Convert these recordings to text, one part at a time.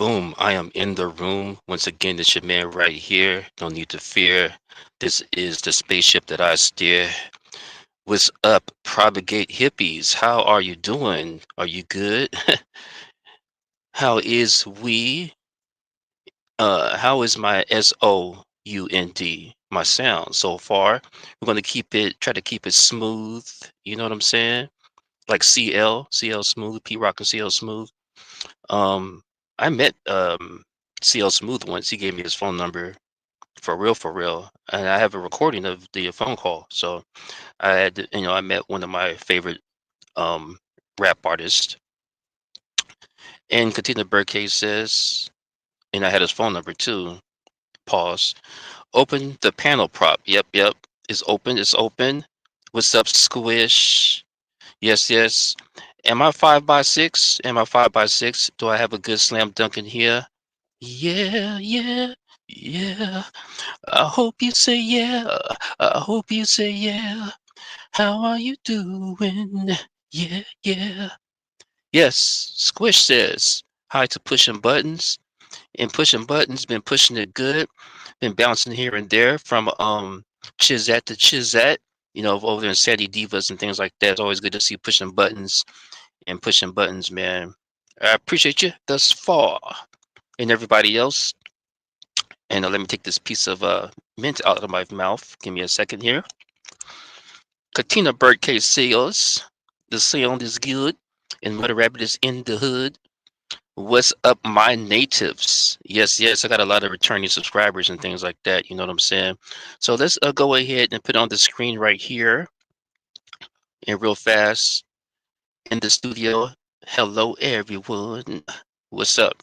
Boom, I am in the room. Once again, it's your man right here. No need to fear. This is the spaceship that I steer. What's up, Propagate Hippies? How are you doing? Are you good? How is we? How is my SOUND, my sound so far? We're gonna try to keep it smooth. You know what I'm saying? Like CL Smooth, P Rock and CL Smooth. Um, I met CL Smooth once. He gave me his phone number for real. And I have a recording of the phone call. So I met one of my favorite um rap artists. And Katina Birdcage says, and I had his phone number too. Pause. Open the panel prop. Yep. It's open. It's open. What's up, Squish? Yes. Am I 5x6? Am I 5x6? Do I have a good slam dunk in here? Yeah. I hope you say yeah. I hope you say yeah. How are you doing? Yeah. Yes, Squish says hi to Pushing Buttons. And Pushing Buttons been pushing it good. Been bouncing here and there from Chizette to Chizette. Over there in Sandy Divas and things like that. It's always good to see Pushing Buttons and Pushing Buttons, man. I appreciate you thus far. And everybody else. And let me take this piece of mint out of my mouth. Give me a second here. Katina Birdcage says the sound is good and Mudrabbit is in the hood. What's up, my natives? Yes, I got a lot of returning subscribers and things like that. You know what I'm saying? So let's go ahead and put it on the screen right here and real fast in the studio. Hello, everyone. What's up?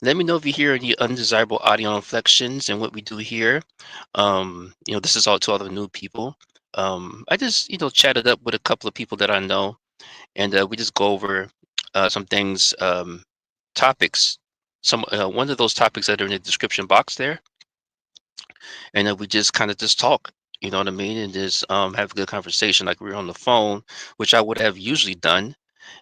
Let me know if you hear any undesirable audio inflections and what we do here. This is all to all the new people. I just, chatted up with a couple of people that I know, and we just go over some things, topics. One of those topics that are in the description box there, and then we just kind of just talk. You know what I mean? And just have a good conversation like we were on the phone, which I would have usually done.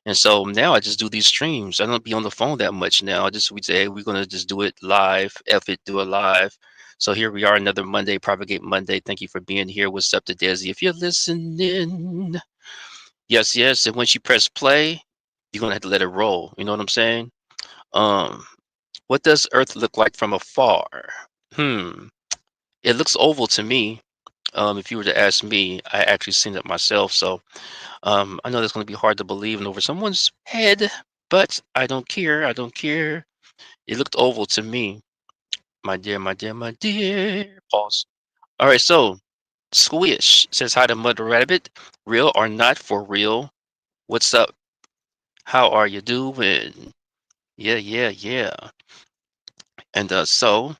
And so now I just do these streams. I don't be on the phone that much now. We say, hey, we're gonna just do it live. F it, do it live. So here we are, another Monday, Propagate Monday. Thank you for being here. What's up to Desi? If you're listening, yes. And once you press play, you're gonna have to let it roll. You know what I'm saying? Um, what does Earth look like from afar? It looks oval to me. If you were to ask me, I actually seen it myself. So I know that's going to be hard to believe and over someone's head, but I don't care. It looked oval to me. My dear. Pause. All right, so Squish says hi to Mudrabbit. Real or not for real? What's up? How are you doing? Yeah. And so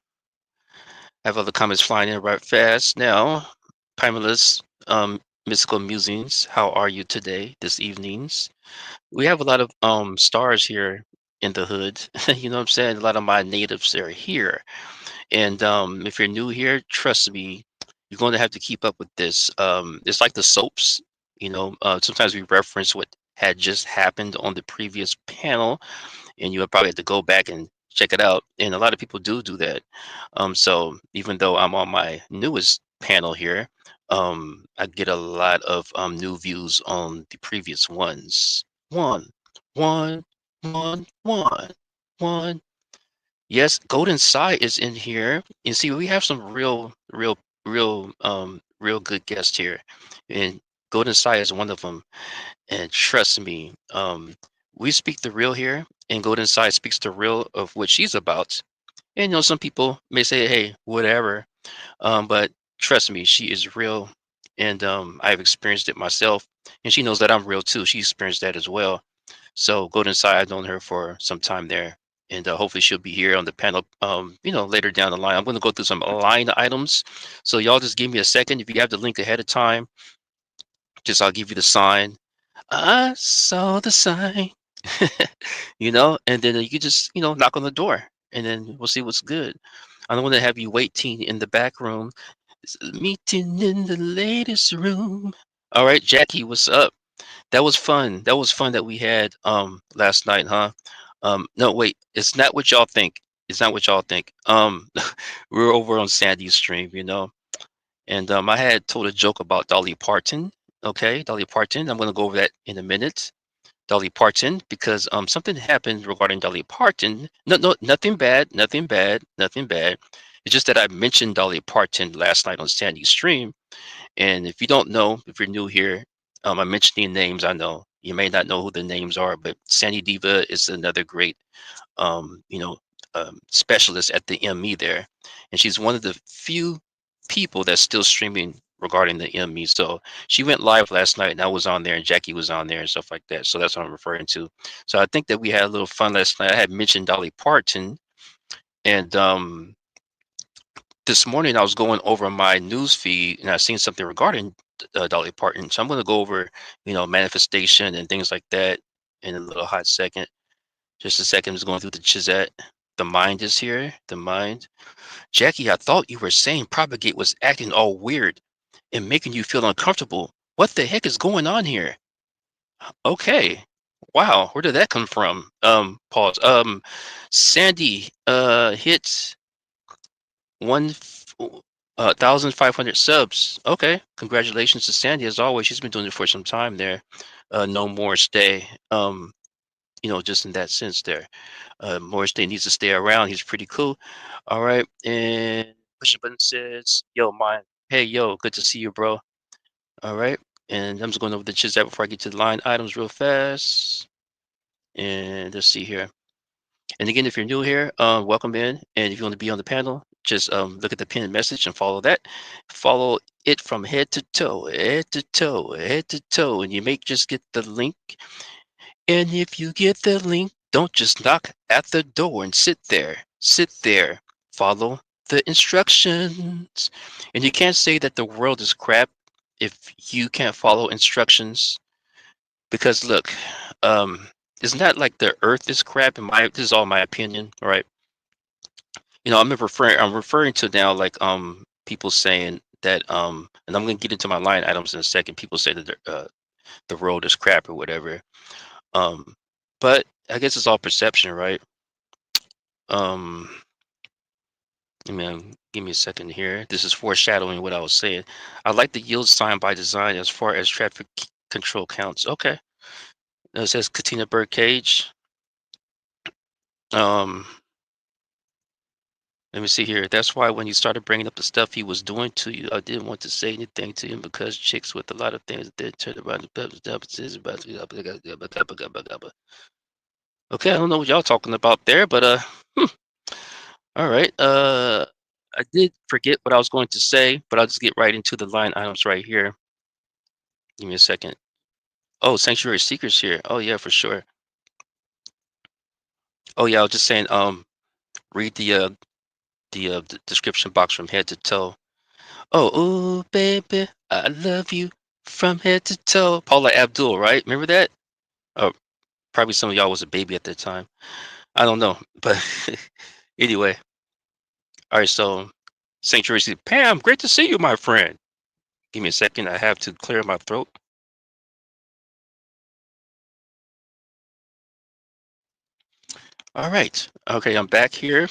I have other comments flying in right fast now. Pamela's mystical musings. How are you today? This evenings. We have a lot of stars here in the hood. You know what I'm saying? A lot of my natives are here. And if you're new here, trust me, you're going to have to keep up with this. It's like the soaps, sometimes we reference what had just happened on the previous panel, and you would probably have to go back and check it out. And a lot of people do that. So even though I'm on my newest panel here, I get a lot of new views on the previous ones. One, one, one, one. Yes, Golden Sai is in here. You see, we have some real good guests here, and Golden Sai is one of them. And trust me, we speak the real here, and Golden Sai speaks the real of what she's about. And some people may say, "Hey, whatever," but trust me, she is real, and I've experienced it myself, and she knows that I'm real too. She experienced that as well. So Golden Sai, I've known her for some time there, and hopefully she'll be here on the panel, later down the line. I'm going to go through some line items, so y'all just give me a second. If you have the link ahead of time, I'll give you the sign. I saw the sign, and then you can just, knock on the door, and then we'll see what's good. I don't want to have you waiting in the back room. Meeting in the latest room. All right, Jackie, what's up? That was fun. That was fun that we had last night, huh? No, wait, it's not what y'all think. It's not what y'all think. We're over on Sandy's stream, you know, and I had told a joke about Dolly Parton. Okay, Dolly Parton. I'm gonna go over that in a minute. Dolly Parton, because something happened regarding Dolly Parton. No, no, nothing bad, nothing bad, nothing bad. It's just that I mentioned Dolly Parton last night on Sandy's stream, and if you don't know, if you're new here, I'm mentioning names. I know you may not know who the names are, but Sandy Diva is another great you know, specialist at the ME there, and she's one of the few people that's still streaming regarding the ME. So she went live last night, and I was on there, and Jackie was on there, and stuff like that. So that's what I'm referring to. So I think that we had a little fun last night. I had mentioned Dolly Parton, and this morning I was going over my news feed, and I seen something regarding Dolly Parton. So I'm going to go over, you know, manifestation and things like that in a little hot second. Just a second, I'm just going through the chat. The mind is here. The mind. Jackie, I thought you were saying Propagate was acting all weird and making you feel uncomfortable. What the heck is going on here? Okay. Wow, where did that come from? Pause. Sandy hits 1,500 subs. Okay. Congratulations to Sandy as always. She's been doing it for some time there. No more stay. You know, just in that sense there. Morris Day needs to stay around. He's pretty cool. All right. And push a button says, yo, mine. Hey, yo, good to see you, bro. All right. And I'm just going over the chat before I get to the line items real fast. And let's see here. And again, if you're new here, welcome in. And if you want to be on the panel, just look at the pinned message and follow that. Follow it from head to toe, head to toe, head to toe. And you may just get the link. And if you get the link, don't just knock at the door and sit there. Sit there. Follow the instructions. And you can't say that the world is crap if you can't follow instructions. Because look, it's not like the earth is crap. This is all my opinion, right? You know, I'm referring to now like people saying that and I'm gonna get into my line items in a second. People say that the world is crap or whatever. Um, but I guess it's all perception, right? Um, give me a second here. This is foreshadowing what I was saying. I like the yield sign by design as far as traffic control counts. Okay. It says Katina Birdcage. Um, Let me see here. That's why when you started bringing up the stuff he was doing to you, I didn't want to say anything to him because chicks with a lot of things did turn around. Okay, I don't know what y'all talking about there, but hmm. All right. I did forget what I was going to say, but I'll just get right into the line items right here. Give me a second. Oh, Sanctuary Seekers here. Oh yeah, for sure. Oh yeah, I was just saying. Read the description box from head to toe. Oh, ooh, baby, I love you from head to toe. Paula Abdul, right? Remember that? Oh, probably some of y'all was a baby at that time. I don't know, but anyway. All right, so Sanctuary Seekers. Pam, great to see you, my friend. Give me a second. I have to clear my throat. All right. Okay, I'm back here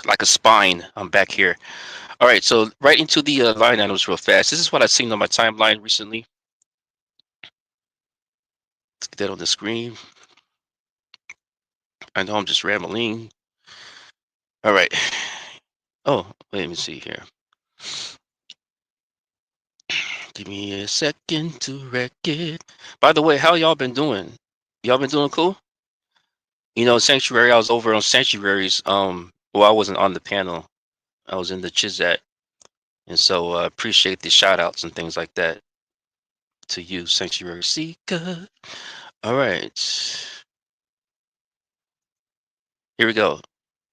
like a spine. I'm back here. All right, so right into the line items real fast. This is what I've seen on my timeline recently. Let's get that on the screen. I know I'm just rambling. All right. Oh, let me see here. Give me a second to wreck it. By the way, how y'all been doing? Y'all been doing cool? You know, Sanctuary, I was over on Sanctuaries. Well, I wasn't on the panel. I was in the Chizat. And so appreciate the shout outs and things like that to you, Sanctuary Seeker. All right. Here we go.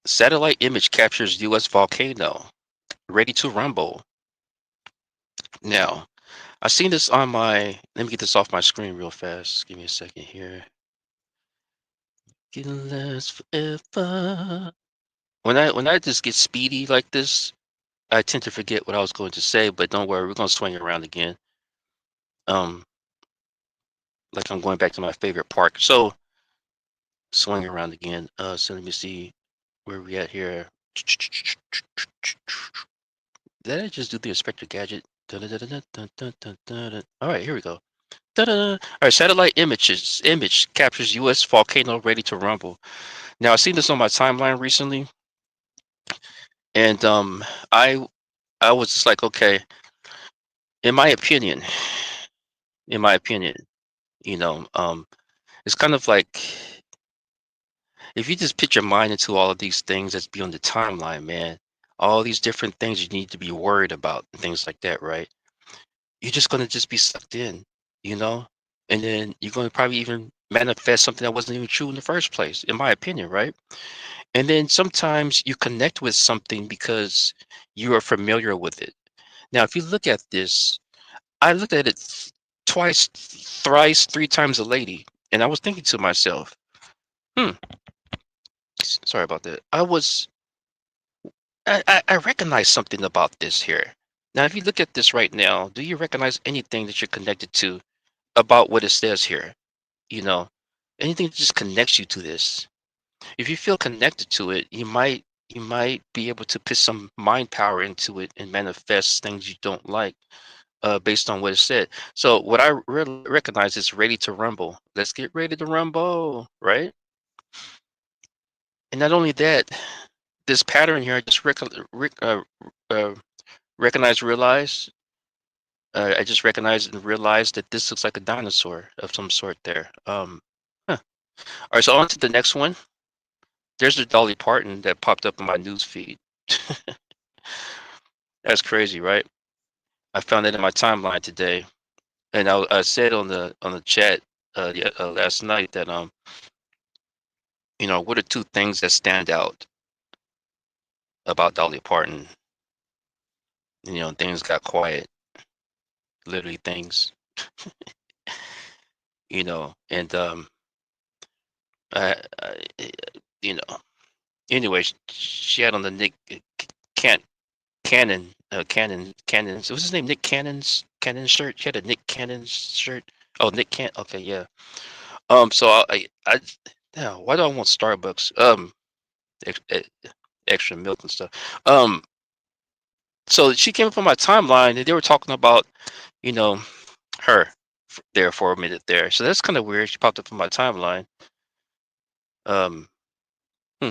Satellite image captures U.S. volcano. Ready to rumble. Now, I've seen this on my, let me get this off my screen real fast. Give me a second here. Can last forever. When I just get speedy like this, I tend to forget what I was going to say, but don't worry, we're gonna swing it around again. Like I'm going back to my favorite park. So swing around again. So let me see where we at here. Did I just do the inspector gadget? All right, here we go. All right, satellite image captures U.S. volcano ready to rumble. Now I've seen this on my timeline recently, and I I was just like, okay, in my opinion, in my opinion, you know, it's kind of like if you just put your mind into all of these things that's beyond the timeline, man, all these different things you need to be worried about and things like that, right? You're just gonna just be sucked in, you know, and then you're gonna probably even manifest something that wasn't even true in the first place, in my opinion, right? And then sometimes you connect with something because you are familiar with it. Now, if you look at this, I looked at it twice, thrice, three times a lady, and I was thinking to myself, hmm, sorry about that. I recognize something about this here. Now, if you look at this right now, do you recognize anything that you're connected to about what it says here? You know, anything that just connects you to this. If you feel connected to it, you might be able to put some mind power into it and manifest things you don't like based on what it said. So what I really recognize is ready to rumble. Let's get ready to rumble, right? And not only that, this pattern here, I just uh, recognize, realize. I just recognized and realized that this looks like a dinosaur of some sort there. Huh. All right, so on to the next one. There's the Dolly Parton that popped up in my news feed. That's crazy, right? I found it in my timeline today, and I said on the chat last night that what are two things that stand out about Dolly Parton? Things got quiet, literally things, and I you know, anyway, she had on the Nick Can Cannon. So what's his name? Nick Cannon shirt. She had a Nick Cannon shirt. Oh, Nick Can. Okay, yeah. So yeah, why do I want Starbucks? Ex- e- Extra milk and stuff. Um, so she came up on my timeline and they were talking about, you know, her there for a minute there. So that's kind of weird. She popped up on my timeline. Um, hmm.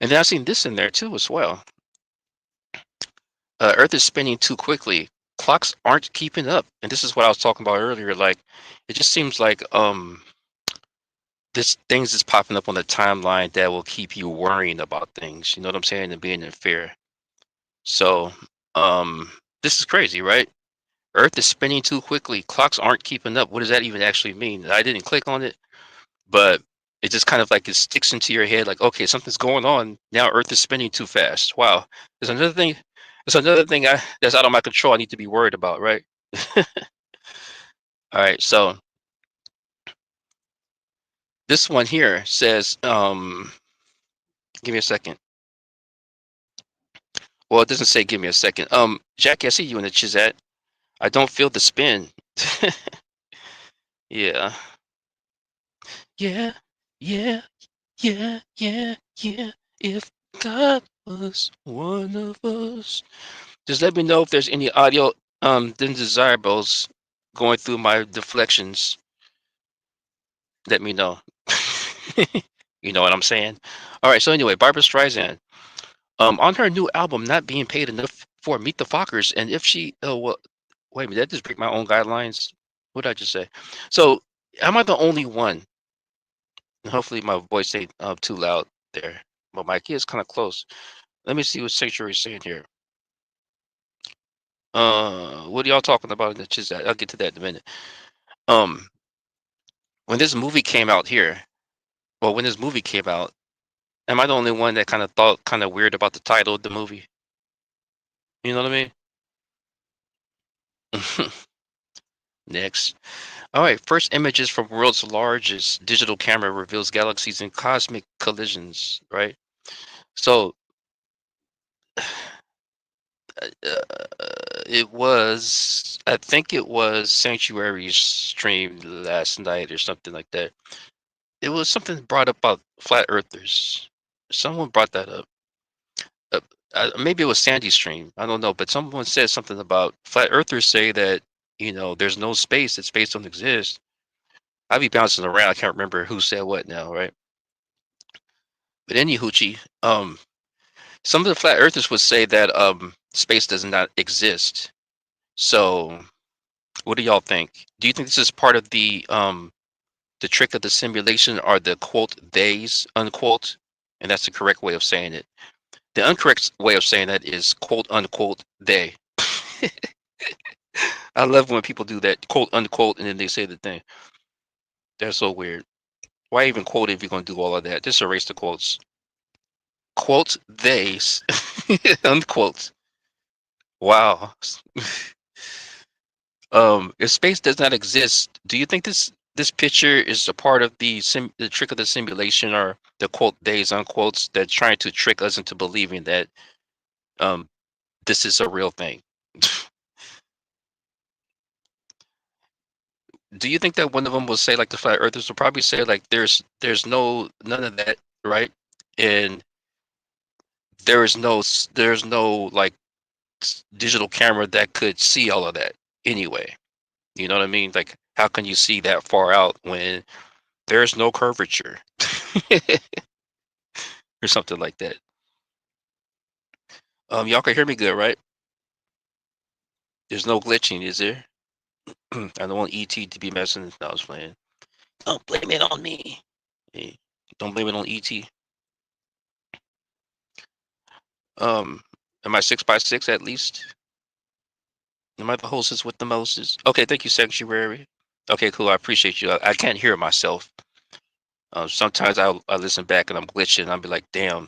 And then I seen this in there too as well. Earth is spinning too quickly. Clocks aren't keeping up. And this is what I was talking about earlier. Like, it just seems like this things is popping up on the timeline that will keep you worrying about things. You know what I'm saying? And being in fear. So, this is crazy, right? Earth is spinning too quickly. Clocks aren't keeping up. What does that even actually mean? I didn't click on it, but it just kind of like it sticks into your head. Like, okay, something's going on now. Earth is spinning too fast. Wow. There's another thing. There's another thing that's out of my control. I need to be worried about, right? All right. So this one here says, give me a second. Well, it doesn't say give me a second. Jackie, I see you in the chat. I don't feel the spin. Yeah. Yeah. Yeah. Yeah. Yeah. Yeah. If God was one of us. Just let me know if there's any audio undesirables going through my deflections. Let me know. You know what I'm saying? All right, so anyway, Barbara Streisand. On her new album, not being paid enough for Meet the Fockers, and if she, oh well, wait a minute, that just break my own guidelines. What did I just say? So, am I the only one? And hopefully, my voice ain't too loud there, but my key is kind of close. Let me see what Sanctuary is saying here. What are y'all talking about in the chat? I'll get to that in a minute. Um, when this movie came out here, well, when this movie came out, am I the only one that kind of thought kind of weird about the title of the movie? You know what I mean? Next. All right, first images from world's largest digital camera reveals galaxies in cosmic collisions, right? So I think it was Sanctuary's stream last night or something like that. it was something brought up about flat earthers. Someone brought that up. Uh, maybe it was Sandy Stream. I don't know, but someone said something about flat earthers say that there's no space, that space don't exist. I be bouncing around. I can't remember who said what now, right? But any hoochie, some of the flat earthers would say that space does not exist. So, what do y'all think? Do you think this is part of the trick of the simulation, or the quote "theys" unquote? And that's the correct way of saying it. The incorrect way of saying that is quote unquote "they." I love when people do that, quote unquote, and then they say the thing. That's so weird. Why even quote if you're gonna do all of that? Just erase the quotes. Quote "theys" unquote. Wow. If space does not exist, do you think this picture is a part of the trick of the simulation, or the quote "theys" unquotes, that's trying to trick us into believing that um this is a real thing? Do you think that one of them will say, like the flat earthers will probably say, like there's none of that, right? And there's no like digital camera that could see all of that anyway. You know what I mean? Like, how can you see that far out when there's no curvature or something like that? Y'all can hear me good, right? There's no glitching, is there? I don't want ET to be messing. No, I was playing. Don't blame it on me. Hey, don't blame it on ET. Um, am I 6 by 6 at least? Am I the hostess with the mostest? Okay, thank you, Sanctuary. Okay, cool. I appreciate you. I can't hear myself. Sometimes I listen back and I'm glitching. I'll be like, damn.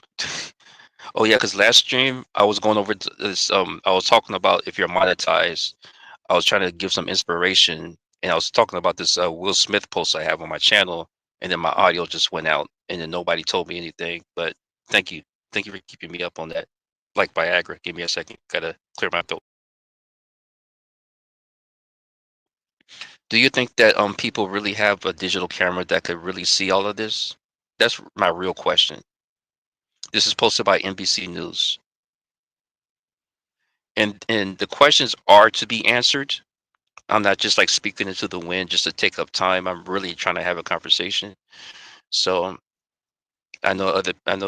Oh yeah, because last stream I was going over this. I was talking about if you're monetized. I was trying to give some inspiration, and I was talking about this Will Smith post I have on my channel, and then my audio just went out, and then nobody told me anything. But thank you for keeping me up on that. Like Viagra, give me a second. Gotta clear my throat. Do you think that people really have a digital camera that could really see all of this? That's my real question. This is posted by NBC News, and the questions are to be answered. I'm not just like speaking into the wind just to take up time. I'm really trying to have a conversation. So I know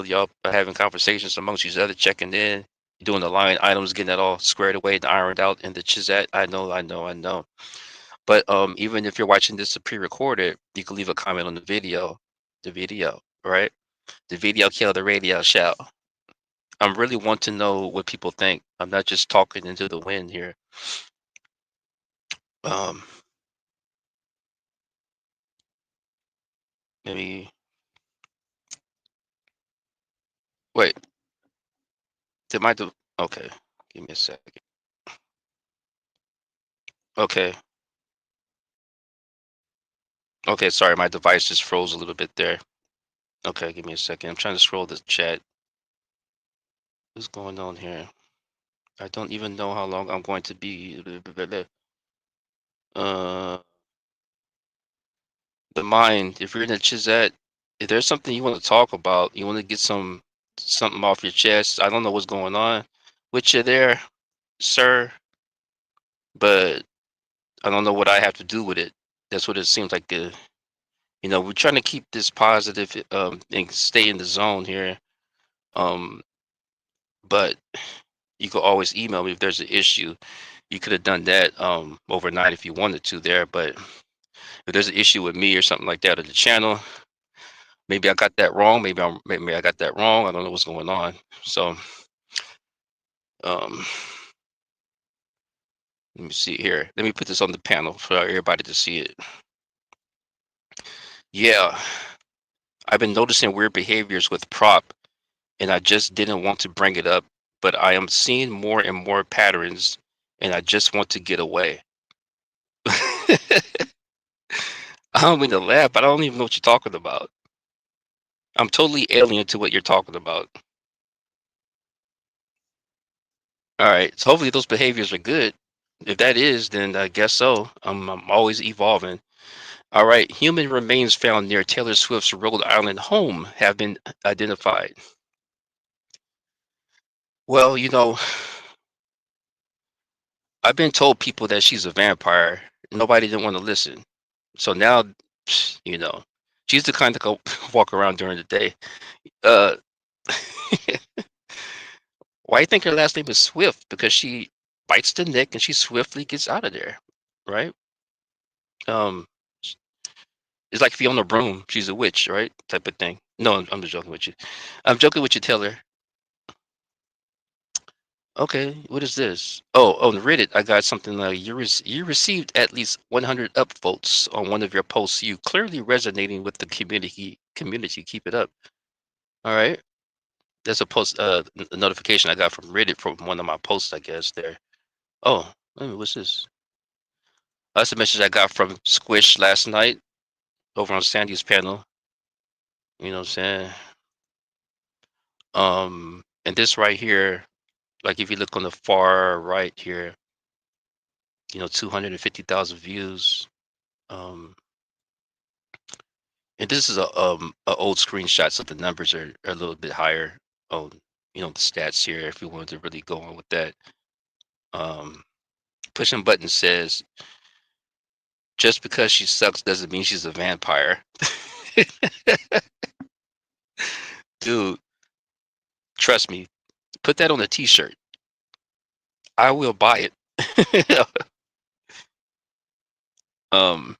y'all are having conversations amongst each other, checking in, doing the line items, getting that all squared away and ironed out in the chat. I know. But even if you're watching this pre-recorded, you can leave a comment on the video, right? The video kill the radio show. I'm really want to know what people think. I'm not just talking into the wind here. Um, maybe wait. Did my okay? Give me a second. Okay. Okay. Sorry, my device just froze a little bit there. Okay, give me a second. I'm trying to scroll the chat. What's going on here? I don't even know how long I'm going to be. Uh, the mind. If you're in the chat, if there's something you want to talk about, you want to get something off your chest. I don't know what's going on with you there, sir, but I don't know what I have to do with it. That's what it seems like. We're trying to keep this positive and stay in the zone here. Um, but you could always email me if there's an issue. You could have done that overnight if you wanted to there, but if there's an issue with me or something like that or the channel, maybe I got that wrong. Maybe I got that wrong. I don't know what's going on. So um, let me see here. Let me put this on the panel for everybody to see it. Yeah, I've been noticing weird behaviors with prop, and I just didn't want to bring it up, but I am seeing more and more patterns, and I just want to get away. I don't mean to laugh, but I don't even know what you're talking about. I'm totally alien to what you're talking about. All right, so hopefully those behaviors are good. If that is, then I guess so. I'm always evolving. All right, human remains found near Taylor Swift's Rhode Island home have been identified. Well, I've been told people that she's a vampire. Nobody didn't want to listen. So now, you know, she's the kind to go walk around during the day. Uh, why do you think her last name is Swift? Because she bites the neck and she swiftly gets out of there, right? Um, it's like Fiona Broom. She's a witch, right? Type of thing. No, I'm just joking with you. I'm joking with you, Taylor. Okay, what is this? Oh, on Reddit, I got something like you received at least 100 upvotes on one of your posts. You clearly resonating with the community. Community, keep it up. All right, that's a post, a notification I got from Reddit from one of my posts, I guess. There. Oh, what's this? That's a message I got from Squish last night over on Sandy's panel. You know what I'm saying? And this right here, like if you look on the far right here, 250,000 views. Um, and this is a old screenshot, so the numbers are a little bit higher on the stats here. If you wanted to really go on with that, um, pushing button says just because she sucks doesn't mean she's a vampire. Dude, trust me, put that on a T-shirt. I will buy it. um,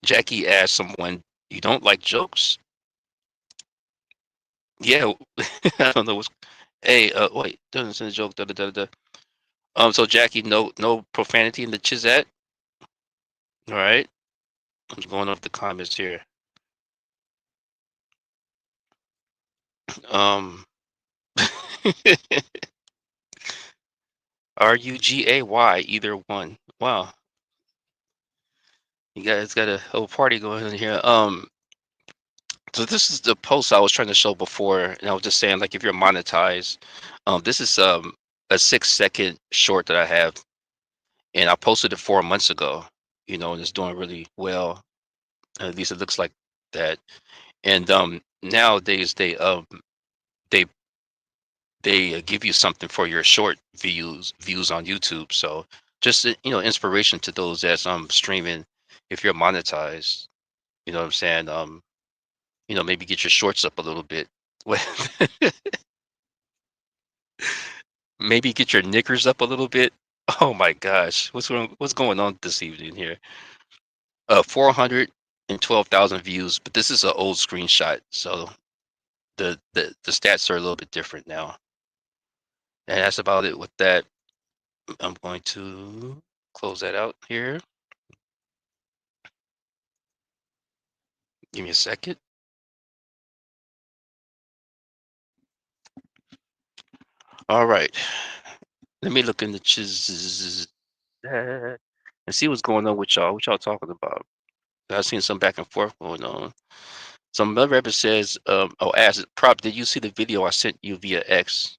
Jackie asked someone, "You don't like jokes?" Yeah, I don't know what's. Hey, wait, doesn't send a joke. Da, da, da, da. So Jackie, no profanity in the chisette. All right, I'm just going off the comments here. Um, RUGAY, either one. Wow, you guys got a whole party going on here. So this is the post I was trying to show before, and I was just saying, like, if you're monetized, this is a 6-second short that I have, and I posted it 4 months ago. And it's doing really well. At least it looks like that. And nowadays they give you something for your short views on YouTube. So just inspiration to those that's streaming. If you're monetized, you know what I'm saying. Maybe get your shorts up a little bit. Maybe get your knickers up a little bit. Oh my gosh, what's going on this evening here? 412,000 views, but this is an old screenshot, so the stats are a little bit different now. And that's about it with that. I'm going to close that out here. Give me a second. All right. Let me look in the and see what's going on with y'all. What y'all talking about? I've seen some back and forth going on. Some Mudrabbit says, ask Prop, did you see the video I sent you via X?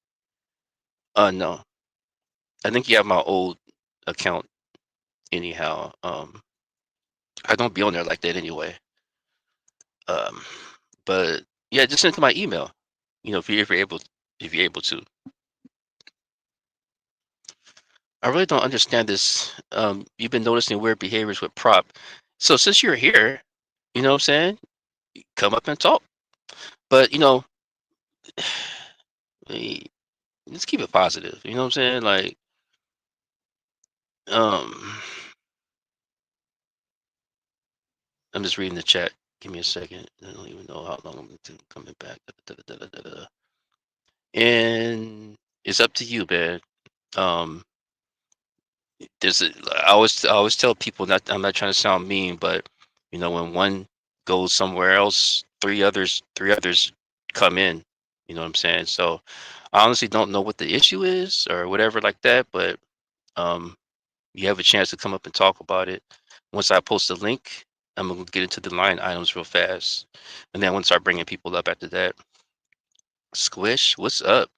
No. I think you have my old account anyhow. I don't be on there like that anyway. Um, but yeah, just send it to my email. If you're able to. I really don't understand this. You've been noticing weird behaviors with Prop. So since you're here, you know what I'm saying? Come up and talk. But eh, let's keep it positive. You know what I'm saying? Like, um, I'm just reading the chat. Give me a second. I don't even know how long I'm going to coming back. Da, da, da, da, da, da. And it's up to you, man. Um, I always tell people, I'm not trying to sound mean, but when one goes somewhere else, three others come in. You know what I'm saying? So I honestly don't know what the issue is or whatever like that, but um, you have a chance to come up and talk about it. Once I post the link, I'm gonna get into the line items real fast, and then once I start bringing people up after that. Squish, what's up?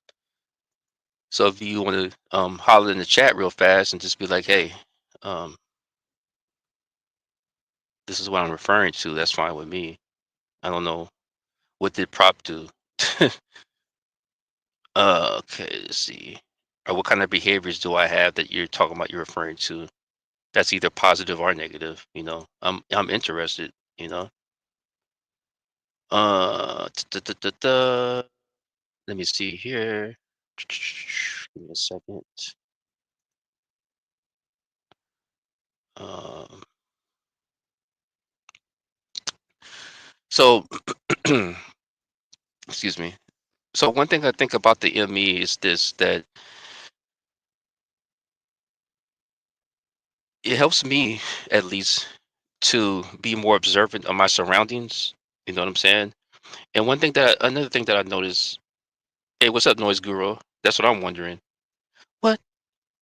So if you want to holler in the chat real fast and just be like, hey, um, this is what I'm referring to, that's fine with me. I don't know. What did prop do? Okay, let's see. Or what kind of behaviors do I have that you're talking about, you're referring to? That's either positive or negative, you know. I'm interested, you know. Let me see here. Give me a second. Um, so, excuse me. So one thing I think about the ME is this, that it helps me at least to be more observant of my surroundings. You know what I'm saying? And another thing that I noticed, hey, what's up, noise guru? That's what I'm wondering. What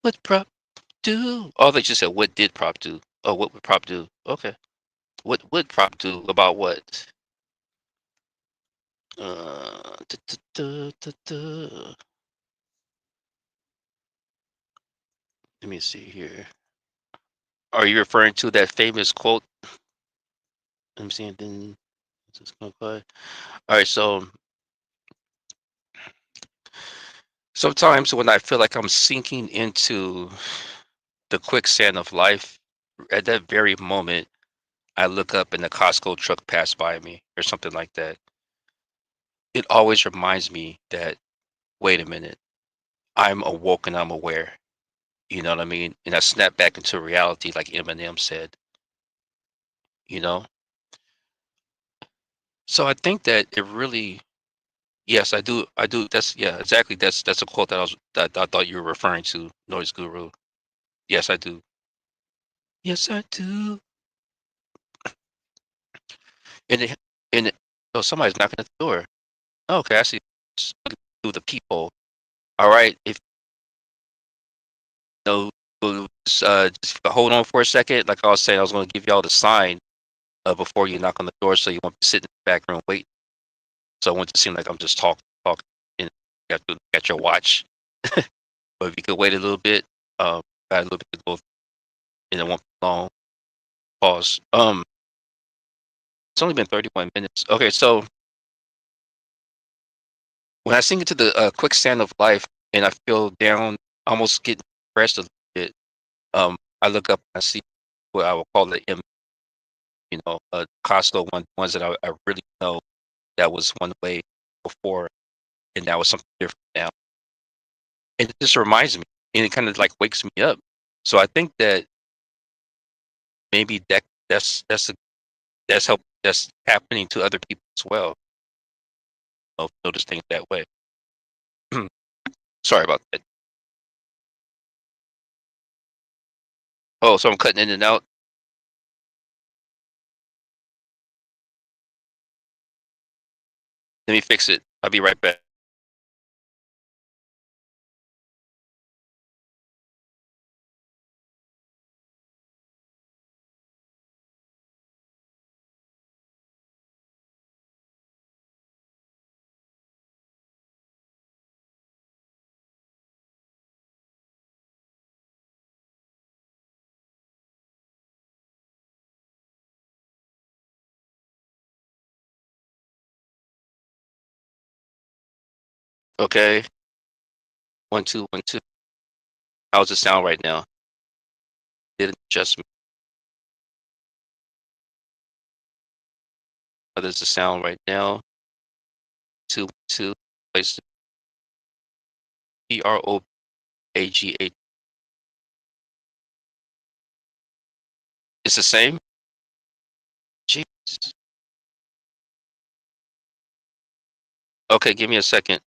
would prop do? Oh, they just said, what did prop do? Oh, what would prop do? Okay. What would prop do about what? Da. Let me see here. Are you referring to that famous quote? Let me see. Then all right. So sometimes when I feel like I'm sinking into the quicksand of life, at that very moment, I look up and the Costco truck passed by me or something like that. It always reminds me that, wait a minute, I'm awoke and I'm aware. You know what I mean? And I snap back into reality, like Eminem said, you know? So I think that it really, yes, I do. I do. That's, yeah, exactly. That's a quote that I thought you were referring to, Noise Guru. Yes, I do. Yes, I do. And oh, somebody's knocking at the door. Okay, I see. Just looking through the peephole. All right, if you know, just hold on for a second. Like I was saying, I was going to give y'all the sign before you knock on the door, so you won't be sitting in the back room waiting. So I want to seem like I'm just talking, and you have to look at your watch. But if you could wait a little bit, got a little bit to go, and it won't be long. Pause. It's only been 31 minutes. Okay, so when I sink into the quicksand of life and I feel down, almost getting depressed a little bit, I look up and I see what I will call the Costco ones that I really know that was one way before, and that was something different now. And it just reminds me, and it kind of like wakes me up. So I think that maybe that's happening to other people as well. Notice things that way. Sorry about that. Oh, so I'm cutting in and out. Let me fix it. I'll be right back. Okay. 1 2 1 2. How's it sound right now? Did it adjust me? How does it sound right now? 2 2. Place PROAGA. It's the same. Jeez. Okay, give me a second.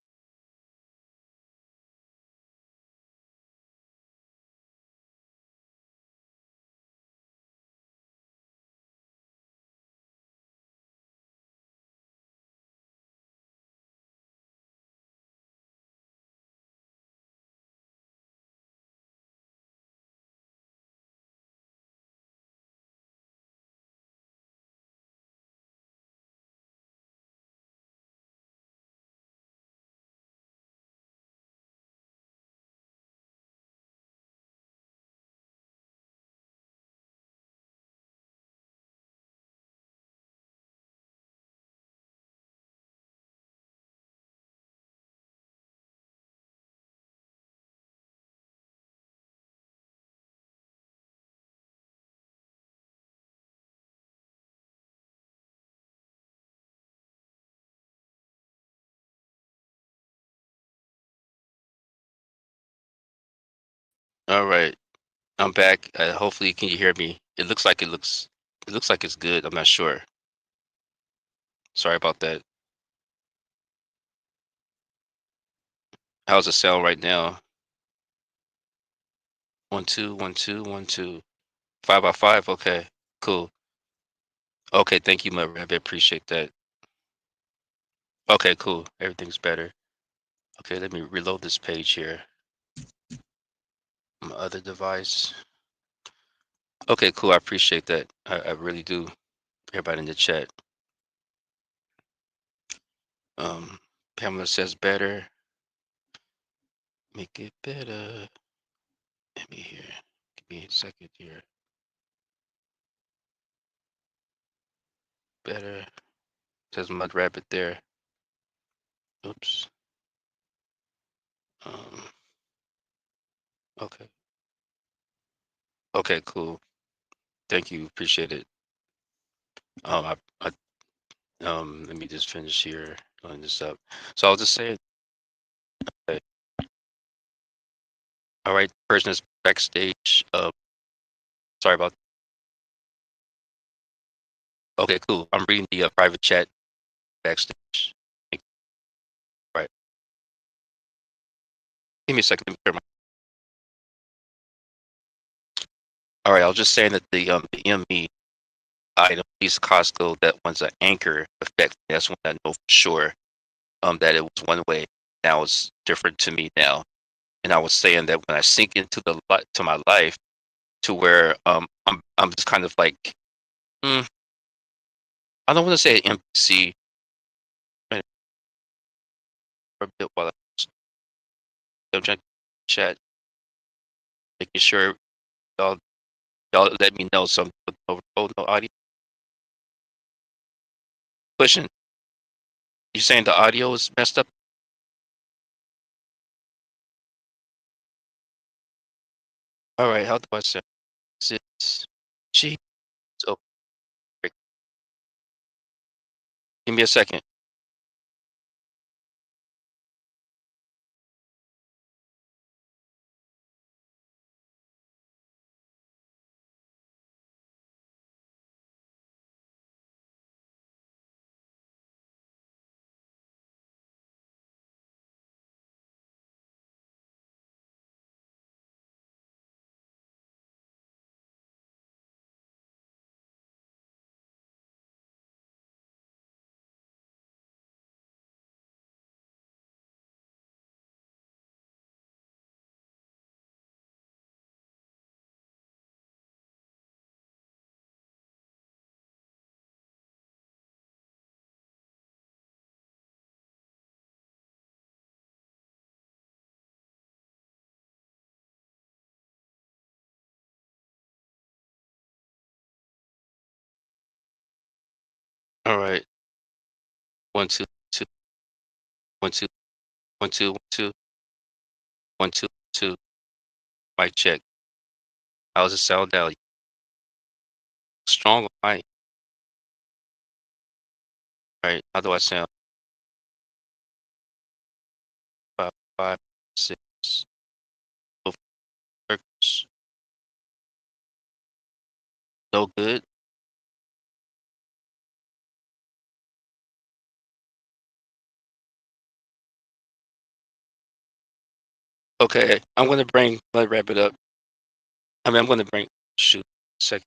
All right, I'm back. Hopefully, can you hear me? It looks like it's good. I'm not sure. Sorry about that. How's it sound right now? 1 2 1 2 1 2. 5 by 5. Okay, cool. Okay, thank you, Mudrabbit. Appreciate that. Okay, cool. Everything's better. Okay, let me reload this page here. My other device. Okay, cool. I appreciate that. I really do. Everybody in the chat. Pamela says better. Make it better. Let me here. Give me a second here. Better. Says Mudrabbit there. Oops. Um. Okay. Okay. Cool. Thank you. Appreciate it. Let me just finish here. Line this up. So I'll just say it. Okay. All right. Person is backstage. Sorry about. Okay. Cool. I'm reading the private chat backstage. Right. Give me a second. Let me clear all right. I was just saying that the ME item, these Costco, that one's an anchor effect. That's one I know for sure. That it was one way. Now it's different to me now. And I was saying that when I sink into to my life, to where I'm just kind of like, mm, I don't want to say an NPC for a bit while I'm trying to chat, making sure y'all y'all let me know some. Oh, no audio. Pushing. You saying the audio is messed up? All right. How do I sound? Is it she? Oh, great. Give me a second. All right. 1 2 2 1 2 1 2 1 2 1 2 2. Mic check. How's it sound now? Strong or light? All right. How do I sound? 5 5 6. Oh, circles. No good. Okay. I'm gonna bring. Let wrap it up. I mean, I'm gonna bring. Shoot. Second.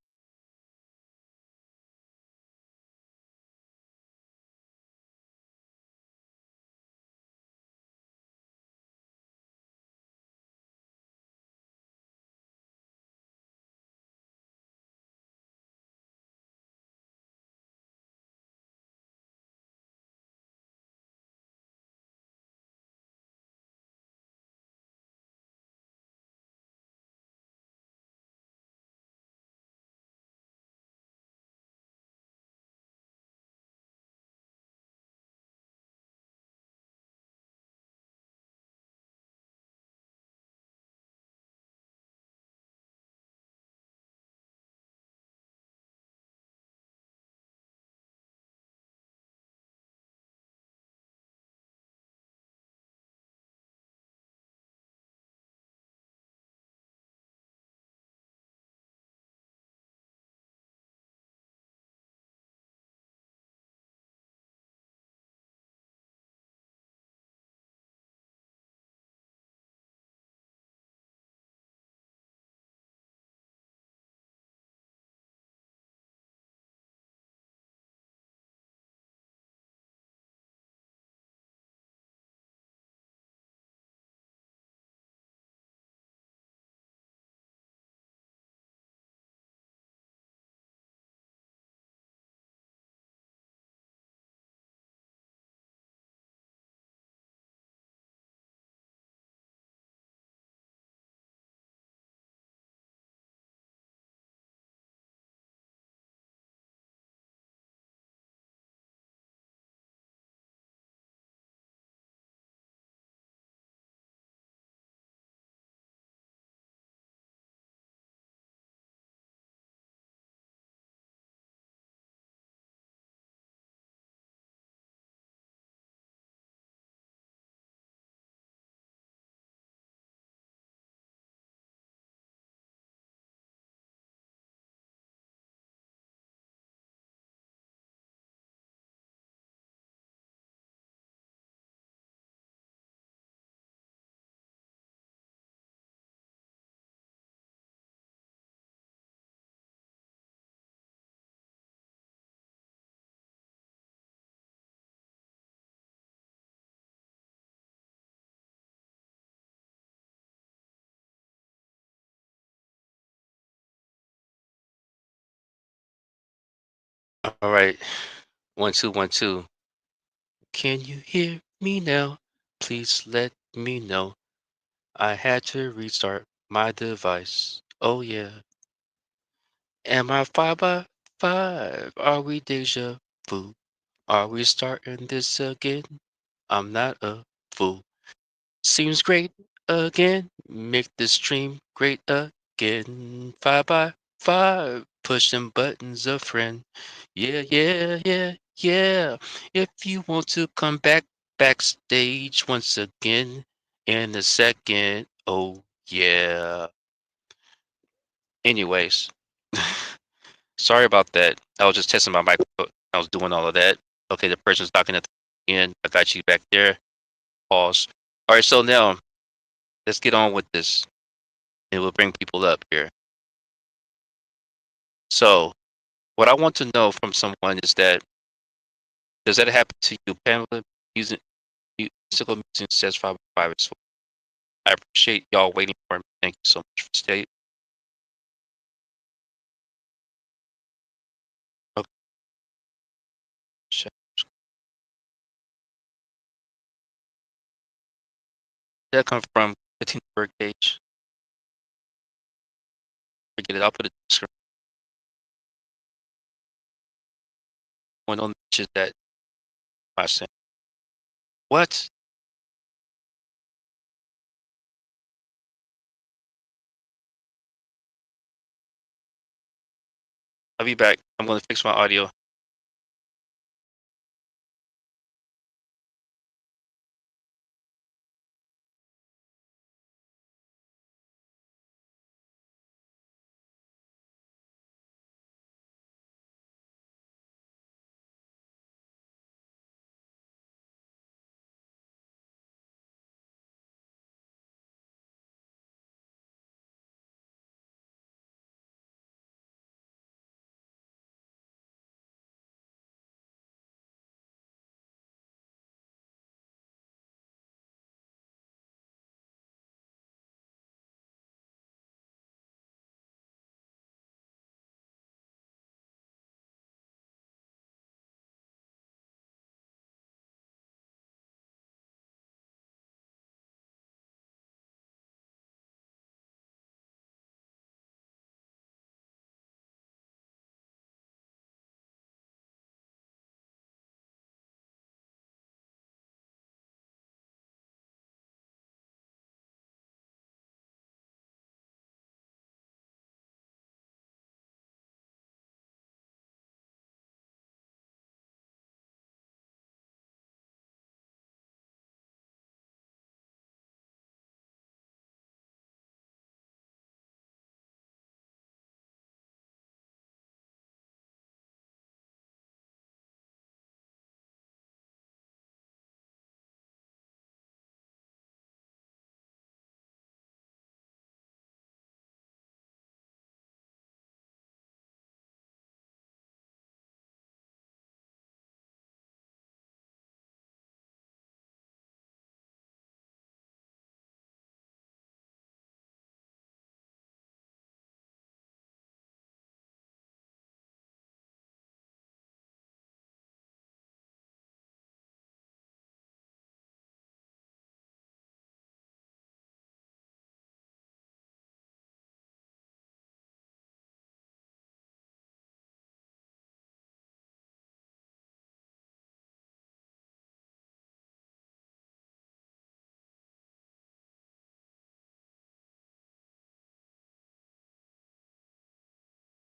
All right. 1 2 1 2. Can you hear me now? Please let me know. I had to restart my device. Oh yeah. Am I 5 by 5? Are we deja vu? Are we starting this again? I'm not a fool. Seems great again. Make the stream great again. 5 by 5. Pushing buttons, a friend. Yeah, yeah, yeah, yeah. If you want to come backstage once again in a second. Oh, yeah. Anyways, sorry about that. I was just testing my microphone. I was doing all of that. Okay, the person's talking at the end. I got you back there. Pause. All right, so now let's get on with this. And we'll bring people up here. So, what I want to know from someone is that does that happen to you, Pamela? Using musical music says 5 by 5 as well. I appreciate y'all waiting for me. Thank you so much for staying. Okay, check. That comes from Katina Birdcage. Forget it. I'll put it in the screen. One on mention that I sent. What? I'll be back. I'm going to fix my audio.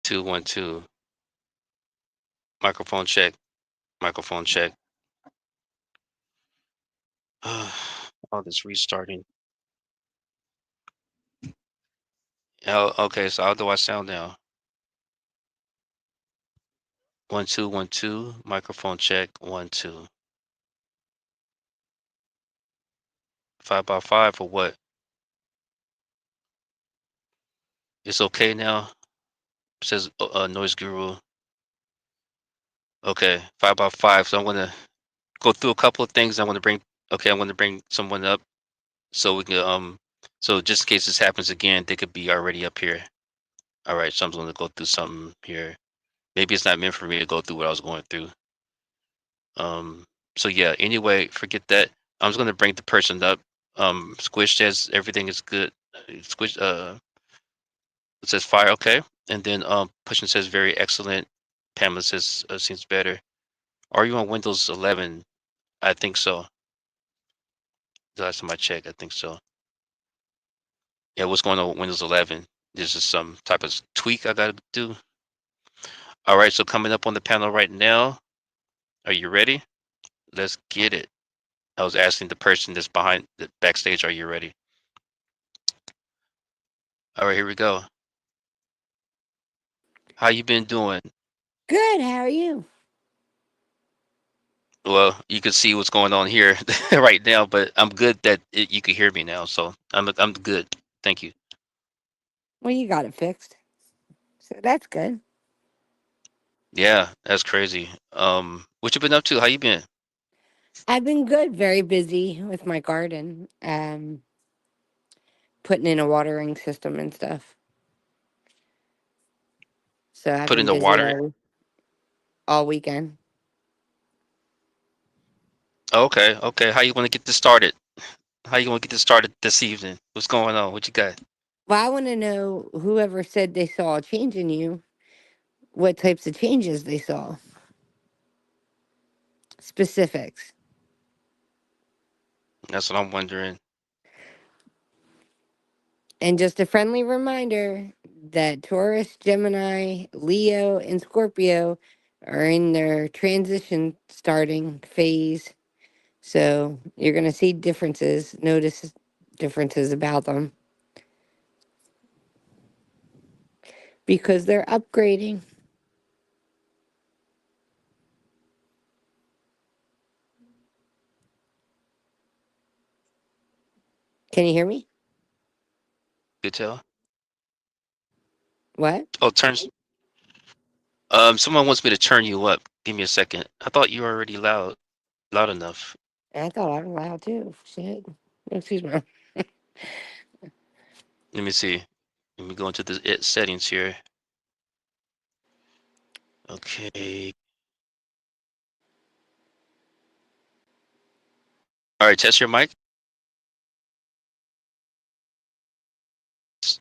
Two, 1 2. Microphone check. Microphone check. All this restarting. Oh, okay, so how do I sound now? 1 2 1 2. Microphone check. 1 2. 5 by 5 or what? It's okay now. It says noise guru. Okay, 5 by 5. So I'm gonna go through a couple of things. I'm gonna bring someone up so we can so just in case this happens again, they could be already up here. All right, so I'm gonna go through something here. maybe it's not meant for me to go through what I was going through. So yeah, anyway, forget that. I'm just gonna bring the person up. Squish says everything is good. Squish it says fire, okay. And then Pushing says very excellent. Pamela says seems better. Are you on Windows 11? I think so. The last time I checked, I think so. Yeah, what's going on with Windows 11? This is some type of tweak I gotta do. All right, so coming up on the panel right now. Are you ready? Let's get it. I was asking the person that's behind the backstage, are you ready? All right, here we go. How you been doing? Good. How are you? Well, you can see what's going on here right now, but I'm good that you can hear me now, so I'm good. Thank you. Well, you got it fixed. So that's good. Yeah, that's crazy. What you been up to? How you been? I've been good. Very busy with my garden. Putting in a watering system and stuff. So I've Put in been the busy water. all weekend. Okay, okay. How you want to get this started? How you want to get this started this evening? What's going on? What you got? Well, I want to know whoever said they saw a change in you, what types of changes they saw. Specifics. That's what I'm wondering. And just a friendly reminder that Taurus, Gemini, Leo, and Scorpio are in their transition starting phase. So you're going to see differences, notice differences about them because they're upgrading. Can you hear me? Good tell. What? Oh, turns. Someone wants me to turn you up. Give me a second. I thought you were already loud enough. I thought I was loud too. Shit. Excuse me. Let me see. Let me go into the settings here. Okay. All right, test your mic.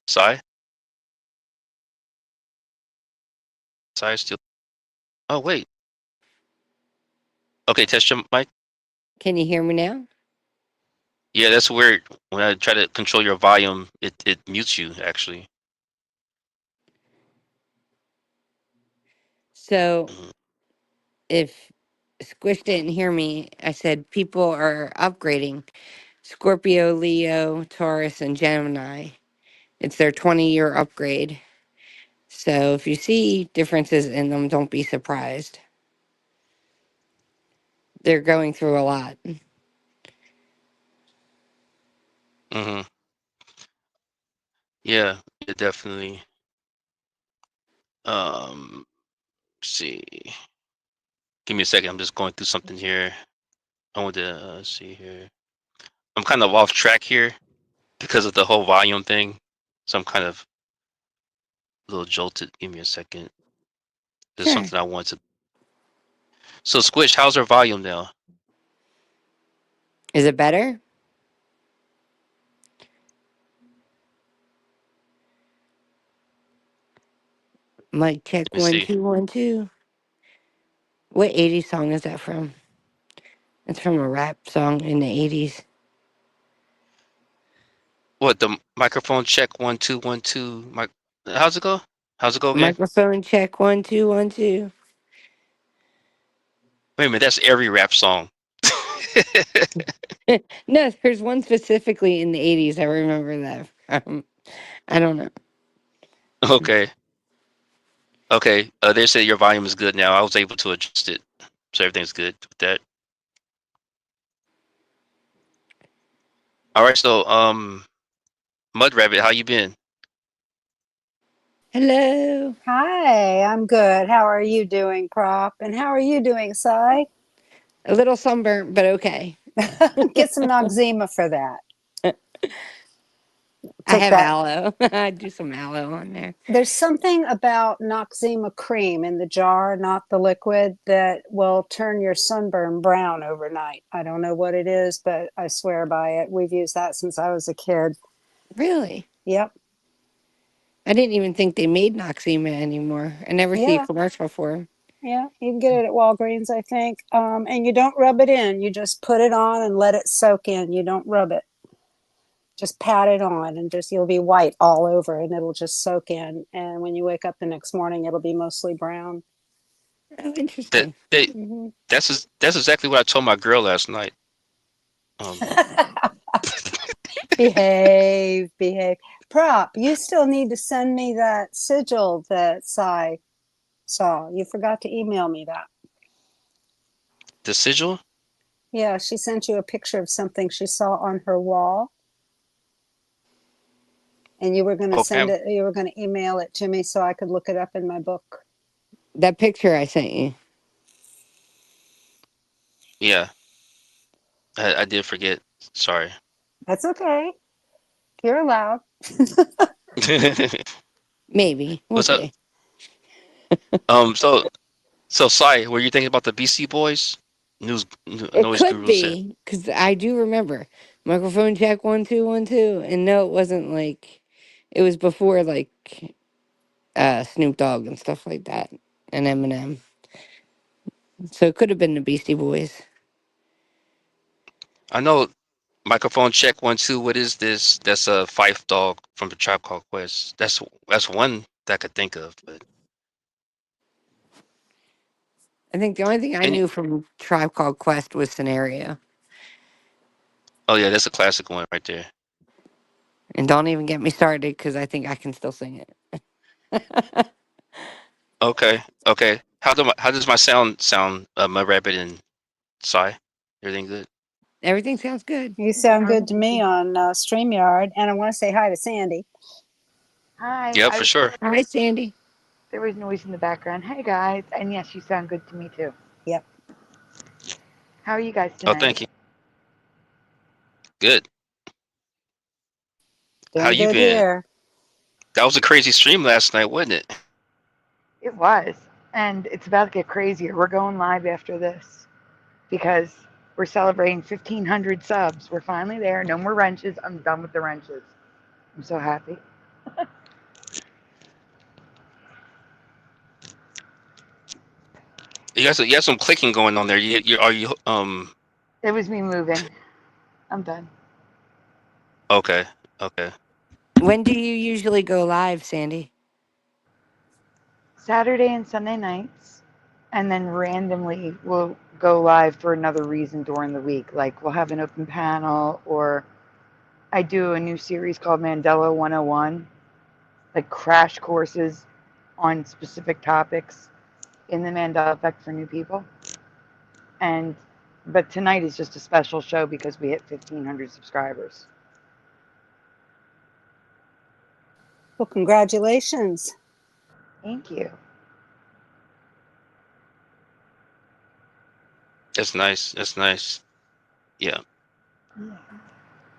Psy. Psy still. Oh wait. Okay, test your mic. Can you hear me now? Yeah, that's weird. When I try to control your volume, it mutes you actually. So Mhm. if Squish didn't hear me, I said people are upgrading. Scorpio, Leo, Taurus, and Gemini. It's their 20-year upgrade. So if you see differences in them, don't be surprised. They're going through a lot. Mhm. Yeah, yeah, definitely. Let's see. Give me a second. I'm just going through something here. I want to see here. I'm kind of off track here because of the whole volume thing. So I'm kind of a little jolted. Give me a second. There's Sure. something I want to. So Squish, how's our volume now? Is it better? Mic check Let me one see. two one two. What 80s song is that from? It's from a rap song in the 80s. What the microphone check 1 2 1 2. How's it go? How's it go again? Microphone check 1 2 1 2. Wait a minute, that's every rap song. No, there's one specifically in the 80s. I remember that. I don't know. Okay. Okay. They said your volume is good now. I was able to adjust it, so everything's good with that. All right. So Mudrabbit, how you been? Hello. Hi, I'm good. How are you doing, Prop? And how are you doing, Psy? A little sunburnt, but okay. Get some eczema for that. I Take have that. aloe. I do some aloe on there. There's something about 𝗧𝗎𝗪 cream in the jar, not the liquid, that will turn your sunburn brown overnight. I don't know what it is, but I swear by it. We've used that since I was a kid. Really? Yep. I didn't even think they made 𝗧𝗎𝗪 anymore. I never see a Yeah. commercial for 'em. Yeah. You can get it at Walgreens, I think. And you don't rub it in. You just put it on and let it soak in. You don't rub it. Just pat it on and just you'll be white all over and it'll just soak in. And when you wake up the next morning, it'll be mostly brown. Oh, That interesting. they Mm-hmm. that's exactly what I told my girl last night. Behave. Prop, you still need to send me that sigil that Psy saw. You forgot to email me that. The sigil? Yeah, she sent you a picture of something she saw on her wall. And you were going to send Okay. it, you were going to email it to me so I could look it up in my book. That picture I sent you. Yeah. I did forget. Sorry. That's okay. You're allowed. Maybe. We'll What's up? see. So Sai, were you thinking about the BC Boys? It Noise could Guru said. be, because I do remember. Microphone check 1 2 1 2. And no, it wasn't like, it was before like Snoop Dogg and stuff like that. And Eminem. So it could have been the Beastie Boys. I know microphone check 1 2. What is this? That's a Fife Dog from the Tribe Called Quest. That's one that I could think of. But I think the only thing I any knew from Tribe Called Quest was Scenario. oh yeah, that's a classic one right there. And don't even get me started because I think I can still sing it. Okay. How does my sound? My rabbit and Sai. Everything good? Everything sounds good. You sound good to me on StreamYard. And I want to say hi to Sandy. Hi, Yeah, for sure. Hi, Sandy. there was noise in the background. Hey guys, and yes, you sound good to me too. Yep. How are you guys Oh, tonight? thank you. Good. How Doing you good been? here. That was a crazy stream last night, wasn't it? It was, and it's about to get crazier. We're going live after this because we're celebrating 1,500 subs. We're finally there. No more wrenches. I'm done with the wrenches. I'm so happy. You got some clicking going on there. Are you It was me moving. I'm done. okay. When do you usually go live, Sandy? Saturday and Sunday nights, and then randomly we'll go live for another reason during the week. Like we'll have an open panel, or I do a new series called Mandela 101, like crash courses on specific topics in the Mandela effect for new people. But tonight is just a special show because we hit 1,500 subscribers. Well, congratulations. Thank you. That's nice. Yeah.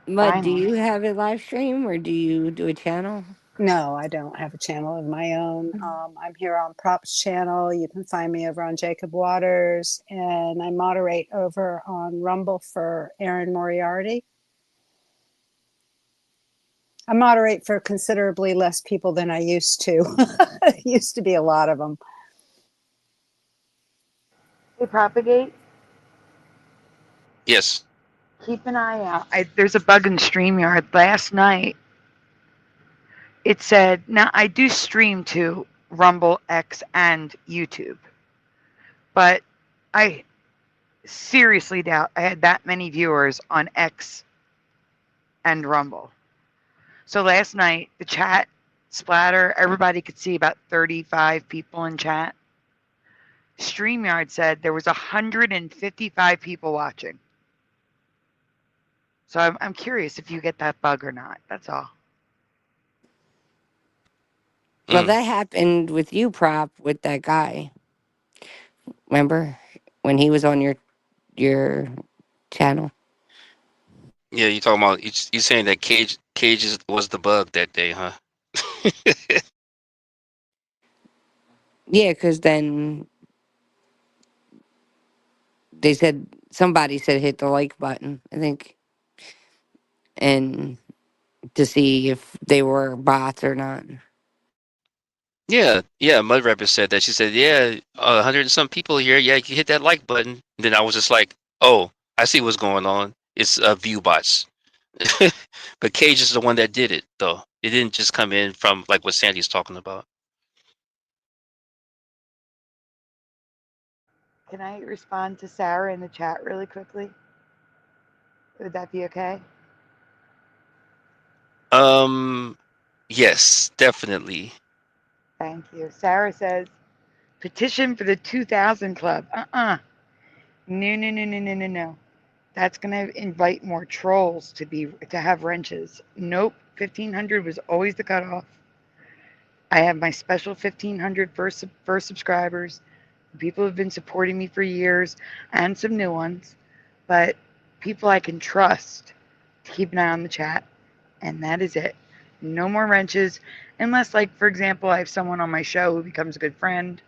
But do Finally. you have a live stream or do you do a channel? No, I don't have a channel of my own. I'm here on Prop's channel. You can find me over on Jacob Waters, and I moderate over on Rumble for Aaron Moriarty. I moderate for considerably less people than I used to. It used to be a lot of them. Hey, Propagate, Yes. keep an eye out. There's a bug in StreamYard. Last night, it said, now I do stream to Rumble, X, and YouTube, but I seriously doubt I had that many viewers on X and Rumble. So last night, the chat splatter, everybody could see about 35 people in chat. StreamYard said there was 155 people watching. So I'm curious if you get that bug or not. That's all. Well, Mm. that happened with you, Prop, with that guy. Remember when he was on your channel? Yeah, you talking about you saying that Cage was the bug that day, huh? Yeah, because then they said, somebody said hit the like button, I think, and to see if they were bots or not. Yeah, Mudrabbit said that. She said, "Yeah, 100 and some people here. Yeah, you hit that like button." And then I was just like, "Oh, I see what's going on. It's view bots." But Cage is the one that did it, though. It didn't just come in from like what Sandy's talking about. Can I respond to Sarah in the chat really quickly? Would that be okay? Yes, definitely. Thank you. Sarah says, petition for the 2000 club. No, no, no, no, no, no, no. That's going to invite more trolls to have wrenches. Nope. 1500 was always the cutoff. I have my special 1500 first subscribers. People have been supporting me for years and some new ones, but people I can trust to keep an eye on the chat, and that is it. No more wrenches, unless, like, for example, I have someone on my show who becomes a good friend,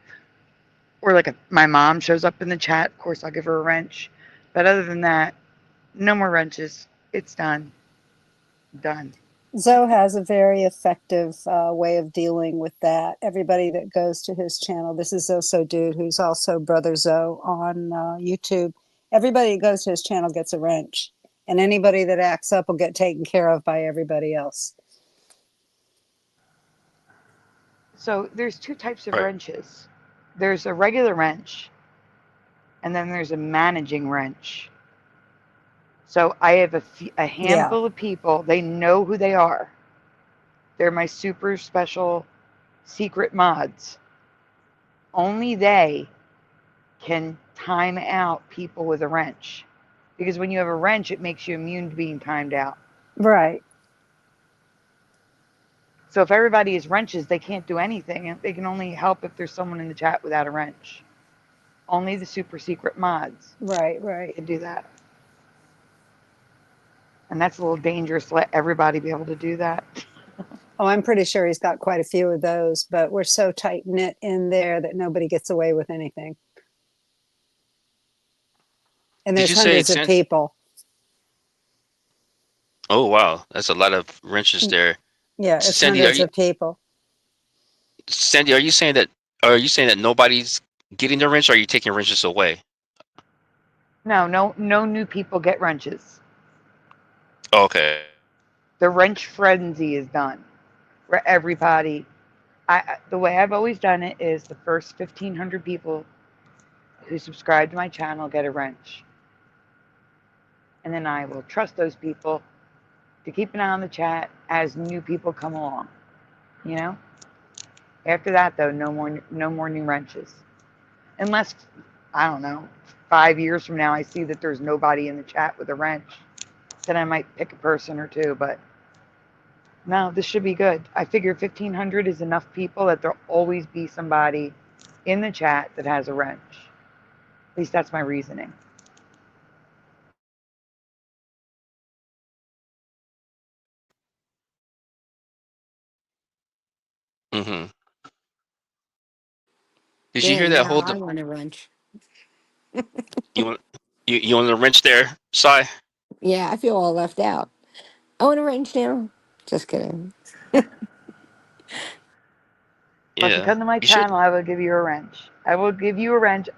or like my mom shows up in the chat. Of course, I'll give her a wrench, but other than that, no more wrenches. It's done. Done. Zoe has a very effective way of dealing with that. Everybody that goes to his channel, this is also Dude, who's also Brother Zoe on YouTube. Everybody that goes to his channel gets a wrench, and anybody that acts up will get taken care of by everybody else. So there's two types of Right. wrenches. There's a regular wrench, and then there's a managing wrench. So I have a handful of people. They know who they are. They're my super special secret mods. Only they can time out people with a wrench. Because when you have a wrench, it makes you immune to being timed out. Right. So if everybody has wrenches, they can't do anything. They can only help if there's someone in the chat without a wrench. Only the super secret mods Right. can do that. And that's a little dangerous to let everybody be able to do that. Oh, I'm pretty sure he's got quite a few of those, but we're so tight knit in there that nobody gets away with anything. And Did there's you say hundreds of Sandy? people. Oh wow, that's a lot of wrenches there. Yeah, it's Sandy, hundreds of people. Are you saying that nobody's getting the wrench, or are you taking wrenches away? No new people get wrenches. Okay. The wrench frenzy is done. Where everybody, the way I've always done it is the first 1,500 people who subscribe to my channel get a wrench. And then I will trust those people to keep an eye on the chat as new people come along. You know? After that, though, no more new wrenches. Unless, I don't know, 5 years from now I see that there's nobody in the chat with a wrench, then I might pick a person or two, but no, this should be good. I figure 1,500 is enough people that there'll always be somebody in the chat that has a wrench. At least that's my reasoning. Mm-hmm. Did you hear Damn, that now whole? I want a wrench. You want you want the wrench there, Psy? Yeah, I feel all left out. I want a wrench now. Just kidding. Well, if you Yeah, come to my you should. channel, I will give you a wrench. I will give you a wrench.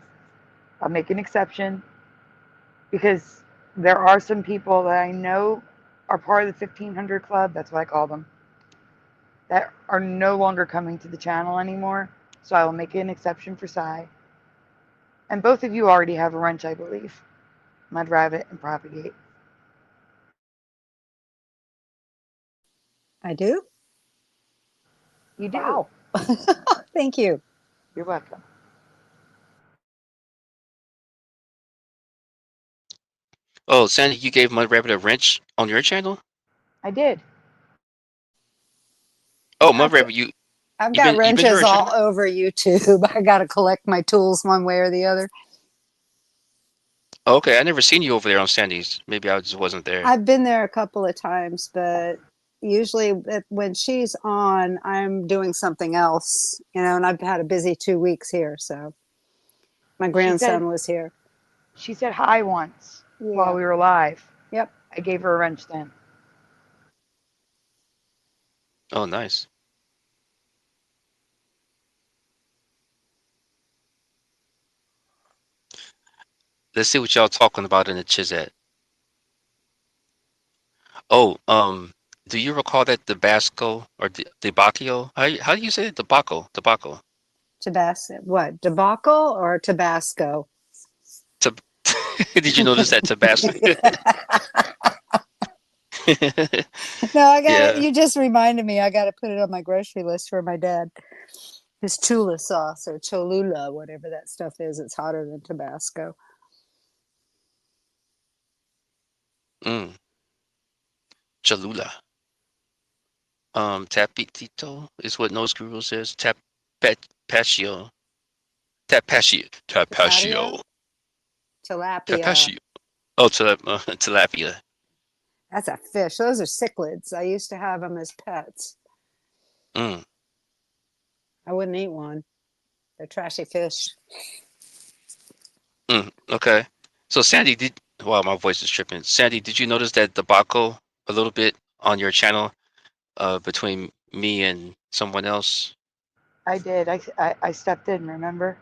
I'll make an exception because there are some people that I know are part of the 1,500 club. That's what I call them. That are no longer coming to the channel anymore. So I will make an exception for Psy. And both of you already have a wrench, I believe. Mudrabbit and Propagate. I do? You do. Wow. Thank you. You're welcome. Oh, Sandy, you gave Mudrabbit a wrench on your channel? I did. Oh, Yeah, Mudrabbit, I've got you've been to wrenches her all channel? over YouTube. I got to collect my tools one way or the other. Okay, I never seen you over there on Sandy's. Maybe I just wasn't there. I've been there a couple of times, but usually when she's on, I'm doing something else, and I've had a busy 2 weeks here. So my She said grandson was here. she said hi once while Yeah. we were live. Yep. I gave her a wrench then. Oh, nice. Let's see what y'all talking about in the chat. Oh, do you recall that Tabasco or debacle? How do you say it? Debacle, debacle. Tabasco. What? Debacle or Tabasco? Tab Did you notice that Tabasco? No, I got it. Yeah. You just reminded me. I got to put it on my grocery list for my dad. His Chula sauce or Cholula, whatever that stuff is. It's hotter than Tabasco. Mm. Cholula. Tapitito is what Nose Guru says. Tapatio. Tapatio. Tapatio? Tapatio. Tilapia. Tapatio. Oh, tilapia. That's a fish. Those are cichlids. I used to have them as pets. Mm. I wouldn't eat one. They're trashy fish. Mm. Okay. So Sandy, wow, my voice is tripping. Sandy, did you notice that debacle a little bit on your channel between me and someone else? I did. I stepped in, remember?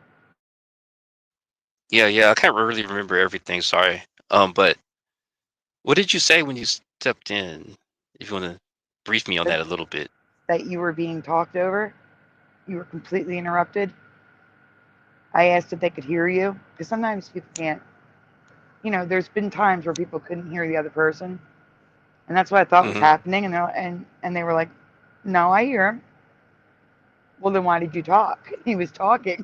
Yeah. I can't really remember everything. Sorry. But what did you say when you stepped in? If you want to brief me on That, that a little bit. that you were being talked over. You were completely interrupted. I asked if they could hear you because sometimes people can't. There's been times where people couldn't hear the other person, and that's what I thought was Hmm. happening. And they were like, "No, I hear him." Well, then why did you talk? He was talking.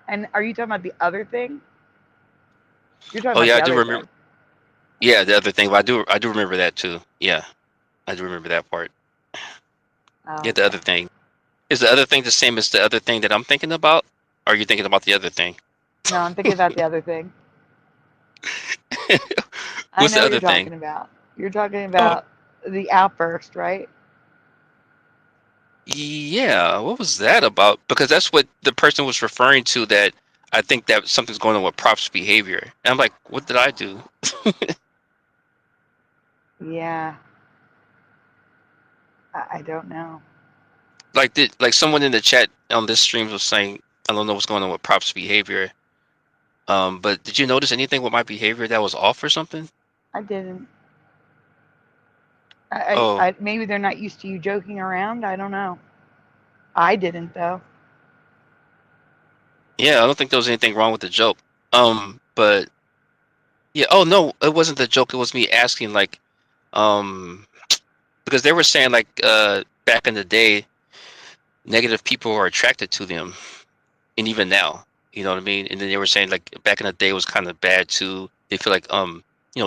And are you talking about the other thing? You're talking Oh about yeah, the I do other remember. thing. Yeah, the other thing, but I do remember that too. Yeah, I do remember that part. Oh, Yeah, the okay. other thing. Is the other thing the same as the other thing that I'm thinking about? Or are you thinking about the other thing? No, I'm thinking about the other thing. I What's know the what other you're thing? talking about. You're talking Oh, about the outburst, right? yeah. What was that about? Because that's what the person was referring to. That I think that something's going on with props behavior. And I'm like, what did I do? Yeah. I don't know. Like someone in the chat on this stream was saying, I don't know what's going on with props behavior. But did you notice anything with my behavior that was off or something? I didn't. Oh, Maybe they're not used to you joking around. I don't know. I didn't though. yeah. I don't think there was anything wrong with the joke. But yeah. Oh no, it wasn't the joke. It was me asking like, um, because they were saying like, back in the day, negative people are attracted to them, and even now, you know what I mean. And then they were saying like back in the day it was kind of bad too. They feel like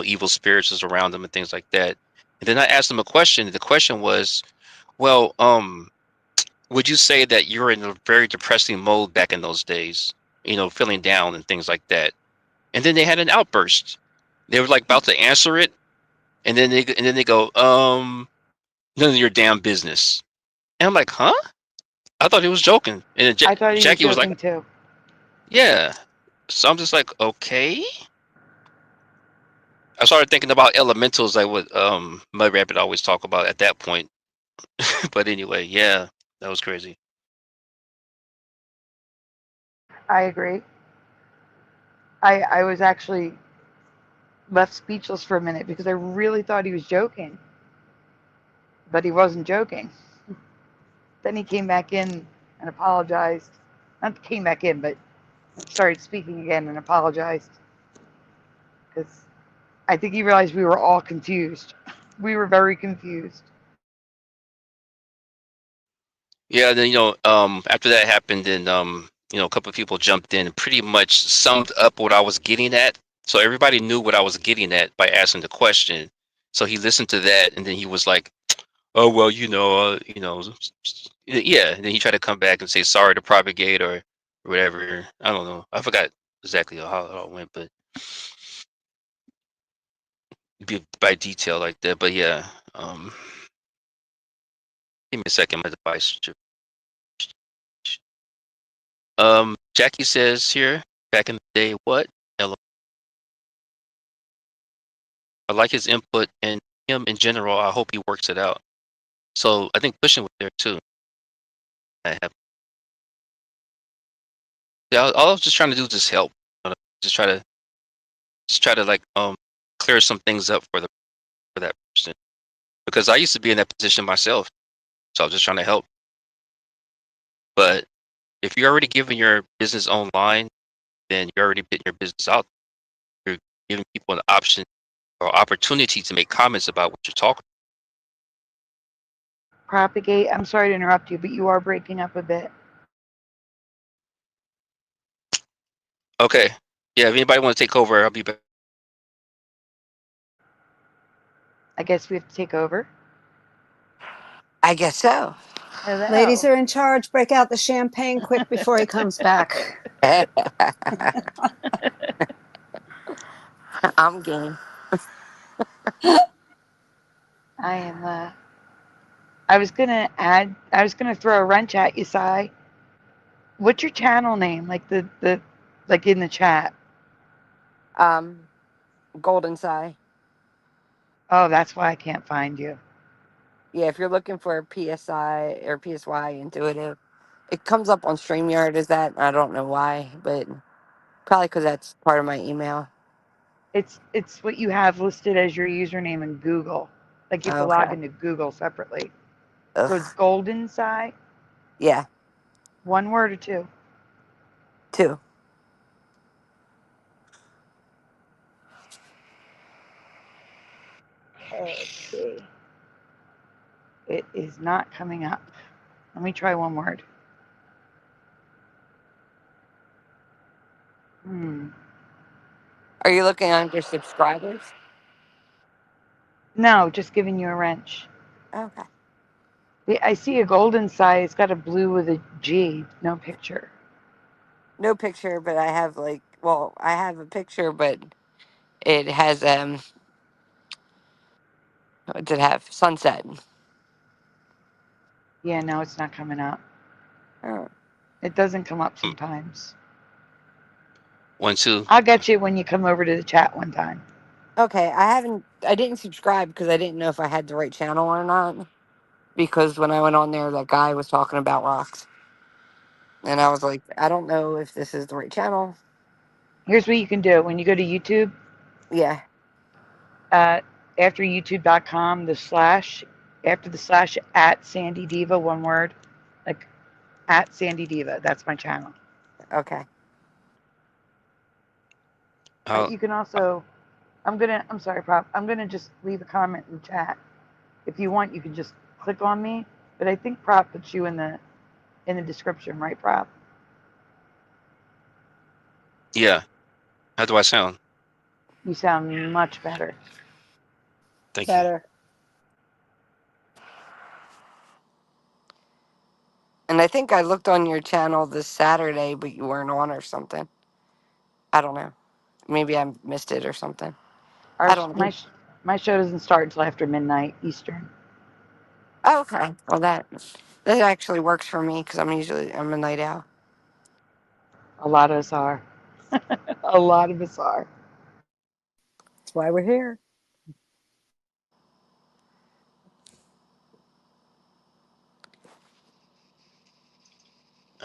evil spirits is around them and things like that. And then I asked them a question. The question was, well, would you say that you're in a very depressing mode back in those days? Feeling down and things like that. And then they had an outburst. They were like about to answer it, and then they go, none of your damn business. And I'm like, huh? I thought he was joking. And then I thought he was Jackie was like, joking too. yeah. So I'm just like, okay. I started thinking about elementals, like what Mudrabbit always talk about at that point. But anyway, yeah, that was crazy. I agree. I was actually left speechless for a minute because I really thought he was joking, but he wasn't joking. Then he came back in and apologized. Not came back in, but started speaking again and apologized because I think he realized we were all confused. We were very confused. Yeah, then after that happened, then a couple of people jumped in and pretty much summed up what I was getting at. So everybody knew what I was getting at by asking the question. So he listened to that, and then he was like, "Oh well, yeah." And then he tried to come back and say sorry to propagate or whatever. I don't know. I forgot. exactly how it all went, but by detail like that. But yeah, give me a second. My device. Jackie says here, back in the day, what? I like his input and him in general. I hope he works it out. So I think Pushing was there too. I have. Yeah, all I was just trying to do is just help. Just try to like clear some things up for that person, because I used to be in that position myself. So I was just trying to help. But if you're already giving your business online, then you're already putting your business out. You're giving people an option or opportunity to make comments about what you're talking. Propagate. I'm sorry to interrupt you, but you are breaking up a bit. Okay. Yeah, if anybody want to take over, I'll be back. I guess we have to take over. I guess so. Hello. Ladies are in charge. Break out the champagne quick before he comes back. I'm game. I am. I was gonna throw a wrench at you, Psy. What's your channel name? Like like in the chat. Golden Psy. Oh, that's why I can't find you. Yeah, if you're looking for PSI or PSY Intuitive, it comes up on StreamYard as that. I don't know why, but probably because that's part of my email. It's what you have listed as your username in Google. Like you have to log Okay. into Google separately. So it's Ugh. Golden Psy. Yeah, One word or two. 2. Okay, let's see. It is not coming up. Let me try one word. Are you looking under subscribers? No, just giving you a wrench. Okay. I see a Golden Psy. It's got a blue with a G. No picture. No picture, but I have I have a picture, but it has what did it have? Sunset. Yeah, no, it's not coming up. Oh. It doesn't come up sometimes. 1, 2. I'll get you when you come over to the chat one time. Okay, I didn't subscribe because I didn't know if I had the right channel or not. Because when I went on there, that guy was talking about rocks. And I was like, I don't know if this is the right channel. Here's what you can do. When you go to YouTube, Yeah. after youtube.com, after the slash at Sandy Diva, one word, like at Sandy Diva. That's my channel. Okay. You can also, I'm sorry, Prop. I'm going to just leave a comment in the chat. If you want, you can just click on me. But I think Prop puts you in the description, right, Prop? Yeah. How do I sound? You sound much better. Thank you. Better. And I think I looked on your channel this Saturday, but you weren't on or something. I don't know. Maybe I missed it or something. I don't know. My show doesn't start until after midnight Eastern. Oh, okay. Well, that actually works for me because I'm a night owl. A lot of us are. A lot of us are. That's why we're here.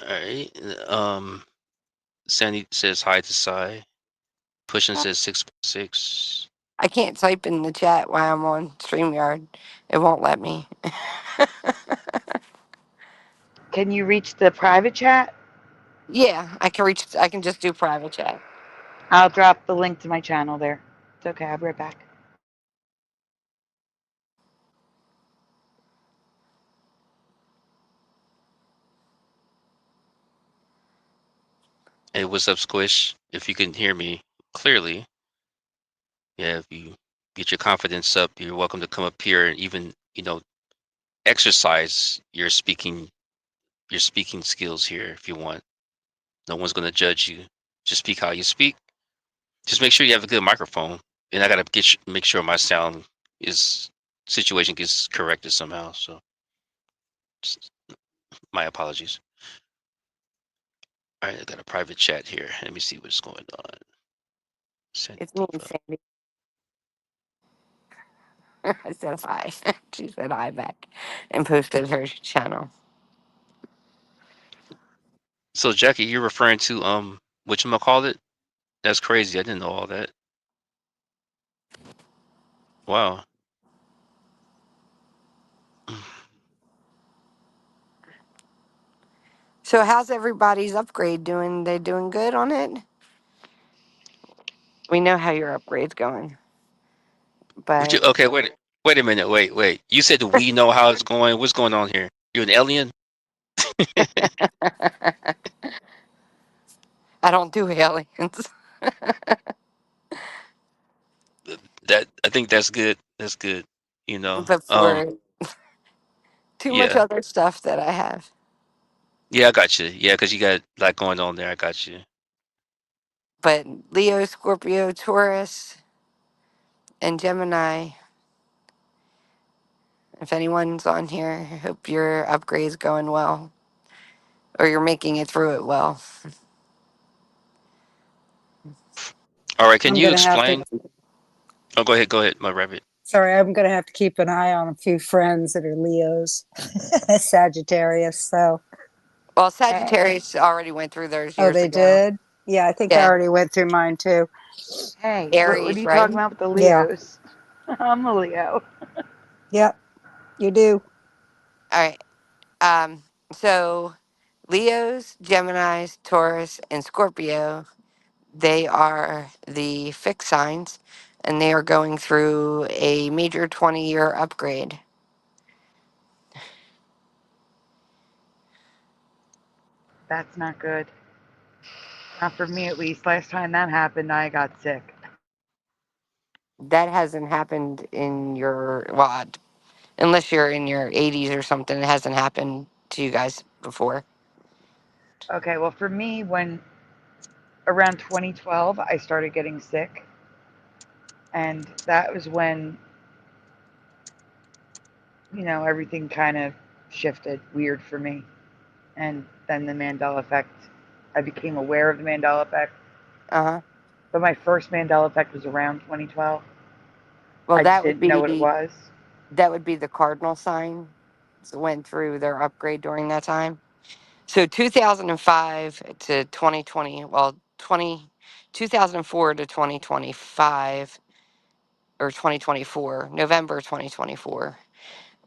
All right. Sandy says hi to Psy. Pushing says 6.6. I can't type in the chat while I'm on StreamYard. It won't let me. Can you reach the private chat? Yeah, I can just do private chat. I'll drop the link to my channel there. It's okay. I'll be right back. Hey, what's up, Squish? If you can hear me clearly, yeah, if you get your confidence up, you're welcome to come up here and even, exercise your speaking skills here if you want. No one's going to judge you. Just speak how you speak. Just make sure you have a good microphone. And I gotta make sure my sound situation gets corrected somehow. So, just, my apologies. All right, I got a private chat here. Let me see what's going on. Send It's me and Sandy. I said hi. She said hi back and posted her channel. So Jackie, you're referring to whatchamacallit? That's crazy. I didn't know all that. Wow. So how's everybody's upgrade doing? They doing good on it? We know how your upgrade's going, but Okay, wait a minute. Wait. You said we know how it's going. What's going on here? You're an alien? I don't do aliens. That I think that's good. That's good. You know. But for too much Yeah. other stuff that I have. Yeah, I got you. Yeah, because you got a lot going on there. I got you. But Leo, Scorpio, Taurus, and Gemini, if anyone's on here, I hope your upgrade's going well. Or you're making it through it well. All right, can I'm you gonna have to. explain? Oh, go ahead, my rabbit. Sorry, I'm gonna have to keep an eye on a few friends that are Leos, Sagittarius. So, Well, uh, Sagittarius already went through theirs oh, years they ago. did. Yeah, I think I Yeah. already went through mine too. Hey, what are Aries, you right? talking about with the Yeah. Leos? I'm a Leo. Yep. You do. All right. So Leos, Geminis, Taurus, and Scorpio, they are the fixed signs, and they are going through a major 20-year upgrade. That's not good. Not for me, at least. Last time that happened, I got sick. That hasn't happened in your, well, unless you're in your 80s or something, it hasn't happened to you guys before. Okay, well, for me, when around 2012, I started getting sick, and that was when, everything kind of shifted weird for me. And then the Mandela effect, I became aware of the Mandela effect. Uh-huh. But my first Mandela effect was around 2012. Well, I just didn't know what it was. that would be the cardinal sign. So went through their upgrade during that time. So 2005 to 2020, well, 2004 to 2025 or 2024, November 2024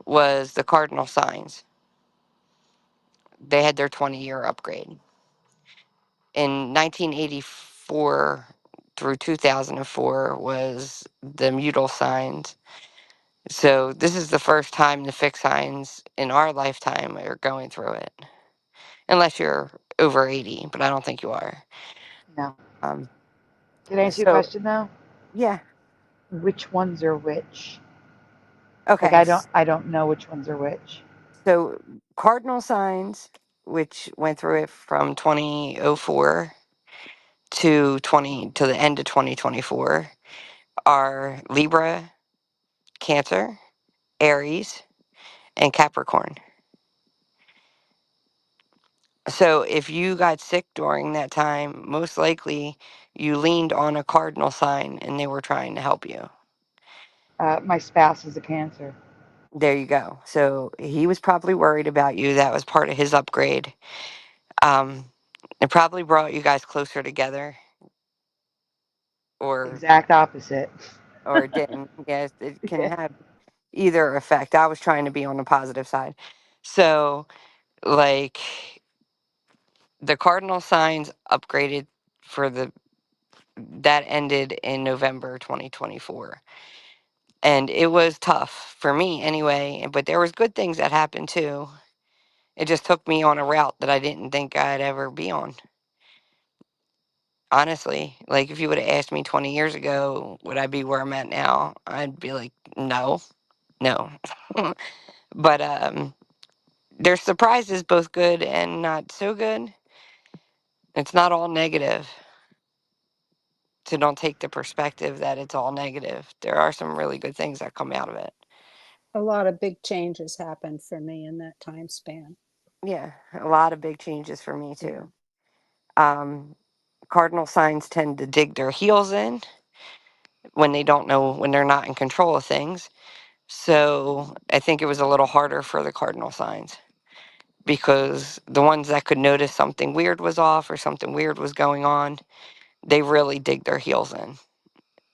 was the cardinal signs. They had their 20-year upgrade. In 1984 through 2004 was the mutal signs. So this is the first time the fixed signs in our lifetime are going through it. Unless you're over 80, but I don't think you are. No. Um, Did I answer your so question though? yeah. Which ones are which? Like Okay. I don't know which ones are which. So cardinal signs, which went through it from 2004 to the end of 2024, are Libra, Cancer, Aries, and Capricorn. So if you got sick during that time, most likely you leaned on a cardinal sign and they were trying to help you. My spouse is a Cancer. There you go. So he was probably worried about you. That was part of his upgrade. Um, it probably brought you guys closer together, or Exact opposite. it didn't. Yes, it can Yeah. have either effect. I was trying to be on the positive side. So, like, the cardinal signs upgraded for the that ended in November 2024. And it was tough for me anyway, but there was good things that happened too. It just took me on a route that I didn't think I'd ever be on. Honestly, like if you would have asked me 20 years ago, would I be where I'm at now? I'd be like, no, no. But there's surprises, both good and not so good. It's not all negative. So don't take the perspective that it's all negative. There are some really good things that come out of it. A lot of big changes happened for me in that time span. Yeah, a lot of big changes for me Yeah. too. Um, cardinal signs tend to dig their heels in when they don't know, when they're not in control of things. So I think it was a little harder for the cardinal signs because the ones that could notice something weird was off or something weird was going on, they really dig their heels in.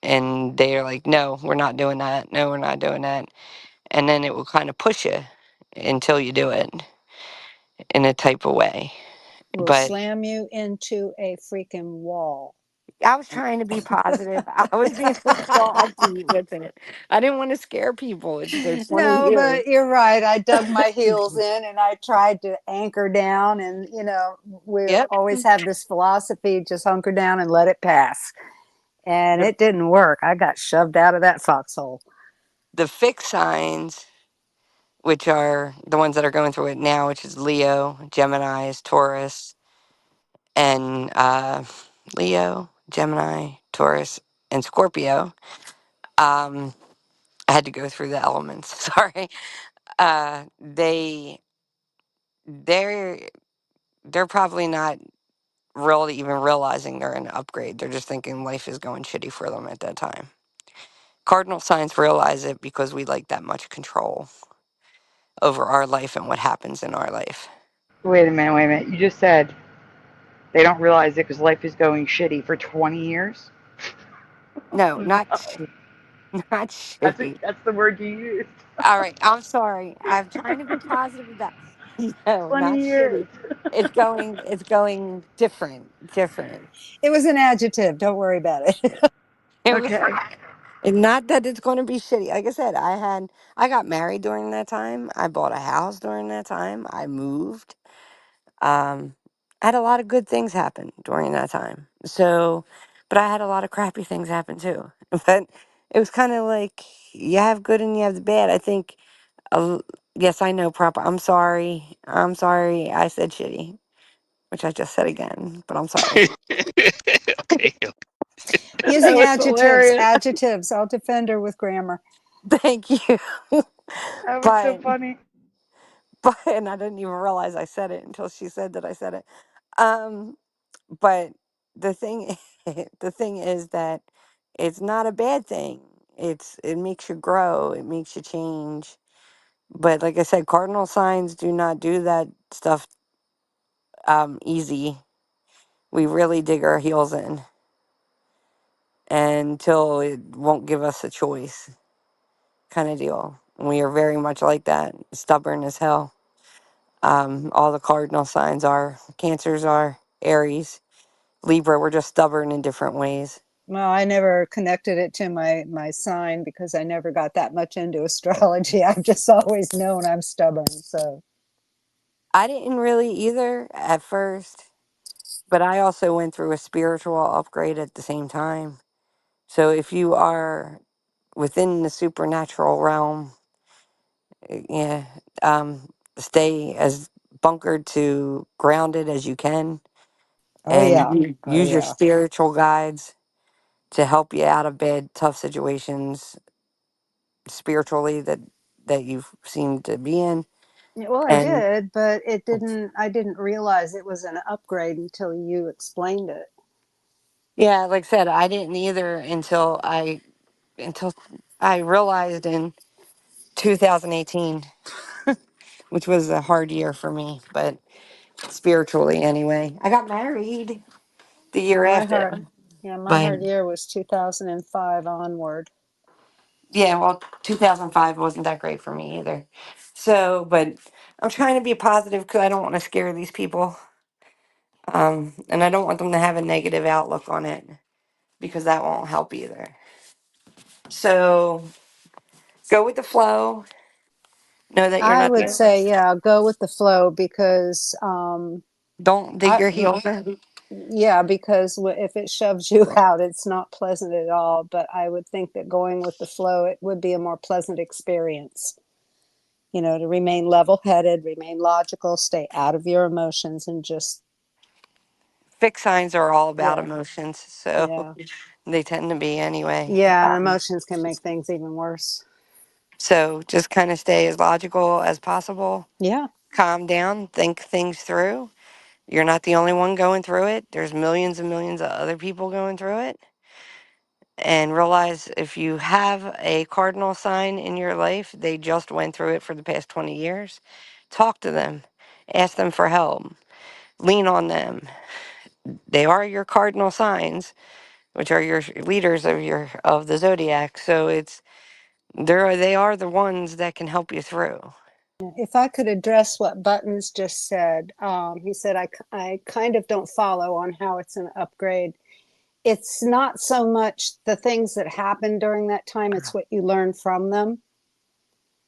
And they're like, no, we're not doing that. No, we're not doing that. And then it will kind of push you until you do it in a type of way. Will But slam you into a freaking wall. I was trying to be positive. I was being so upbeat with it. I didn't want to scare people. It's their 20 No, years. but you're right. I dug my heels in and I tried to anchor down. And, we Yep. always have this philosophy, just hunker down and let it pass. And The, it didn't work. I got shoved out of that foxhole. the fixed signs, which are the ones that are going through it now, which is Leo, Gemini, Taurus, and Leo, Gemini, Taurus, and Scorpio. I had to go through the elements. Sorry. They they're they're probably not really even realizing they're in an upgrade. They're just thinking life is going shitty for them at that time. Cardinal signs realize it because we like that much control over our life and what happens in our life. Wait a minute, wait a minute. You just said they don't realize it because life is going shitty for 20 years? No, No. not shitty. That's the word you used. All right, I'm sorry. I'm trying to be positive about. No, 20 not years. shitty. It's going different, different. It was an adjective. Don't worry about it. It was Okay. and not that it's going to be shitty. Like I said, I got married during that time. I bought a house during that time. I moved. Um, I had a lot of good things happen during that time. So, but I had a lot of crappy things happen too. But it was kind of like you have good and you have the bad. I think, uh, yes, I know proper. I'm sorry. I'm sorry. I said shitty, which I just said again, but I'm sorry. Okay. That Using was adjectives, hilarious. adjectives. I'll defend her with grammar. Thank you. That was so but, funny. and I didn't even realize I said it until she said that I said it. Um, but the thing the thing is that it's not a bad thing. It makes you grow, it makes you change. But like I said, cardinal signs do not do that stuff easy. We really dig our heels in until it won't give us a choice, kind of deal. We are very much like that, stubborn as hell. All the cardinal signs are. Cancers are, Aries, Libra. We're just stubborn in different ways. Well, I never connected it to my sign because I never got that much into astrology. I've just always known I'm stubborn. So I didn't really either at first, but I also went through a spiritual upgrade at the same time. So if you are within the supernatural realm, yeah, stay as bunkered to grounded as you can, oh and yeah. Oh use your yeah. spiritual guides to help you out of bad, tough situations spiritually that you seem to be in. Yeah, well, I And did, but I didn't realize it was an upgrade until you explained it. yeah, like I said, I didn't either until I realized in 2018, which was a hard year for me, but spiritually anyway. I got married the Yeah, year after. my But hard year was 2005 onward. yeah, well, 2005 wasn't that great for me either. So, but I'm trying to be positive because I don't want to scare these people. And I don't want them to have a negative outlook on it because that won't help either. So go with the flow. Know that you're I not would the. say, yeah, go with the flow because Don't dig I your heels in. yeah, because if it shoves you out, it's not pleasant at all. But I would think that going with the flow, it would be a more pleasant experience. To remain level-headed, remain logical, stay out of your emotions, and just Fixed signs are all about yeah, emotions. So yeah. They tend to be anyway. Yeah, and emotions can make things even worse. So just kind of stay as logical as possible. Yeah. Calm down, think things through. You're not the only one going through it. There's millions and millions of other people going through it. And realize if you have a cardinal sign in your life, they just went through it for the past 20 years. Talk to them, ask them for help, lean on them. They are your cardinal signs, which are your leaders of the zodiac. So they are the ones that can help you through. If I could address what Buttons just said, he said, I kind of don't follow on how it's an upgrade. It's not so much the things that happened during that time, it's what you learn from them.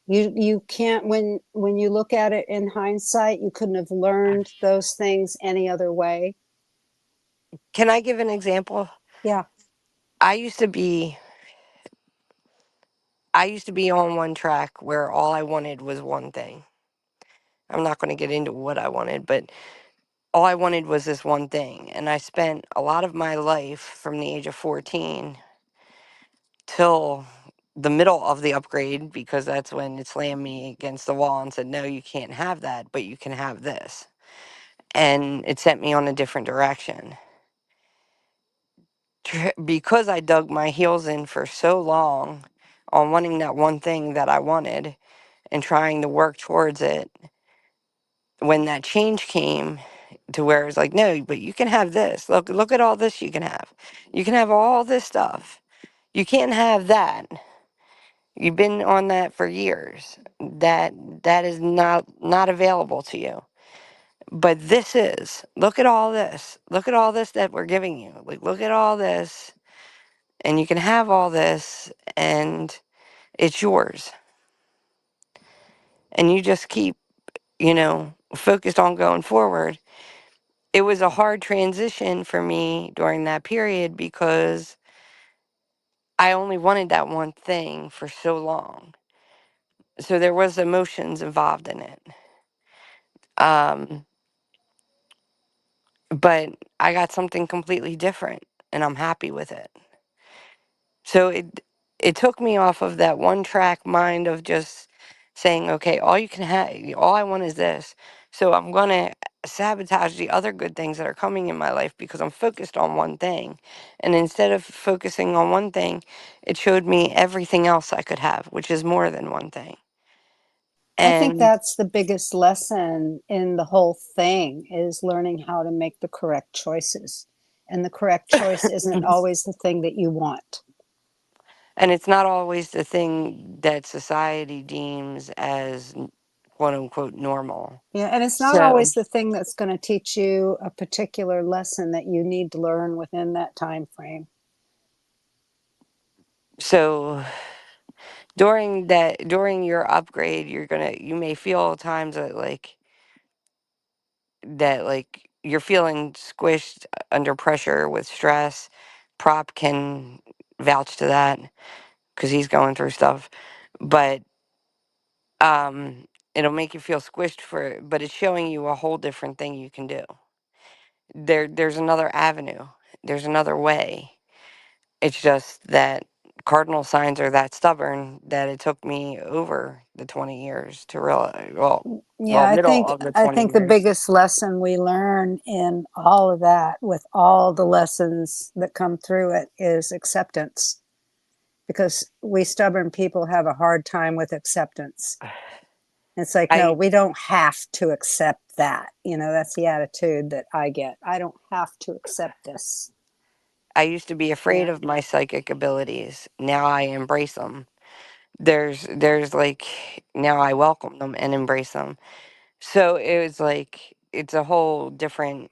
You can't, when you look at it in hindsight, you couldn't have learned those things any other way. Can I give an example? Yeah. I used to be on one track where all I wanted was one thing. I'm not going to get into what I wanted, but all I wanted was this one thing. And I spent a lot of my life from the age of 14 till the middle of the upgrade, because that's when it slammed me against the wall and said, no, you can't have that, but you can have this. And it sent me on a different direction. Because I dug my heels in for so long on wanting that one thing that I wanted and trying to work towards it, when that change came to where it was like, no, but you can have this. Look at all this you can have. You can have all this stuff. You can't have that. You've been on that for years. That is not available to you. But this is. Look at all this. Look at all this that we're giving you. Like, look at all this, and you can have all this, and it's yours. And you just keep, focused on going forward. It was a hard transition for me during that period because I only wanted that one thing for so long. So there was emotions involved in it. But I got something completely different and I'm happy with it. So it took me off of that one track mind of just saying, okay, all you can have, all I want is this. So I'm going to sabotage the other good things that are coming in my life because I'm focused on one thing. And instead of focusing on one thing, it showed me everything else I could have, which is more than one thing. I think And that's the biggest lesson in the whole thing is learning how to make the correct choices. And the correct choice isn't always the thing that you want. and it's not always the thing that society deems as quote unquote normal. Yeah, and it's not So always the thing that's going to teach you a particular lesson that you need to learn within that time frame. so during your upgrade, you may feel times that you're feeling squished under pressure with stress. Prop can vouch to that because he's going through stuff, but it'll make you feel squished but it's showing you a whole different thing you can do. There's another avenue. There's another way. It's just that cardinal signs are that stubborn that it took me over the 20 years to realize, Yeah, I middle think of the I 20 think the years. biggest lesson we learn in all of that, with all the lessons that come through it, is acceptance. Because we stubborn people have a hard time with acceptance. It's like, no, I we don't have to accept that. That's the attitude that I get. I don't have to accept this. I used to be afraid Yeah. of my psychic abilities. Now I embrace them. There's like now I welcome them and embrace them. So it was like it's a whole different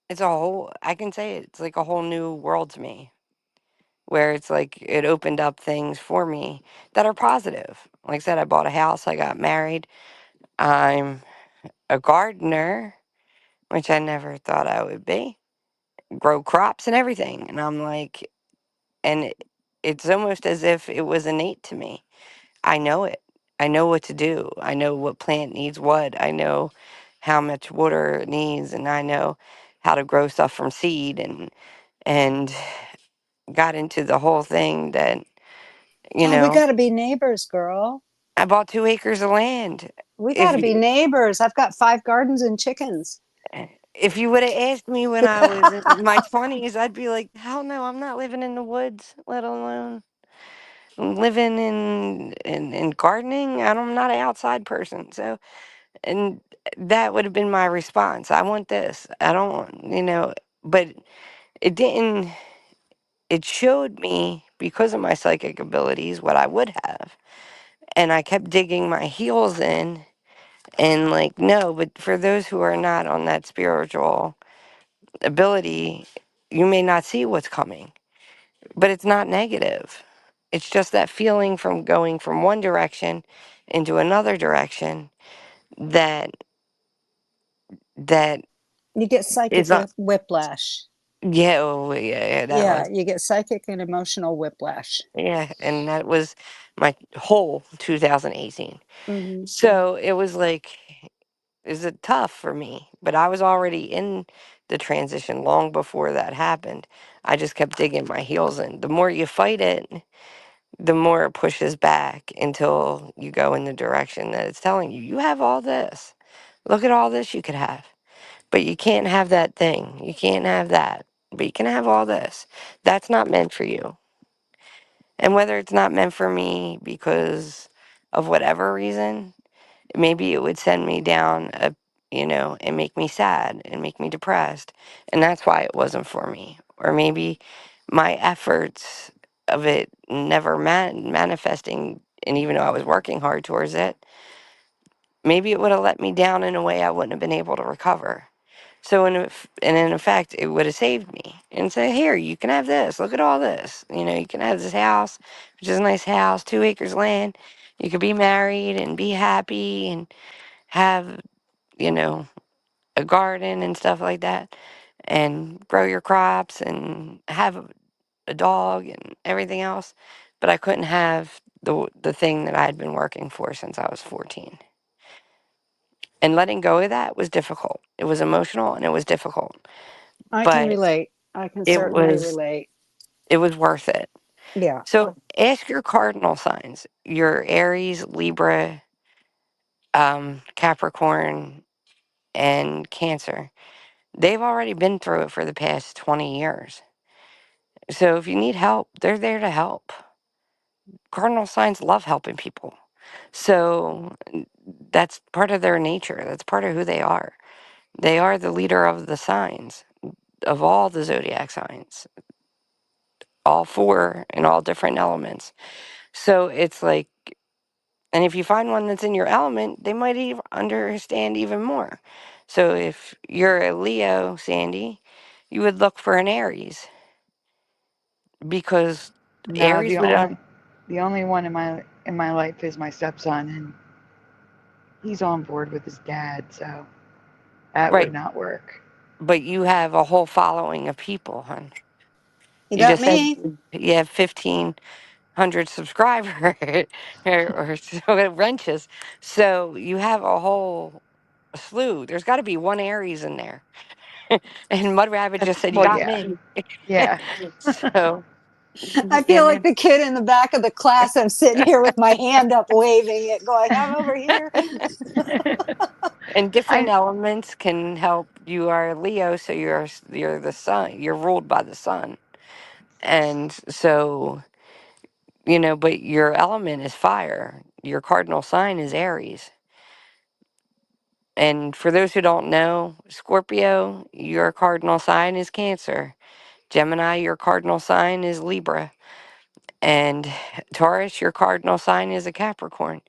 it's a whole I can say it's like a whole new world to me, where it's like it opened up things for me that are positive. Like I said, I bought a house, I got married, I'm a gardener, which I never thought I would be, grow crops and everything. And I'm like, it's almost as if it was innate to me. I know it. I know what to do. I know what plant needs what. I know how much water it needs, and I know how to grow stuff from seed and got into the whole thing that, you Oh, we know, got to be neighbors, girl. I bought 2 acres of land. We got If to be you, neighbors. I've got 5 gardens and chickens. if you would have asked me when I was in my 20s, I'd be like, hell no, I'm not living in the woods, let alone living in gardening. I'm not an outside person. So, and that would have been my response. I want this. I don't want, but it didn't, it showed me because of my psychic abilities what I would have. And I kept digging my heels in and like, no, but for those who are not on that spiritual ability, you may not see what's coming, but it's not negative. It's just that feeling from going from one direction into another direction that that You get psychic is not. whiplash. Yeah, oh, yeah, that Yeah, was. you get psychic and emotional whiplash. Yeah, and that was my whole 2018. Hmm. So it was like, is it tough for me? But I was already in the transition long before that happened. I just kept digging my heels in. The more you fight it, the more it pushes back until you go in the direction that it's telling you. You have all this. Look at all this you could have. But you can't have that thing. You can't have that. But you can have all this. That's not meant for you. And whether it's not meant for me because of whatever reason, maybe it would send me down and make me sad and make me depressed. And that's why it wasn't for me. Or maybe my efforts of it never manifesting, and even though I was working hard towards it, maybe it would have let me down in a way I wouldn't have been able to recover. So in effect, it would have saved me and say, here, you can have this. Look at all this. You can have this house, which is a nice house, 2 acres land. You could be married and be happy and have, you know, a garden and stuff like that and grow your crops and have a dog and everything else. But I couldn't have the thing that I had been working for since I was 14. And letting go of that was difficult. It was emotional and it was difficult. I can But relate. I can it certainly was relate. it was worth it. Yeah. So ask your cardinal signs, your Aries, Libra, Capricorn, and Cancer. They've already been through it for the past 20 years. So if you need help, they're there to help. Cardinal signs love helping people. So that's part of their nature. That's part of who they are. They are the leader of the signs, of all the zodiac signs, all four in all different elements. So it's like, and if you find one that's in your element, they might even understand even more. So if you're a Leo, Sandy, you would look for an Aries because No, Aries the would. only one in my life is my stepson, and he's on board with his dad, so that would Right, not work. but you have a whole following of people, hon. You You got just said me. you have 1,500 subscribers or so wrenches. So you have a whole slew. There's got to be one Aries in there. And Mud Rabbit just said, "You Well, got yeah, me." yeah. So, I you feel like know, the kid in the back of the class. I'm sitting here with my hand up, waving it, going, I'm over here. and different I elements can help. You are Leo, so you're the sun. You're ruled by the sun, and so but your element is fire. Your cardinal sign is Aries. And for those who don't know, Scorpio, your cardinal sign is Cancer. Gemini, your cardinal sign is Libra. And Taurus, your cardinal sign is a Capricorn.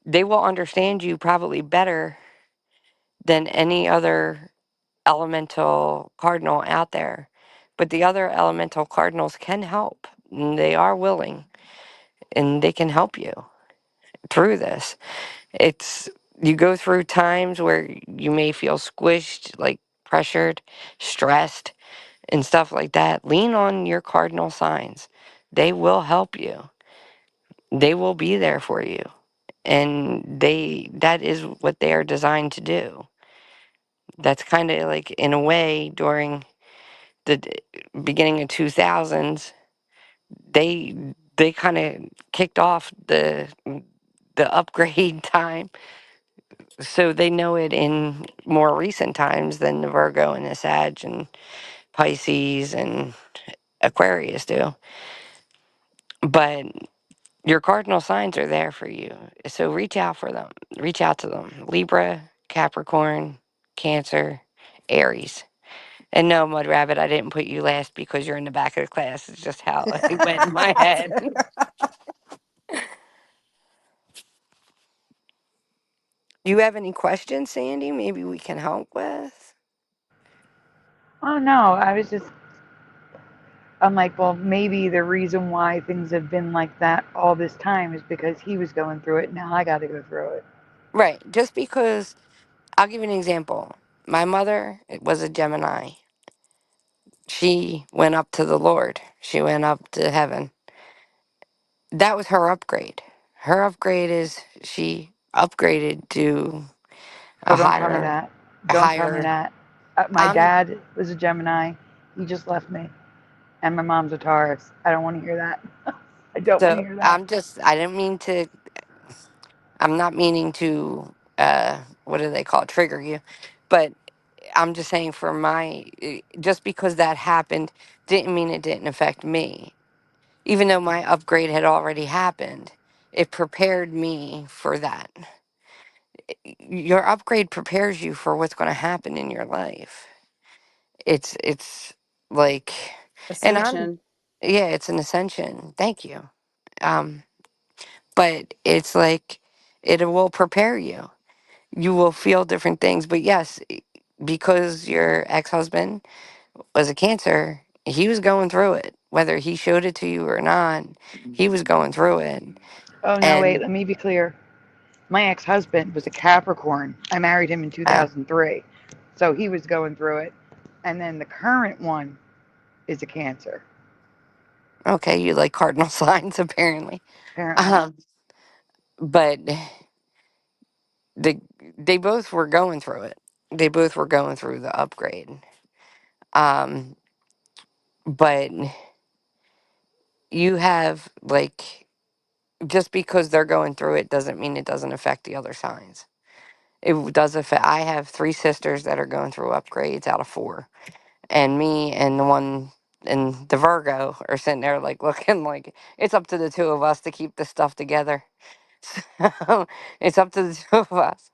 They will understand you probably better than any other elemental cardinal out there. But the other elemental cardinals can help. And they are willing and they can help you through this. It's you go through times where you may feel squished, like pressured, stressed, and stuff like that. Lean on your cardinal signs. They will help you. They will be there for you. And that is what they are designed to do. That's kind of like in a way during the beginning of 2000s they kind of kicked off the upgrade time, so they know it in more recent times than the Virgo and the Sag and Pisces and Aquarius do. But your cardinal signs are there for you, so reach out for them. Reach out to them. Libra, Capricorn, Cancer, Aries. And no, Mud Rabbit, I didn't put you last because you're in the back of the class. It's just how it went in my head. Do you have any questions, Sandy? Maybe we can help with? Oh no, I'm like, well, maybe the reason why things have been like that all this time is because he was going through it. Now I got to go through it. Right. Just because, I'll give you an example. My mother was a Gemini. She went up to the Lord, she went up to heaven. That was her upgrade. Her upgrade is she upgraded to a Oh, don't tell me higher, that. a Don't tell me higher. that. My I'm dad was a Gemini. He just left me. And my mom's a Taurus. I don't want to hear that. I don't want to so hear that. I didn't mean to. I'm not meaning to. What do they call it? Trigger you, but I'm just saying for just because that happened didn't mean it didn't affect me. Even though my upgrade had already happened, it prepared me for that. Your upgrade prepares you for what's going to happen in your life. It's like, and I'm Ascension. yeah, it's an ascension. Thank you. Um, but it's like it will prepare you. You will feel different things. But yes, because your ex-husband was a Cancer, he was going through it. Whether he showed it to you or not, he was going through it. Oh, no, wait. And Let me be clear. My ex husband was a Capricorn. I married him in uh, 2003. So he was going through it. And then the current one is a Cancer, okay, you like cardinal signs apparently. apparently. Um, but they they both were going through it. They both were going through the upgrade. Um, but you have like just because they're going through it doesn't mean it doesn't affect the other signs. It does affect. I have three sisters that are going through upgrades out of four, and me and the one and the Virgo are sitting there like looking like it's up to the two of us to keep this stuff together. So it's up to the two of us.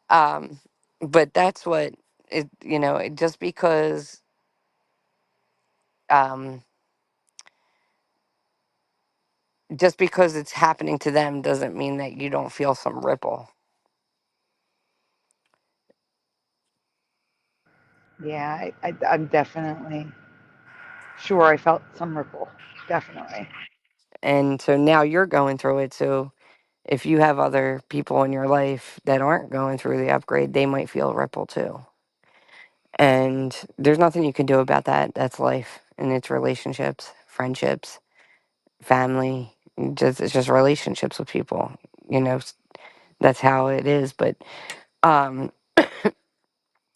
Um, but that's what it. Just because um, it's happening to them doesn't mean that you don't feel some ripple. Yeah, I'm definitely sure I felt some ripple. Definitely. And so now you're going through it. So if you have other people in your life that aren't going through the upgrade, they might feel a ripple too. And there's nothing you can do about that. That's life. And it's relationships, friendships, family. It's just relationships with people. That's how it is. But um,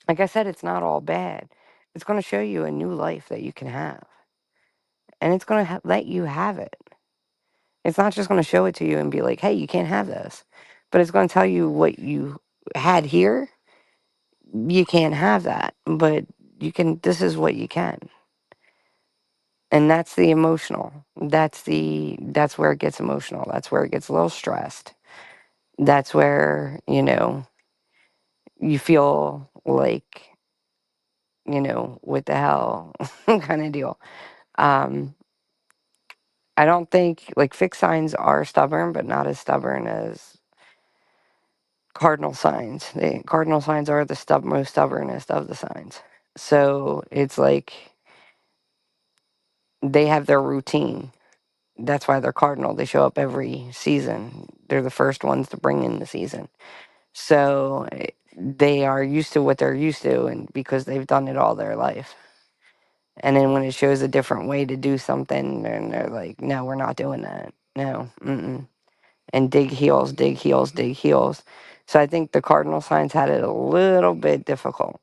like I said, it's not all bad. It's going to show you a new life that you can have. And it's going to let you have it. It's not just going to show it to you and be like, hey, you can't have this. But it's going to tell you what you had here. You can't have that. But this is what you can. And that's the emotional. That's where it gets emotional. That's where it gets a little stressed. That's where, you feel like, what the hell kind of deal. Um, I don't think like fixed signs are stubborn, but not as stubborn as cardinal signs. The cardinal signs are the most stubbornest of the signs. So it's like they have their routine. That's why they're cardinal. They show up every season. They're the first ones to bring in the season. So they are used to what they're used to, and because they've done it all their life. And then when it shows a different way to do something, then they're like, no, we're not doing that. No. Mm-mm. And dig heels, dig heels, dig heels. So I think the cardinal signs had it a little bit difficult.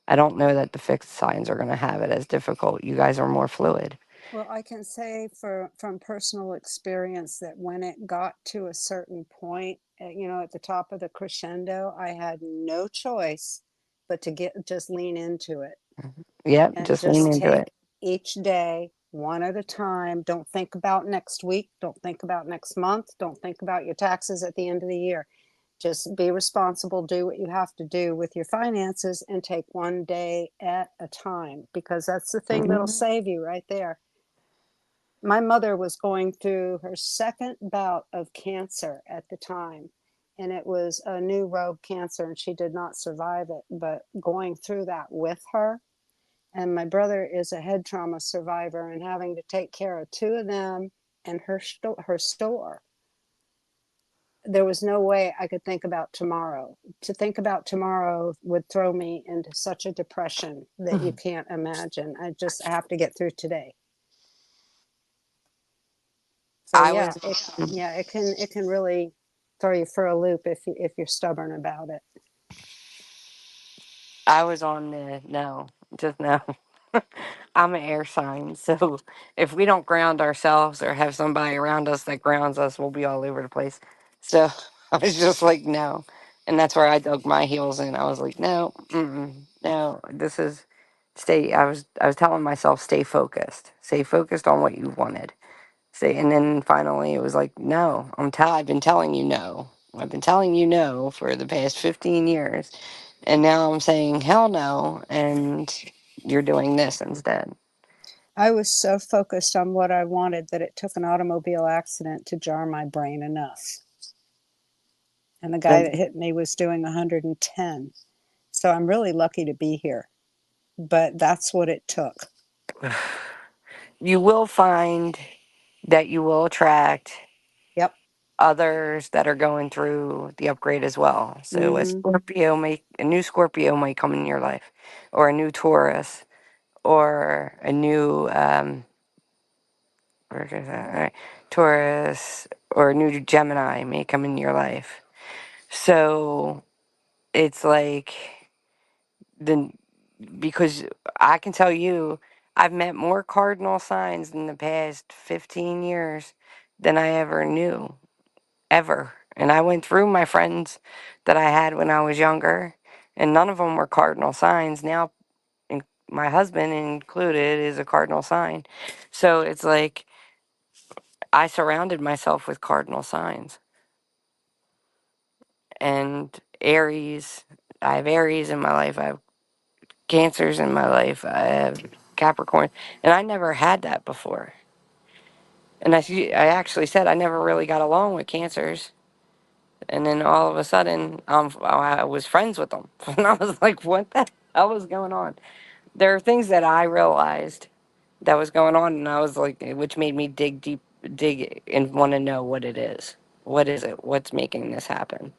I don't know that the fixed signs are going to have it as difficult. You guys are more fluid. Well, I can say from personal experience that when it got to a certain point, at the top of the crescendo, I had no choice but to just lean into it Yep, and just lean just into take it. each day one at a time. Don't think about next week. Don't think about next month. Don't think about your taxes at the end of the year. Just be responsible, do what you have to do with your finances, and take one day at a time, because that's the thing that'll Mhm. save you right there. My mother was going through her second bout of cancer at the time, and it was a new rogue cancer, and she did not survive it. But going through that with her, and my brother is a head trauma survivor, and having to take care of two of them and her store, there was no way I could think about tomorrow. To think about tomorrow would throw me into such a depression that you can't imagine. I have to get through today. So I yeah, was it can really throw you for a loop if you're stubborn about it. I was on the no, just no. I'm an air sign, so if we don't ground ourselves or have somebody around us that grounds us, we'll be all over the place. So I was just like, no, and that's where I dug my heels in. I was like, no, no, this is stay. I was telling myself, stay focused on what you wanted. Say, and then finally it was like, no, I've been telling you no. I've been telling you no for the past 15 years. And now I'm saying hell no, and you're doing this instead. I was so focused on what I wanted that it took an automobile accident to jar my brain enough. And the guy Like, that hit me was doing 110. So I'm really lucky to be here. But that's what it took. you will find that you will attract Yep. others that are going through the upgrade as well. So Mm-hmm. a new Scorpio might come in your life, or a new Taurus, or a new where is that? All right. Taurus or a new Gemini may come in your life. So it's like the because I can tell you I've met more cardinal signs in the past 15 years than I ever knew, ever. And I went through my friends that I had when I was younger, and none of them were cardinal signs. Now, my husband included is a cardinal sign. So it's like I surrounded myself with cardinal signs. And Aries, I have Aries in my life. I have Cancers in my life. I have Capricorn. And I never had that before. And I actually said I never really got along with Cancers. And then all of a sudden, I was friends with them. And I was like, what the hell is going on? There are things that I realized that was going on. And I was like, which made me dig and want to know what it is. What is it? What's making this happen?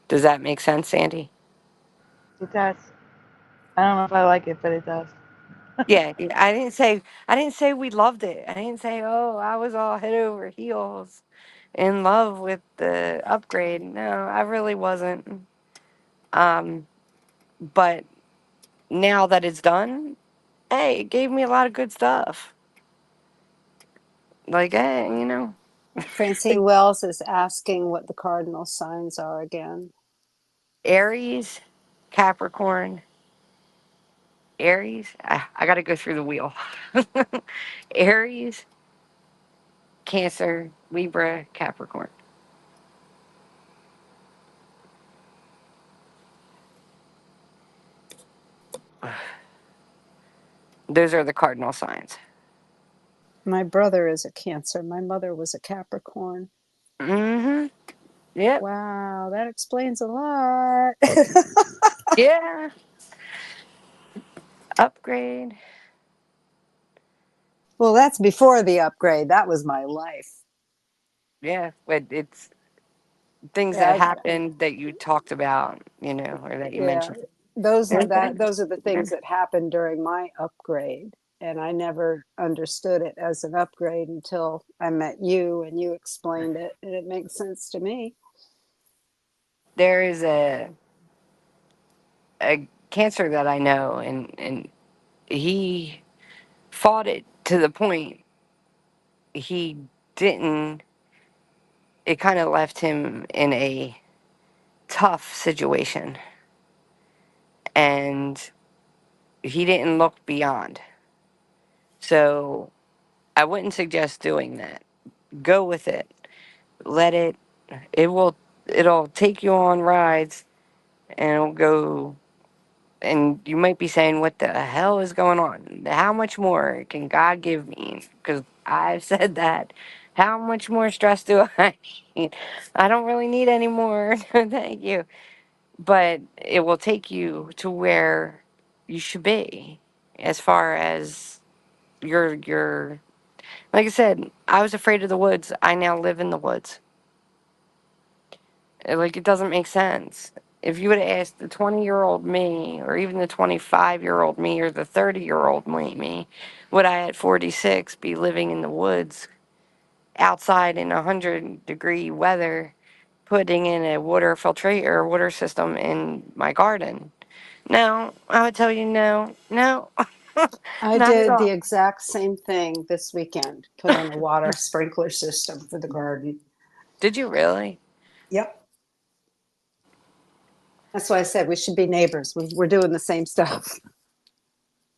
Does that make sense, Sandy? It does. I don't know if I like it, but it does. Yeah, I didn't say we loved it. I didn't say, oh, I was all head over heels in love with the upgrade. No, I really wasn't. Um, but now that it's done, hey, it gave me a lot of good stuff. Like, hey, Francine Wells is asking what the cardinal signs are again. Aries, Capricorn, Aries. I got to go through the wheel. Aries, Cancer, Libra, Capricorn. Those are the cardinal signs. My brother is a Cancer. My mother was a Capricorn. Mm-hmm. Yep. Wow, that explains a lot. Yeah. Upgrade. Well, that's before the upgrade. That was my life. Yeah. But it's things that Yeah, happened that you talked about, or that you yeah. mentioned. Those are the things that happened during my upgrade. And I never understood it as an upgrade until I met you and you explained it, and it makes sense to me. There is a Cancer that I know, and he fought it to the point he didn't. It kind of left him in a tough situation, and he didn't look beyond. So I wouldn't suggest doing that. Go with it. Let it. It will. It'll take you on rides, and it'll go. And you might be saying, "What the hell is going on? How much more can God give me?" Because I've said that. How much more stress do I need? I don't really need any more. Thank you. But it will take you to where you should be, as far as your. Like I said, I was afraid of the woods. I now live in the woods. Like, it doesn't make sense. If you would have asked the 20-year-old me, or even the 25-year-old me, or the 30-year-old me, would I at 46 be living in the woods outside in 100-degree weather, putting in a water filtrate or water system in my garden? No, I would tell you no, no, I not at did the all. exact same thing this weekend, put in a water sprinkler system for the garden. Did you really? Yep. That's why I said we should be neighbors. We're doing the same stuff.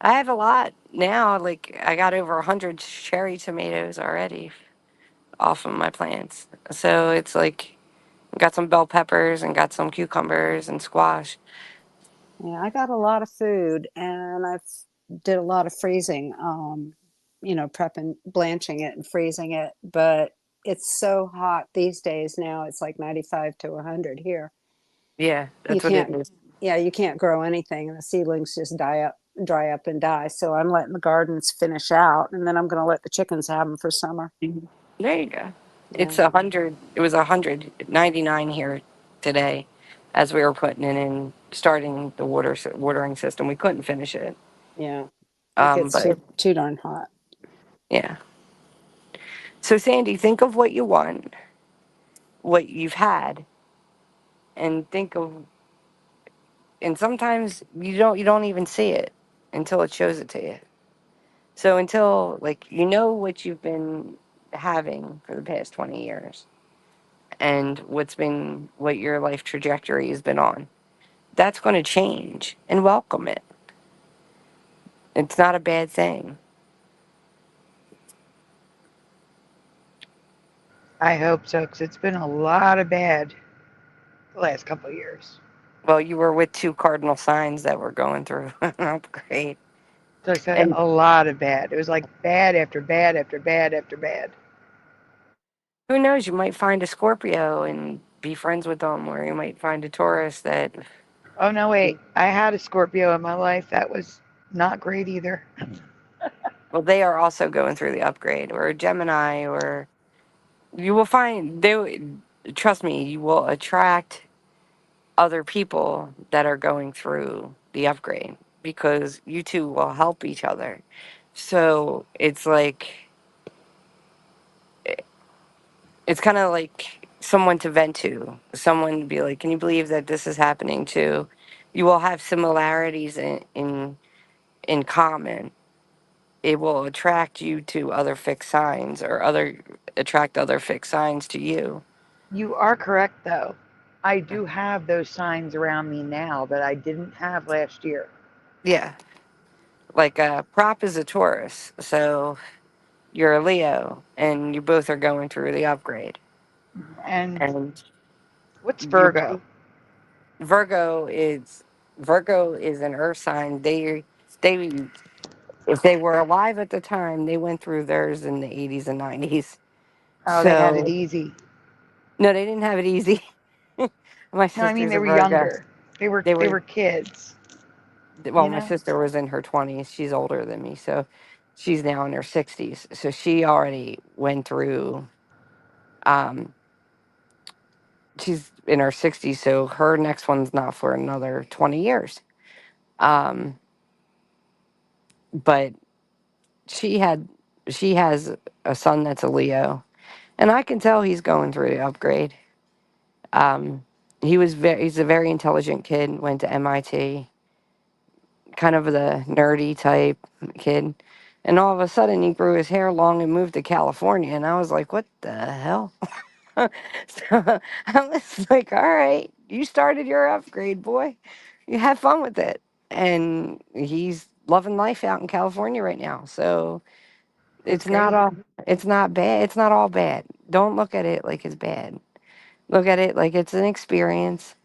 I have a lot now. Like, I got over 100 cherry tomatoes already off of my plants. So it's like, got some bell peppers and got some cucumbers and squash. Yeah, I got a lot of food and I've did a lot of freezing, prepping, blanching it and freezing it. But it's so hot these days now. It's like 95 to 100 here. Yeah, You that's what it can't, is. yeah, you can't grow anything and the seedlings just dry up and die. So I'm letting the gardens finish out and then I'm going to let the chickens have them for summer. There you go. Yeah. It's 100. It was 199 here today, as we were putting it in, starting the watering system. We couldn't finish it. Yeah. It gets But too darn hot. yeah. So Sandy, think of what you want, what you've had, and think of. And sometimes you don't even see it until it shows it to you. So until, like, what you've been having for the past 20 years, and what your life trajectory has been on, that's going to change, and welcome it. It's not a bad thing. I hope so, because it's been a lot of bad the last couple of years. Well, you were with two cardinal signs that were going through an upgrade. So I said And a lot of bad. It was like bad after bad after bad after bad. who knows, you might find a Scorpio and be friends with them, or you might find a Taurus that, Oh no, wait! I had a Scorpio in my life that was not great either. well, they are also going through the upgrade, or a Gemini, or you will find trust me, you will attract other people that are going through the upgrade, because you two will help each other. So it's like, it's kind of like someone to vent to, someone to be like, can you believe that this is happening too? You will have similarities in common. It will attract you to other fixed signs, or attract other fixed signs to you. You are correct, though. I do have those signs around me now that I didn't have last year. Yeah. Like, Prop is a Taurus, so you're a Leo, and you both are going through the upgrade. And And what's you Virgo? Virgo is an earth sign. They if they were alive at the time, they went through theirs in the 80s and 90s. Oh, they had it So easy. no, they didn't have it easy. My No, I mean sister's they a were Virgo. younger. They were They they were were kids. Well, You my know. sister was in her 20s. She's older than me, so she's now in her 60s. So she already went through. Um, she's in her 60s, so her next one's not for another 20 years. Um, but she had she has a son that's a Leo, and I can tell he's going through the upgrade. Um, he's a very intelligent kid. Went to MIT. kind of the nerdy type kid. And all of a sudden, he grew his hair long and moved to California. And I was like, what the hell? So I was like, all right, you started your upgrade, boy. You have fun with it. And he's loving life out in California right now. So That's it's not great. all, it's not bad. It's not all bad. Don't look at it like it's bad. Look at it like it's an experience.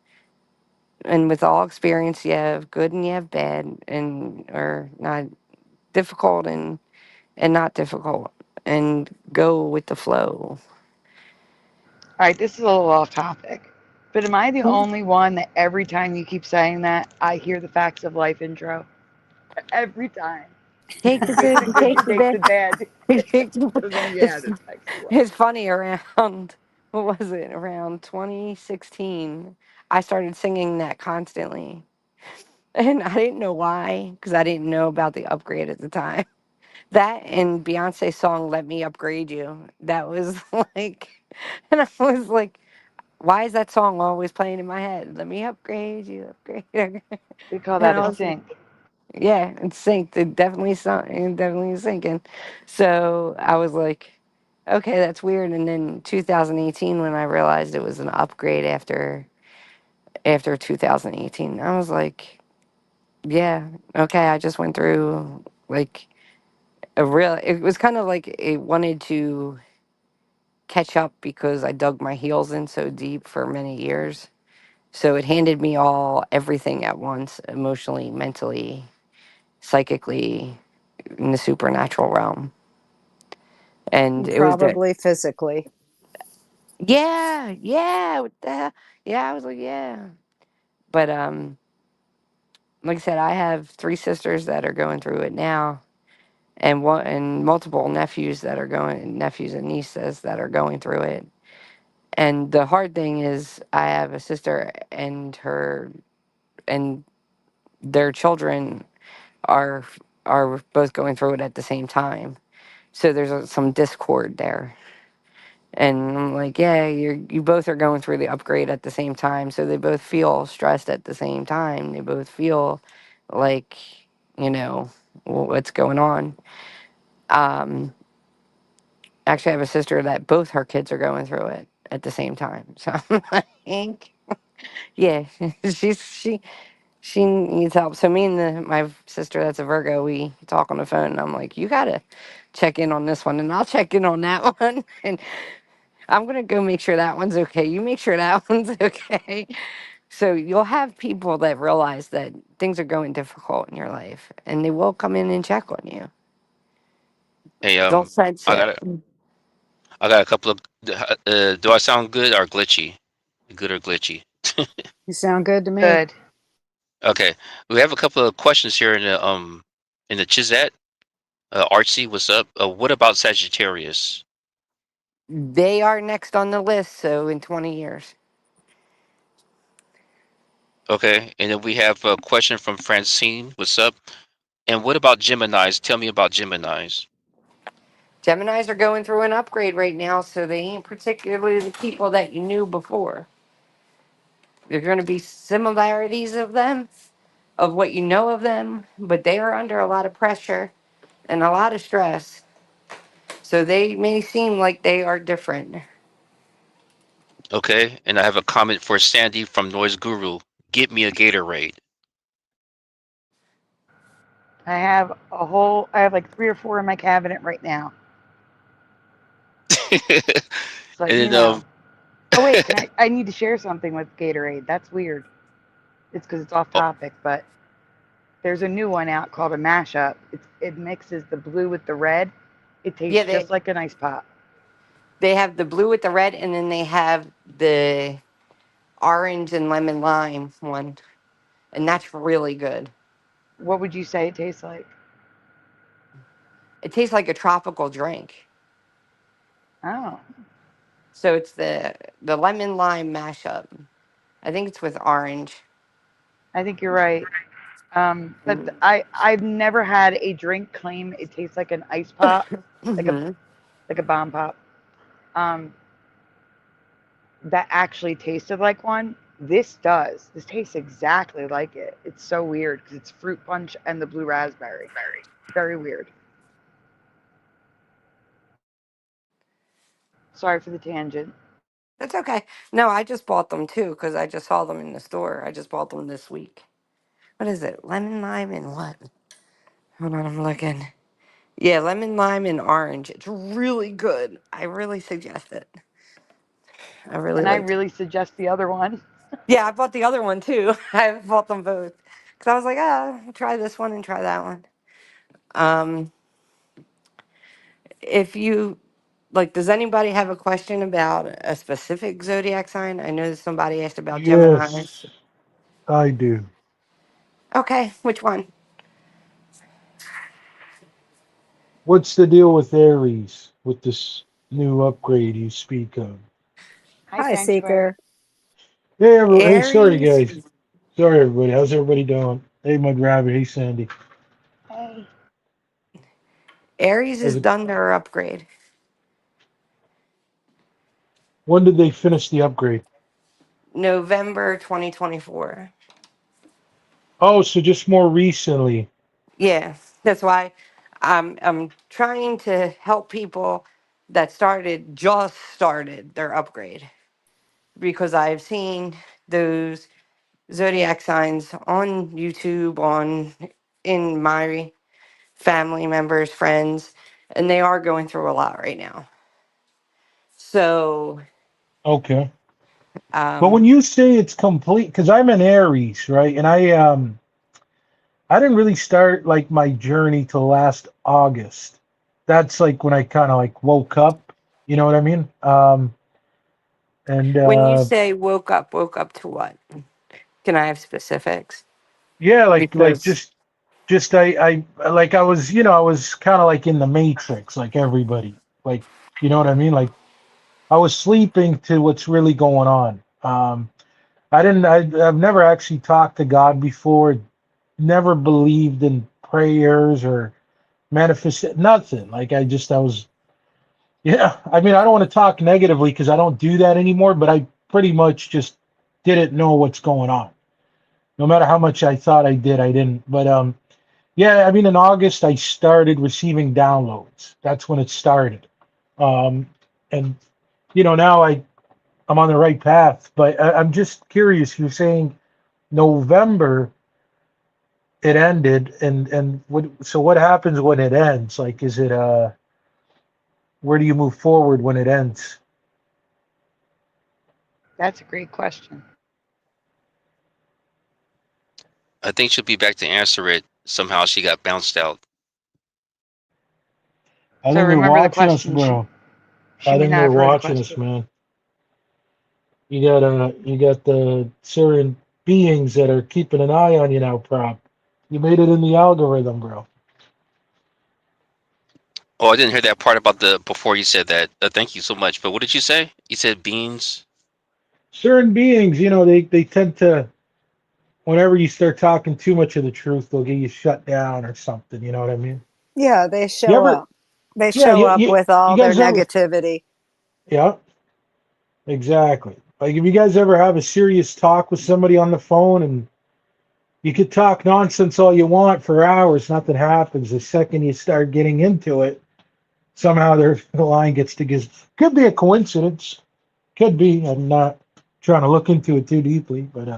And with all experience, you have good and you have bad, and or not difficult and not difficult, and go with the flow. All right, this is a little off topic, but am I the only one that every time you keep saying that, I hear the facts of life intro? Every time. Take the Good, good the and good, take to the take bad. the bad. So then, yeah, it's, the facts of life. it's funny around, what was it, around 2016, I started singing that constantly. And I didn't know why, because I didn't know about the upgrade at the time. That and Beyonce's song "Let Me Upgrade You." That was like, and I was like, "Why is that song always playing in my head? Let me upgrade you, upgrade." You." We call And that I a was, sync. yeah, it's synced. It definitely sunk. It definitely sinking. So I was like, "Okay, that's weird." And then 2018, when I realized it was an upgrade after 2018, I was like, "Yeah, okay." I just went through like a real. It was kind of like it wanted to catch up because I dug my heels in so deep for many years. So it handed me everything at once, emotionally, mentally, psychically, in the supernatural realm. And And it was that, probably physically. yeah, yeah, what the hell? Yeah, I was like, yeah. But like I said, I have three sisters that are going through it now, and multiple nephews and nieces that are going through it. And the hard thing is, I have a sister and their children are are both going through it at the same time. So there's some discord there. And I'm like, yeah, you both are going through the upgrade at the same time. So they both feel stressed at the same time. They both feel like, you know, what's going on. Um, Actually, I have a sister that both her kids are going through it at the same time. So I'm like, yeah, she needs help. So me and my sister that's a Virgo, we talk on the phone, and I'm like, you gotta check in on this one, and I'll check in on that one, and I'm gonna go make sure that one's okay. You make sure that one's okay. So you'll have people that realize that things are going difficult in your life, and they will come in and check on you. Hey, They'll sense I it. got a, I got a couple of. Do I sound good or glitchy? Good or glitchy? You sound good to me. Good. Okay, we have a couple of questions here in the chat. Artsy, what's up? What about Sagittarius? They are next on the list. So in 20 years, Okay, and then we have a question from Francine. What's up? And what about Geminis? Tell me about Geminis. Geminis are going through an upgrade right now, so they ain't particularly the people that you knew before. There are going to be similarities of them, of what you know of them, but they are under a lot of pressure and a lot of stress. So they may seem like they are different. Okay, and I have a comment for Sandy from Noise Guru. Get me a Gatorade. I have like 3 or 4 in my cabinet right now. It's like, And then Oh wait, I need to share something with Gatorade. That's weird. It's because it's off oh, topic, but there's a new one out called a mashup. It mixes the blue with the red. It Yeah, tastes just like an ice pop. they have the blue with the red, and then they have the orange and lemon lime one, and that's really good. What would you say it tastes like? It tastes like a tropical drink. Oh, So it's the lemon lime mashup. I think it's with orange. I think you're right. But Mm-hmm. I've never had a drink claim it tastes like an ice pop, like a Mm-hmm. like a bomb pop. Um, that actually tasted like one. This does. This tastes exactly like it. It's so weird because it's fruit punch and the blue raspberry. Very weird. Sorry for the tangent. That's okay. No, I just bought them too because I just saw them in the store. I just bought them this week. What is it? Lemon, lime, and what? Hold on, I'm looking. Yeah, lemon, lime, and orange. It's really good. I really suggest it. I really And I like it. really suggest the other one. Yeah, I bought the other one too. I bought them both because I was like, try this one and try that one. Um, if you like, does anybody have a question about a specific zodiac sign? I know somebody asked about Gemini. Yes, I do. Okay, which one? What's the deal with Aries with this new upgrade you speak of? Hi, Hi, Sanctuary. Seeker. Hey, sorry Aries. guys. Sorry everybody. How's everybody doing? Hey, Mudrabbit. Hey, Sandy. Hey. Aries How's has it? done their upgrade. When did they finish the upgrade? November 2024. Oh, so just more recently. Yeah, that's why I'm trying to help people that just started their upgrade because I've seen those zodiac signs on YouTube, on in my family members, friends, and they are going through a lot right now. So, Okay. But when um, you say it's complete, because I'm an Aries, right? And I didn't really start like my journey till last August. That's like when I kind of like woke up. You know what I mean? And when you say woke up to what? Can I have specifics? yeah, like Because just I like I was, you know, I was kind of like in the Matrix, like everybody. Like, you know what I mean? Like I was sleeping to what's really going on. I've never actually talked to God before, never believed in prayers or manifest nothing. Like I was, yeah, I mean, I don't want to talk negatively because I don't do that anymore, but I pretty much just didn't know what's going on. No matter how much I thought I did, I didn't. But yeah, I mean, in August, I started receiving downloads. That's when it started. Um, and, you know, now I'm on the right path. But I'm just curious. You're saying November it ended, and so what happens when it ends? Like, is it where do you move forward when it ends? That's a great question. I think she'll be back to answer it. Somehow she got bounced out. I So think they're remember the watching us, question. bro. She I may think not they're have heard the watching us, question. man. You got the certain beings that are keeping an eye on you now, prop. You made it in the algorithm, bro. Oh, I didn't hear that part about the before you said that. Thank you so much. But what did you say? You said beans. Certain beings, you know, they tend to, whenever you start talking too much of the truth, they'll get you shut down or something. You know what I mean? Yeah, they You show ever? up. They Yeah, show up with you all their guys ever? negativity. Yeah, exactly. Like if you guys ever have a serious talk with somebody on the phone and you could talk nonsense all you want for hours, nothing happens. The second you start getting into it, somehow the line gets to get. Could be a coincidence. Could be. I'm not trying to look into it too deeply, but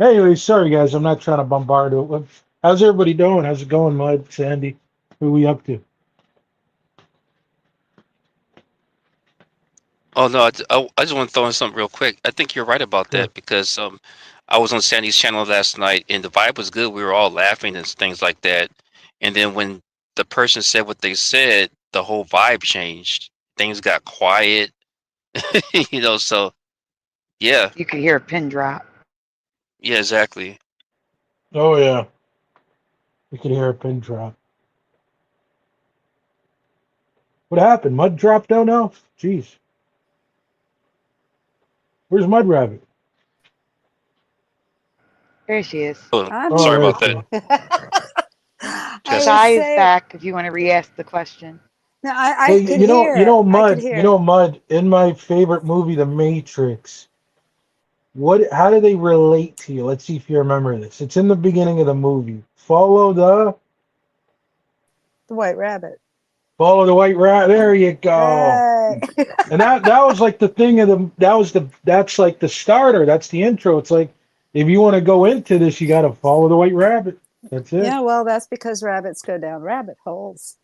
anyway, sorry guys, I'm not trying to bombard it. How's everybody doing? How's it going, Mud, Sandy? Who are we up to? Oh no, I just want to throw in something real quick. I think you're right about Sure. that because I was on Sandy's channel last night and the vibe was good. We were all laughing and things like that. And then when the person said what they said, the whole vibe changed. Things got quiet, you know. So yeah, You could hear a pin drop. yeah, exactly. Oh yeah, you could hear a pin drop. What happened? Mud dropped down now? Jeez, where's Mud Rabbit? There she is. Oh, I'm Oh, sorry here. right about that, there. I Jesse. was Psy is saying, back if you want to re-ask the question. no, Hey, I could you hear. know, I could Mud. You hear. know, Mud. In my favorite movie, The Matrix, How do they relate to you? Let's see if you remember this. It's in the beginning of the movie. Follow the White Rabbit. white rat. There you go. Hey. And that was like the thing of that's like the starter. That's the intro. It's like if you want to go into this, you got to follow the white rabbit. That's it. Yeah, well, that's because rabbits go down rabbit holes.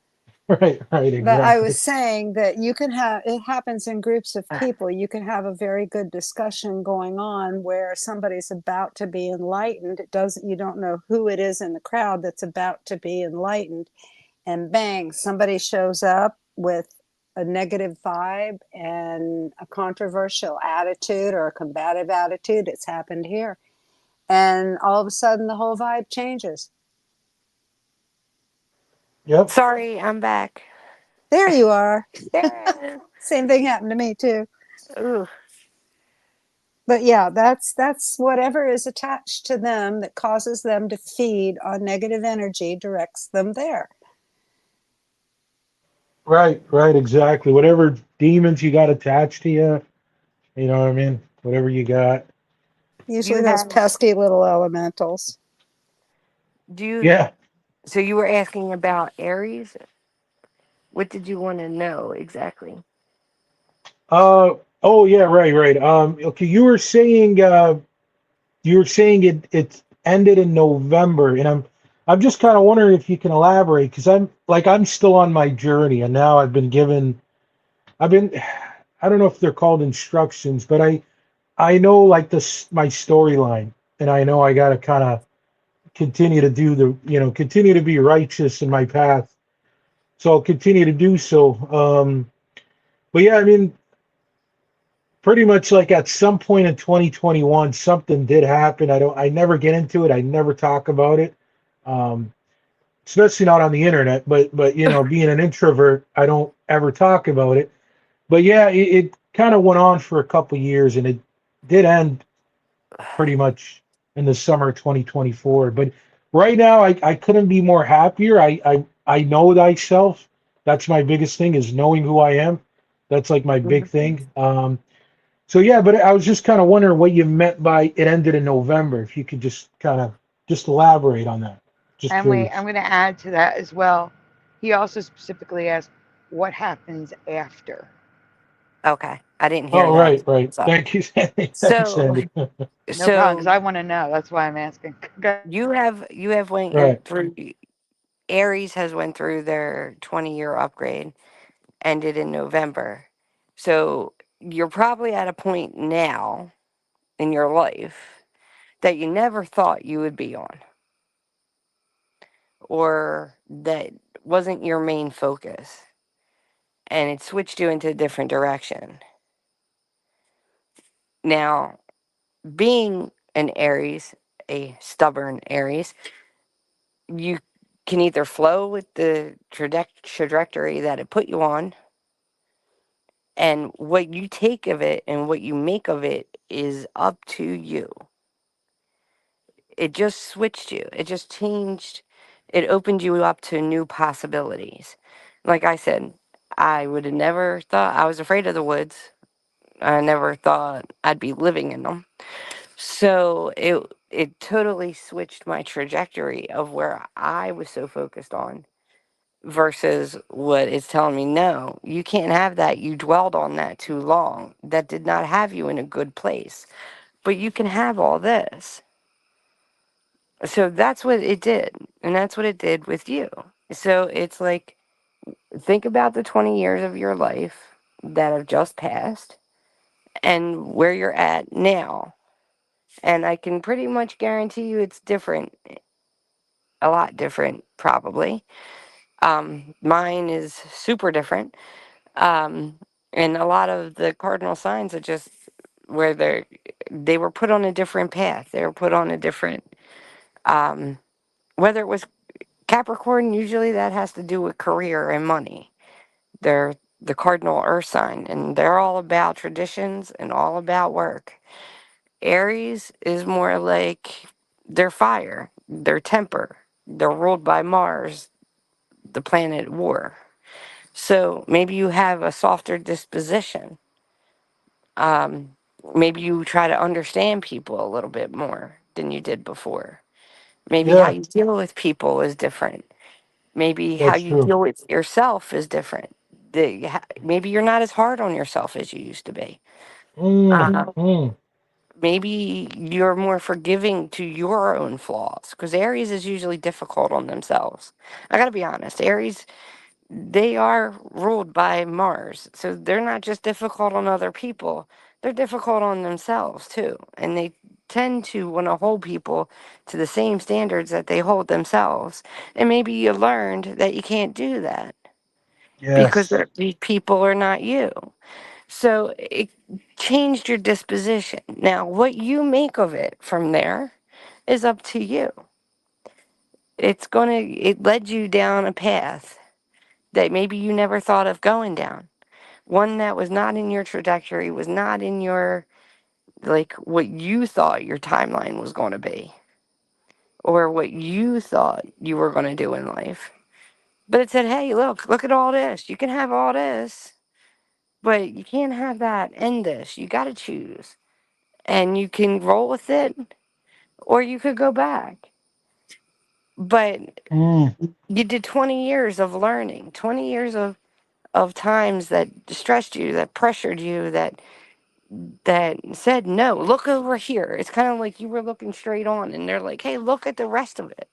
Right, But I was exactly. saying that you can have, it happens in groups of people. You can have a very good discussion going on where somebody's about to be enlightened. You don't know who it is in the crowd that's about to be enlightened. And bang, somebody shows up with a negative vibe and a controversial attitude or a combative attitude. It's happened here. And all of a sudden the whole vibe changes. Yep. Sorry, I'm back. There you are. There. Same thing happened to me too. Ooh. But yeah, that's whatever is attached to them that causes them to feed on negative energy directs them there. Right, exactly. Whatever demons you got attached to you, you know what I mean? Whatever you got. Usually You those have, pesky little elementals. do you, Yeah. so you were asking about Aries? What did you want to know exactly? Oh yeah, right. Okay, you were saying it ended in November, and I'm just kind of wondering if you can elaborate because I'm still on my journey, and now I've been I don't know if they're called instructions, but I know like my storyline, and I know I got to kind of continue to do continue to be righteous in my path, so I'll continue to do so. But yeah, I mean, pretty much like at some point in 2021 something did happen. I never get into it, I never talk about it, um especially not on the internet, but being an introvert, I don't ever talk about it. But yeah, it kind of went on for a couple years, and it did end pretty much in the summer of 2024. But right now I couldn't be more happier. I know thyself. That's my biggest thing, is knowing who I am. That's like my big Mhm. thing. So yeah, but I was just kind of wondering what you meant by it ended in November. If you could just kind of just elaborate on that. Just And wait, curious. I'm going to add to that as well. He also specifically asked what happens after. Okay, I didn't hear Oh, that. right. So, Thank you, Sandy. Thanks, so, Sandy. No problem, because so I want to know. That's why I'm asking. you have went Right. through. Aries has went through their 20-year upgrade, ended in November. So you're probably at a point now in your life that you never thought you would be on, or that wasn't your main focus, and it switched you into a different direction. Now, being an Aries, a stubborn Aries, you can either flow with the trajectory that it put you on, and what you take of it and what you make of it is up to you. It just switched you. It just changed. It opened you up to new possibilities. Like I said, I would have never thought, I was afraid of the woods. I never thought I'd be living in them. So it totally switched my trajectory of where I was so focused on versus what it's telling me, no, you can't have that. You dwelled on that too long. That did not have you in a good place. But you can have all this. So that's what it did. And that's what it did with you. So it's like, think about the 20 years of your life that have just passed and where you're at now. And I can pretty much guarantee you it's different, a lot different, probably. Mine is super different. Um, and a lot of the cardinal signs are just where they were put on a different path. They were put on a different, um, whether it was Capricorn, usually that has to do with career and money. They're the cardinal earth sign, and they're all about traditions and all about work. Aries is more like their fire, their temper. They're ruled by Mars, the planet war. So maybe you have a softer disposition. Maybe you try to understand people a little bit more than you did before. Maybe how Yeah, you deal with people is different. Maybe how that's you true. deal with yourself is different. Maybe you're not as hard on yourself as you used to be. Mm, Uh, mm, maybe you're more forgiving to your own flaws, because Aries is usually difficult on themselves. I gotta be honest, Aries, they are ruled by Mars, so they're not just difficult on other people, they're difficult on themselves too, and they tend to want to hold people to the same standards that they hold themselves. And maybe you learned that you can't do that because yes. these people are not you. So it changed your disposition. Now, what you make of it from there is up to you. It led you down a path that maybe you never thought of going down. One that was not in your trajectory, was not in your, like, what you thought your timeline was going to be, or what you thought you were going to do in life. But it said, hey, look at all this. You can have all this, but you can't have that and this. You got to choose. And you can roll with it, or you could go back. But Mm, you did 20 years of learning, 20 years of times that stressed you, that pressured you, that said no, look over here. It's kind of like you were looking straight on, and they're like, hey, look at the rest of it.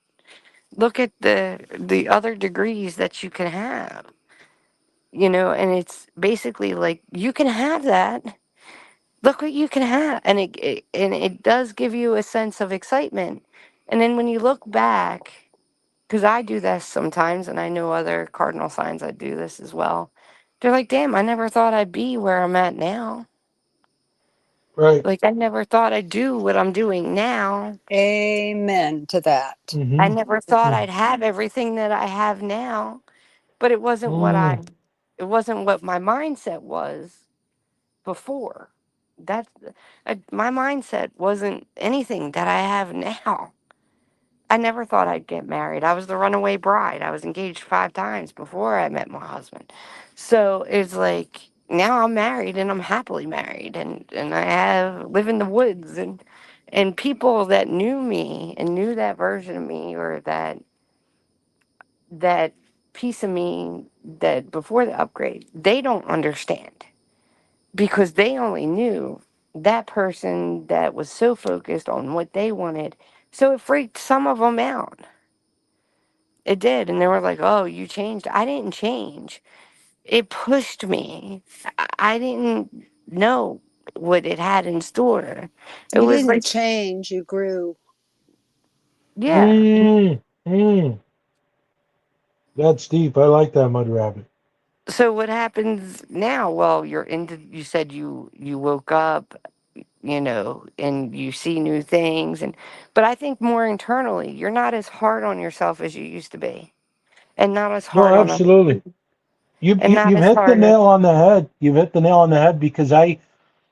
Look at the other degrees that you can have. And it's basically like, you can have that. Look what you can have. And it does give you a sense of excitement. And then when you look back, because I do this sometimes, and I know other cardinal signs that do this as well. They're like, damn, I never thought I'd be where I'm at now. right. Like, I never thought I'd do what I'm doing now. Amen to that. I Mm-hmm. never thought Mm, I'd have everything that I have now. But mm, it wasn't what my mindset was before. That's my mindset wasn't anything that I have now. I never thought I'd get married. I was the runaway bride. I was engaged 5 times before I met my husband. So it's like, now I'm married and I'm happily married, and I have live in the woods, and people that knew me and knew that version of me, or that piece of me that before the upgrade, they don't understand, because they only knew that person that was so focused on what they wanted. So it freaked some of them out. It did. And they were like, oh, you changed. I didn't change. It pushed me. I didn't know what it had in store. It You was like, didn't change, you grew. yeah. mm, mm. That's deep. I like that, Mud Rabbit. So what happens now? Well, you said you woke up, and you see new things, but I think more internally, you're not as hard on yourself as you used to be, and not as No, hard on other absolutely. people, You, and you not you've as hit the hard on. nail on the head. You've hit the nail on the head because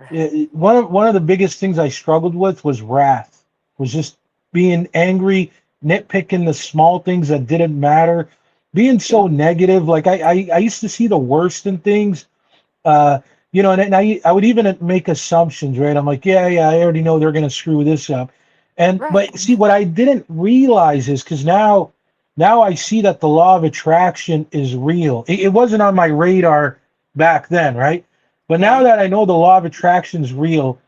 one of the biggest things I struggled with was wrath. Was just being angry, nitpicking the small things that didn't matter, being so negative. Like I used to see the worst in things. Uh, and I would even make assumptions, right? I'm like, yeah, I already know they're gonna screw this up. Right. But see, what I didn't realize is because now I see that the law of attraction is real. It wasn't on my radar back then, right? But now Yeah. that I know the law of attraction is real,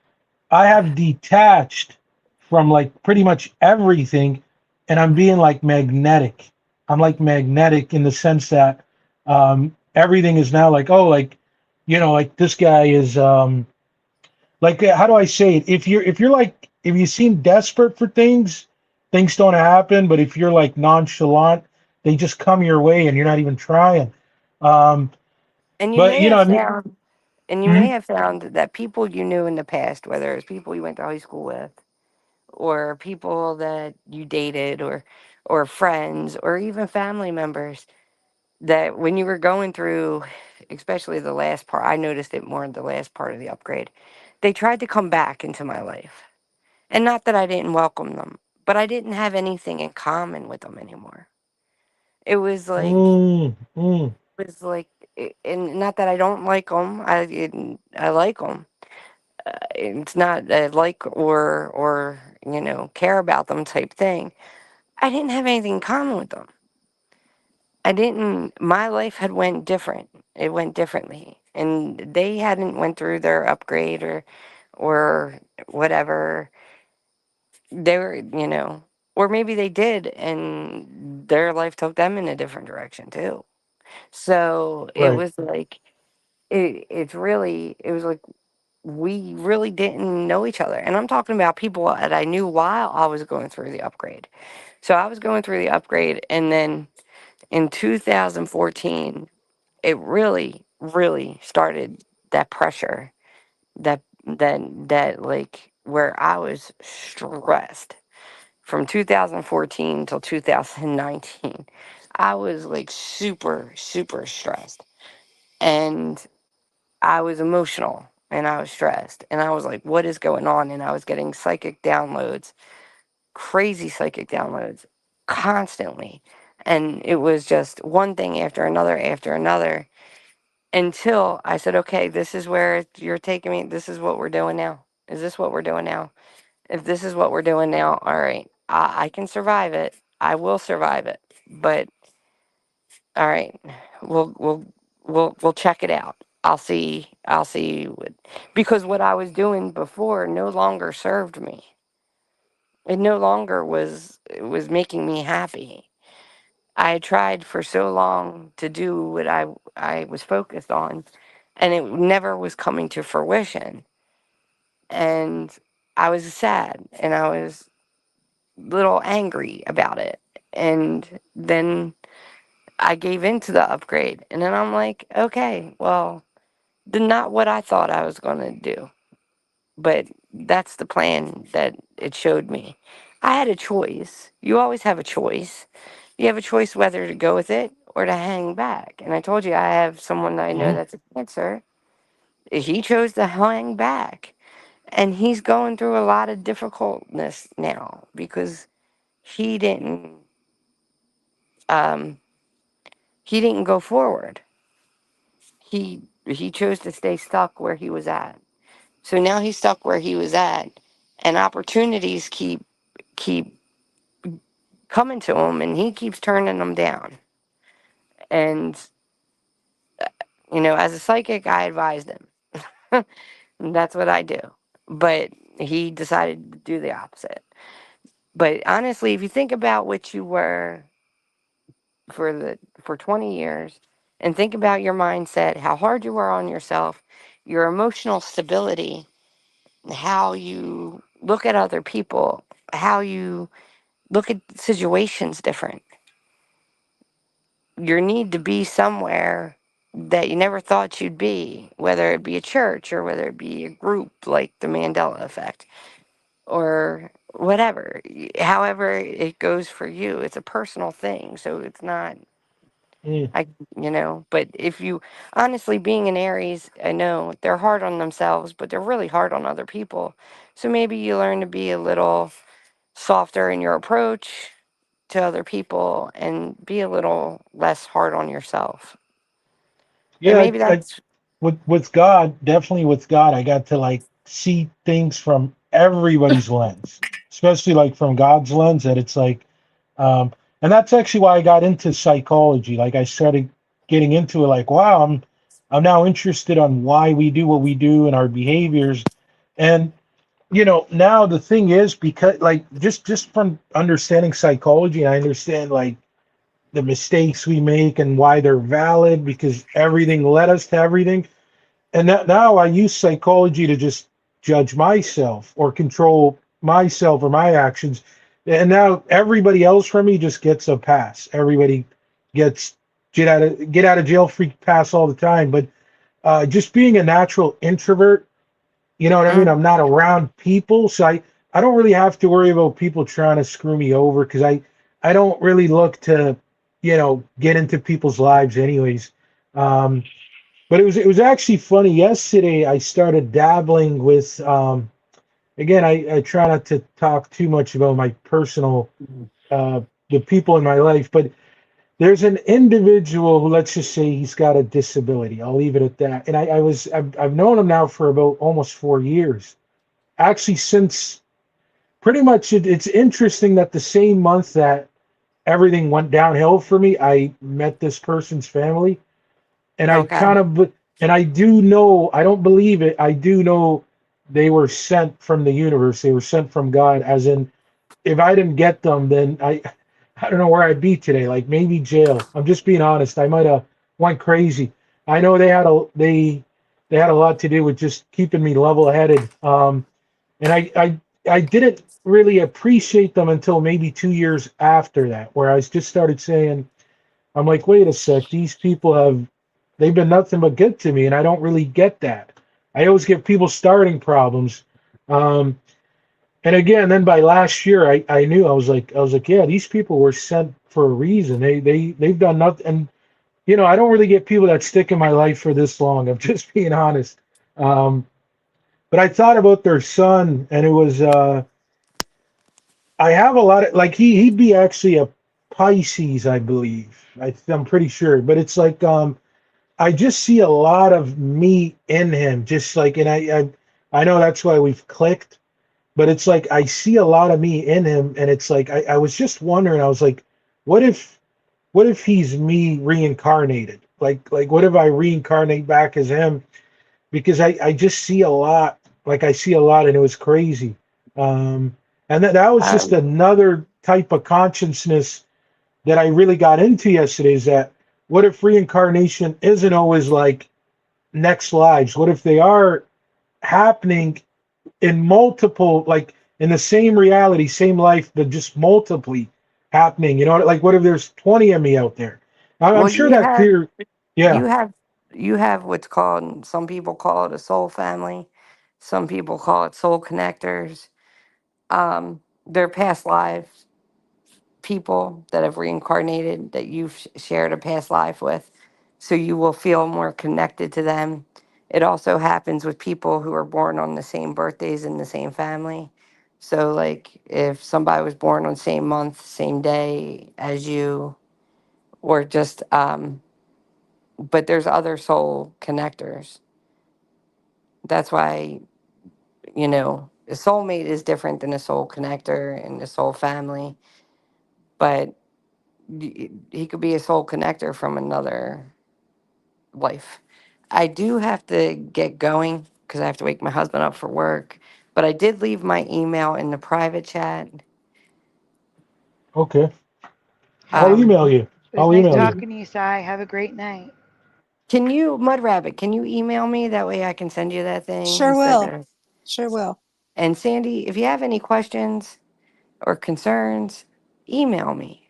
I have detached from like pretty much everything, and I'm being like magnetic. I'm like magnetic in the sense that everything is now like, oh, like like this guy is like how do I say it? If you're like if you seem desperate for things, things don't happen. But if you're like nonchalant, they just come your way, and you're not even trying. Um, And you but may you know, have I mean, found, mhm. that people you knew in the past, whether it's people you went to high school with, or people that you dated, or friends, or even family members, that when you were going through, especially the last part, I noticed it more in the last part of the upgrade, they tried to come back into my life. And not that I didn't welcome them, but I didn't have anything in common with them anymore. It was like, Mm, mm, and not that I don't like them, I like them, it's not a like or care about them type thing. I didn't have anything in common with them. My life had went different. It went differently. And they hadn't went through their upgrade or whatever. They were, or maybe they did and their life took them in a different direction too. So it Right. was like, it was like we really didn't know each other. And I'm talking about people that I knew while I was going through the upgrade. So I was going through the upgrade, and then in 2014, it really, really started that pressure that like where I was stressed from 2014 till 2019. I was like super, super stressed. And I was emotional and I was stressed. And I was like, what is going on? And I was getting psychic downloads, crazy psychic downloads constantly. And it was just one thing after another until I said, okay, this is where you're taking me. This is what we're doing now. Is this what we're doing now? If this is what we're doing now, all right, I can survive it. I will survive it. But all right, we'll check it out. I'll see because what I was doing before no longer served me. It no longer was making me happy. I tried for so long to do what I was focused on, and it never was coming to fruition. And I was sad, and I was a little angry about it. And then I gave into the upgrade, and then I'm like, okay, well, not what I thought I was going to do, but that's the plan that it showed me. I had a choice. You always have a choice. You have a choice whether to go with it or to hang back. And I told you I have someone that I know Hmm. that's a Cancer. He chose to hang back. And he's going through a lot of difficultness now because he didn't um he didn't go forward. He chose to stay stuck where he was at. So now he's stuck where he was at, and opportunities keep coming to him, and he keeps turning them down. And as a psychic, I advised him. And that's what I do. But he decided to do the opposite. But honestly, if you think about what you were for 20 years, and think about your mindset, how hard you were on yourself, your emotional stability, how you look at other people, how you look at situations different. Your need to be somewhere that you never thought you'd be, whether it be a church or whether it be a group like the Mandela effect or whatever. However it goes for you, it's a personal thing. So it's not, Mm. but if you honestly, being an Aries, I know they're hard on themselves, but they're really hard on other people. So maybe you learn to be a little softer in your approach to other people and be a little less hard on yourself. And Yeah, maybe I that's with God, definitely with God, I got to like see things from everybody's lens, especially like from God's lens. That it's like, um, and that's actually why I got into psychology. Like I started getting into it. Like, wow, I'm now interested on why we do what we do and our behaviors. And now the thing is, because like just from understanding psychology, I understand like the mistakes we make and why they're valid because everything led us to everything. And that now I use psychology to just judge myself or control myself or my actions. And now everybody else from me just gets a pass. Everybody gets get out of jail free pass all the time. But just being a natural introvert, you know what I mean? mm, I'm not around people, so I don't really have to worry about people trying to screw me over because I don't really look to get into people's lives anyways. Um, but it was actually funny. Yesterday, I started dabbling with. Again, I try not to talk too much about my personal the people in my life, but there's an individual who, let's just say he's got a disability. I'll leave it at that. And I've known him now for about almost 4 years. Actually, since pretty much it's interesting that the same month that everything went downhill for me, I met this person's family. And I Okay. kind of, and I do know, I don't believe it. I do know they were sent from the universe. They were sent from God, as in, if I didn't get them, then I don't know where I'd be today. Like maybe jail. I'm just being honest. I might have went crazy. I know they had a lot to do with just keeping me level headed. And I didn't really appreciate them until maybe 2 years after that, where I just started saying, I'm like, wait a sec, these people they've been nothing but good to me, and I don't really get that. I always give people starting problems. Um, and again, then by last year, I knew I was like, yeah, these people were sent for a reason. They've done nothing. And I don't really get people that stick in my life for this long. I'm just being honest. But I thought about their son, and it was I have a lot of like he'd be actually a Pisces, I believe. I'm pretty sure, but it's like I just see a lot of me in him, just like, and I know that's why we've clicked, but it's like I see a lot of me in him, and it's like I was just wondering, I was like, what if he's me reincarnated? Like what if I reincarnate back as him? Because I just see a lot, like I see a lot, and it was crazy. And that was just Um, another type of consciousness that I really got into yesterday, is that what if reincarnation isn't always like next lives? What if they are happening in multiple, like in the same reality, same life, but just multiply happening? Like what if there's 20 of me out there? I'm well, sure that clear. you Yeah. have you have what's called, some people call it a soul family, some people call it soul connectors. They're past lives people that have reincarnated that you've shared a past life with, so you will feel more connected to them. It also happens with people who are born on the same birthdays in the same family. So, like, if somebody was born on the same month, same day as you, or just, but there's other soul connectors. That's why, a soulmate is different than a soul connector and a soul family, but he could be a soul connector from another life. I do have to get going because I have to wake my husband up for work, but I did leave my email in the private chat. Okay. I'll Um, email you. It was I'll nice email you. talking to you, Cy. Have a great night. can you, Mudrabbit, can you email me? That way I can send you that thing Sure instead will. of. Sure will. And Sandy, if you have any questions or concerns, email me.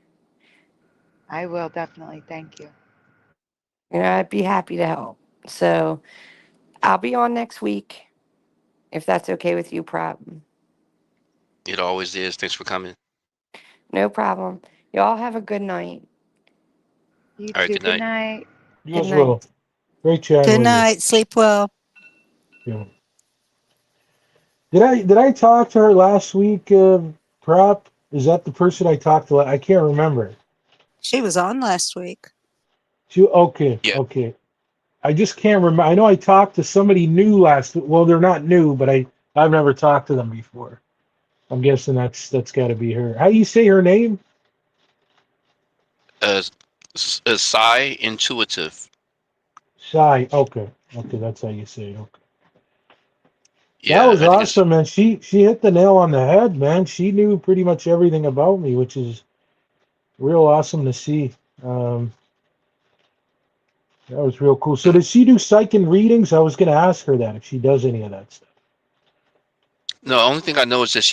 I will definitely. Thank you. I'd be happy to help. So I'll be on next week if that's okay with you, Prop. It always is. Thanks for coming. No problem. Y'all have a good night. You All right. too. Good Good night. night. You Good as night. well. Great chatting Good with you. night. Sleep well. Yeah. Did I talk to her last week, Prop? Is that the person I talked to? I can't remember. She was on last week. Okay, Yeah. okay. I just can't remember. I know I talked to somebody new last. Well, they're not new, but I've never talked to them before. I'm guessing that's got to be her. How do you say her name? Uh, Psy Intuitive. Shy. Okay, okay, that's how you say it. Okay. That Yeah. was I think it's. awesome, man. She hit the nail on the head, man. She knew pretty much everything about me, which is real awesome to see. Um, that was real cool. So does she do psychic readings? I was going to ask her that if she does any of that stuff. No, the only thing I know is that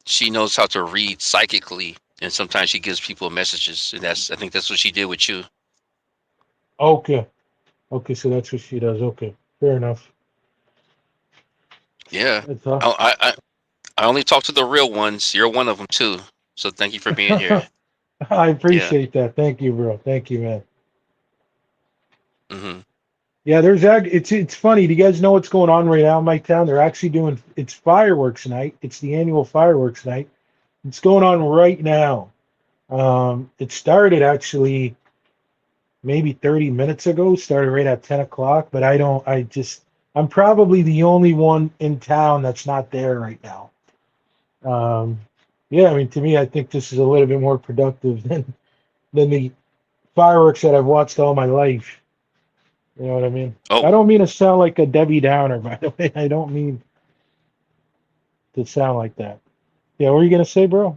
she knows how to read psychically, and sometimes she gives people messages, and I think that's what she did with you. Okay. Okay, so that's what she does. Okay, fair enough. Yeah. That's all. I only talk to the real ones. You're one of them too. So thank you for being here. I Yeah. appreciate that. Thank you, bro. Thank you, man. Hmm. Yeah, it's funny. Do you guys know what's going on right now in my town? They're actually doing it's fireworks night. It's the annual fireworks night. It's going on right now. It started actually. maybe 30 minutes ago. Started right at 10 o'clock, but I'm probably the only one in town that's not there right now. Yeah, I mean, to me, I think this is a little bit more productive than the fireworks that I've watched all my life. You know what I mean? Oh, I don't mean to sound like a Debbie Downer, by the way. I don't mean to sound like that. Yeah, what are you gonna say, bro?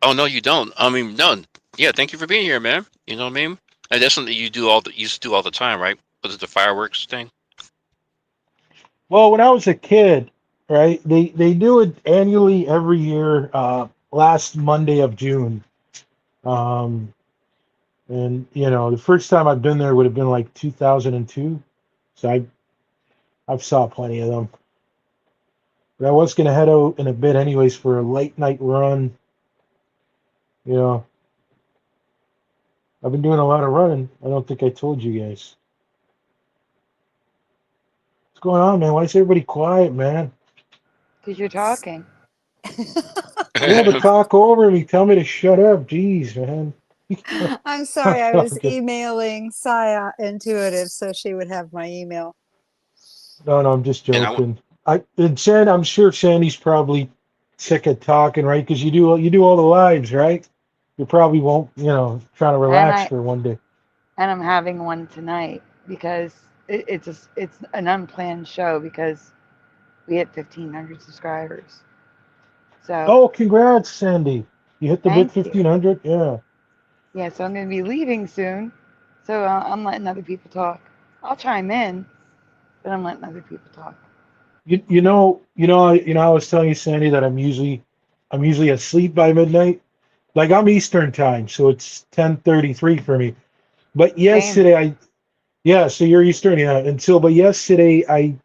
oh no, you don't. I mean, no. Yeah, thank you for being here, man. You know what I mean? And that's something you used to do all the time, right? Was it the fireworks thing? Well, when I was a kid, right, they do it annually every year, last Monday of June. Um, and the first time I've been there would have been like 2002. So I've saw plenty of them. But I was gonna head out in a bit anyways for a late night run. You know, I've been doing a lot of running. I don't think I told you guys. What's going on, man? Why is everybody quiet, man? Because you're talking. Yeah, but talk over me. Tell me to shut up. Jeez, man. I'm sorry, I was emailing Psy Intuitive so she would have my email. No, I'm just And I joking. I'm sure Sandy's probably sick of talking, right? Because you do all the lives, right? You probably won't, trying to And relax I for one day. and I'm having one tonight because it's an unplanned show because we hit 1,500 subscribers. So Oh, congrats, Sandy. You hit the big thank you. 1500. Yeah. Yeah, so I'm going to be leaving soon. So I'm letting other people talk. I'll chime in, but I'm letting other people talk. I was telling you, Sandy, that I'm usually asleep by midnight. Like I'm Eastern time, so it's 10:33 for me. But Same. yesterday yeah, so you're Eastern, yeah. But yesterday I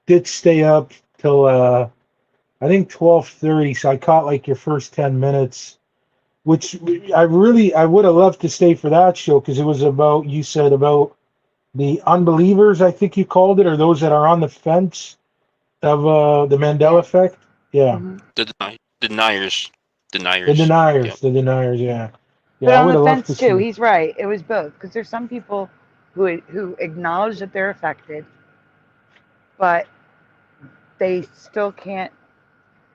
did stay up till I think 12:30, so I caught like your first 10 minutes, which I would have loved to stay for that show because it was about, you said about the unbelievers, I think you called it, or those that are on the fence of the Mandela Yes. effect. Yeah, Hmm. deniers, the deniers. Yep. deniers, the deniers. Yeah, But yeah, I on would the have loved to fence too, see. he's right. It was both because there's some people who acknowledge that they're affected, but they still can't.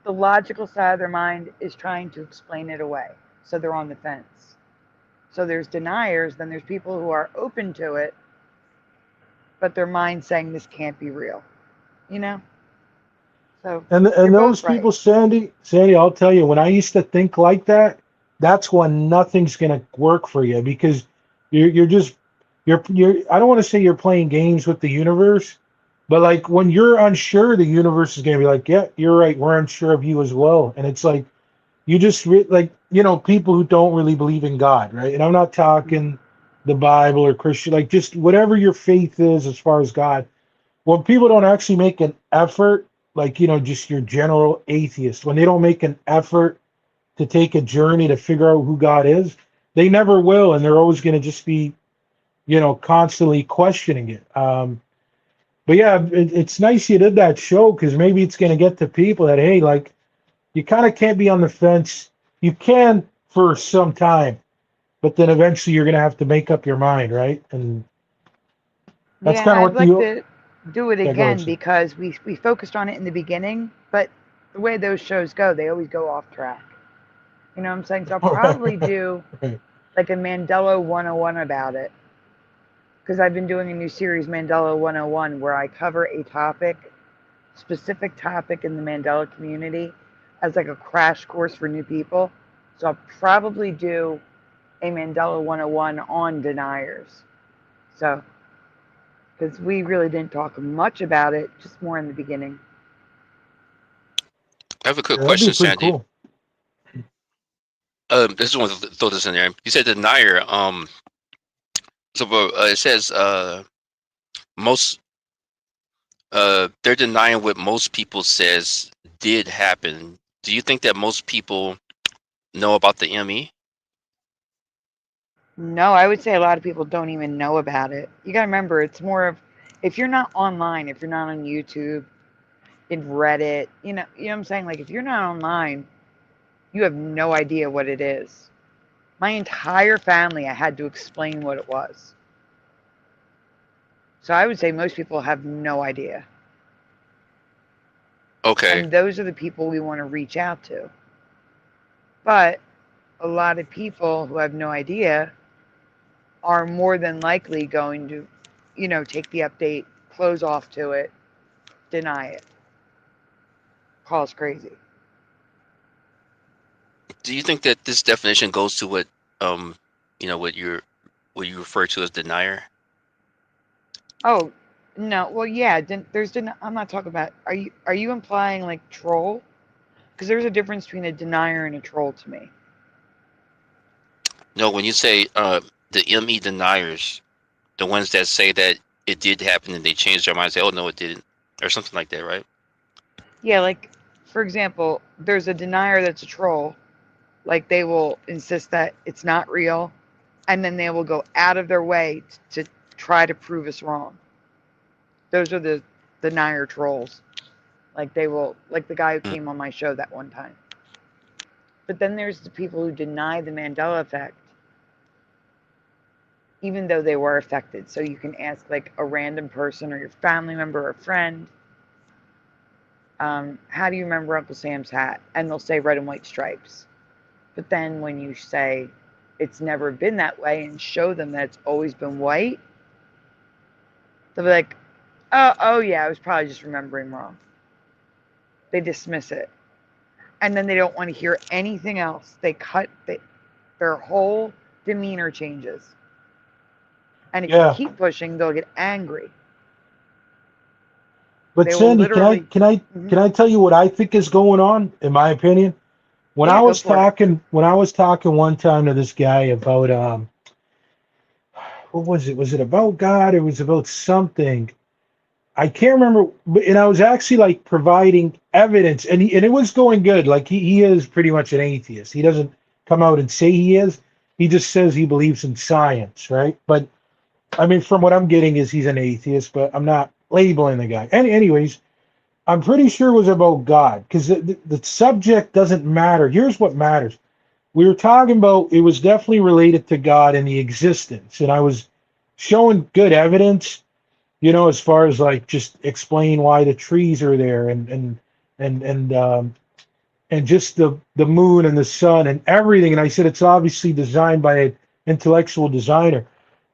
The logical side of their mind is trying to explain it away, so they're on the fence. So there's deniers, then there's people who are open to it, but their mind saying this can't be real. You know. So And you're both those right. people, Sandy, I'll tell you, when I used to think like that, that's when nothing's gonna work for you because you're just you're I don't want to say you're playing games with the universe, but like when you're unsure, the universe is gonna be like, yeah, you're right, we're unsure of you as well, and it's like you just like people who don't really believe in God, right? And I'm not talking the Bible or Christian, like just whatever your faith is as far as God, when people don't actually make an effort, like just your general atheist, when they don't make an effort to take a journey to figure out who God is, they never will, and they're always going to just be constantly questioning it. But yeah, it's nice you did that show because maybe it's going to get to people that, hey, like, you kind of can't be on the fence. You can for some time, but then eventually you're going to have to make up your mind, right? And that's Yeah, kind of I'd what like the to do it yeah, go ahead, again sir. because we focused on it in the beginning, but the way those shows go, they always go off track. You know what I'm saying? So I'll All right, probably do right. like a Mandela 101 about it because I've been doing a new series, Mandela 101, where I cover a specific topic in the Mandela community as like a crash course for new people. So I'll probably do a Mandela 101 on deniers. So, because we really didn't talk much about it, just more in the beginning. I have a quick Yeah, that'd be question, pretty Sandy. cool. This is one to throw this in there. You said denier. So it says most they're denying what most people says did happen. Do you think that most people know about the ME? No, I would say a lot of people don't even know about it. You got to remember, it's more of if you're not online, if you're not on YouTube, in Reddit, you know what I'm saying? Like if you're not online, you have no idea what it is. My entire family, I had to explain what it was. So I would say most people have no idea. Okay. And those are the people we want to reach out to. But a lot of people who have no idea are more than likely going to, you know, take the update, close off to it, deny it, call us crazy. Do you think that this definition goes to what you know, what you refer to as denier? Oh, no. Well, yeah, I'm not talking about, are you implying like troll? Because there's a difference between a denier and a troll to me. No, when you say the ME deniers, the ones that say that it did happen and they changed their mind, say, oh no, it didn't, or something like that, right? Yeah, like, for example, there's a denier that's a troll. Like, they will insist that it's not real, and then they will go out of their way to try to prove us wrong. Those are the denier trolls. Like, they will, like the guy who came on my show that one time. But then there's the people who deny the Mandela effect, even though they were affected. So you can ask, like, a random person or your family member or friend, how do you remember Uncle Sam's hat? And they'll say red and white stripes. But then when you say it's never been that way and show them that it's always been white, they'll be like, oh yeah, I was probably just remembering wrong. They dismiss it. And then they don't want to hear anything else. Their whole demeanor changes. And if you keep pushing, they'll get angry. But They will Sandy, literally. can I tell you what I think is going on, in my opinion? When Yeah, I go was for it. talking one time to this guy about what was it? Was it about God or was it about something? I can't remember, and I was actually like providing evidence, and it was going good. Like he is pretty much an atheist. He doesn't come out and say he is. He just says he believes in science, right? But I mean, from what I'm getting is he's an atheist, but I'm not labeling the guy. Anyways, I'm pretty sure it was about God because the subject doesn't matter. Here's what matters. We were talking about it was definitely related to God and the existence, and I was showing good evidence, you know, as far as like just explain why the trees are there and just the moon and the sun and everything. And I said it's obviously designed by an intellectual designer,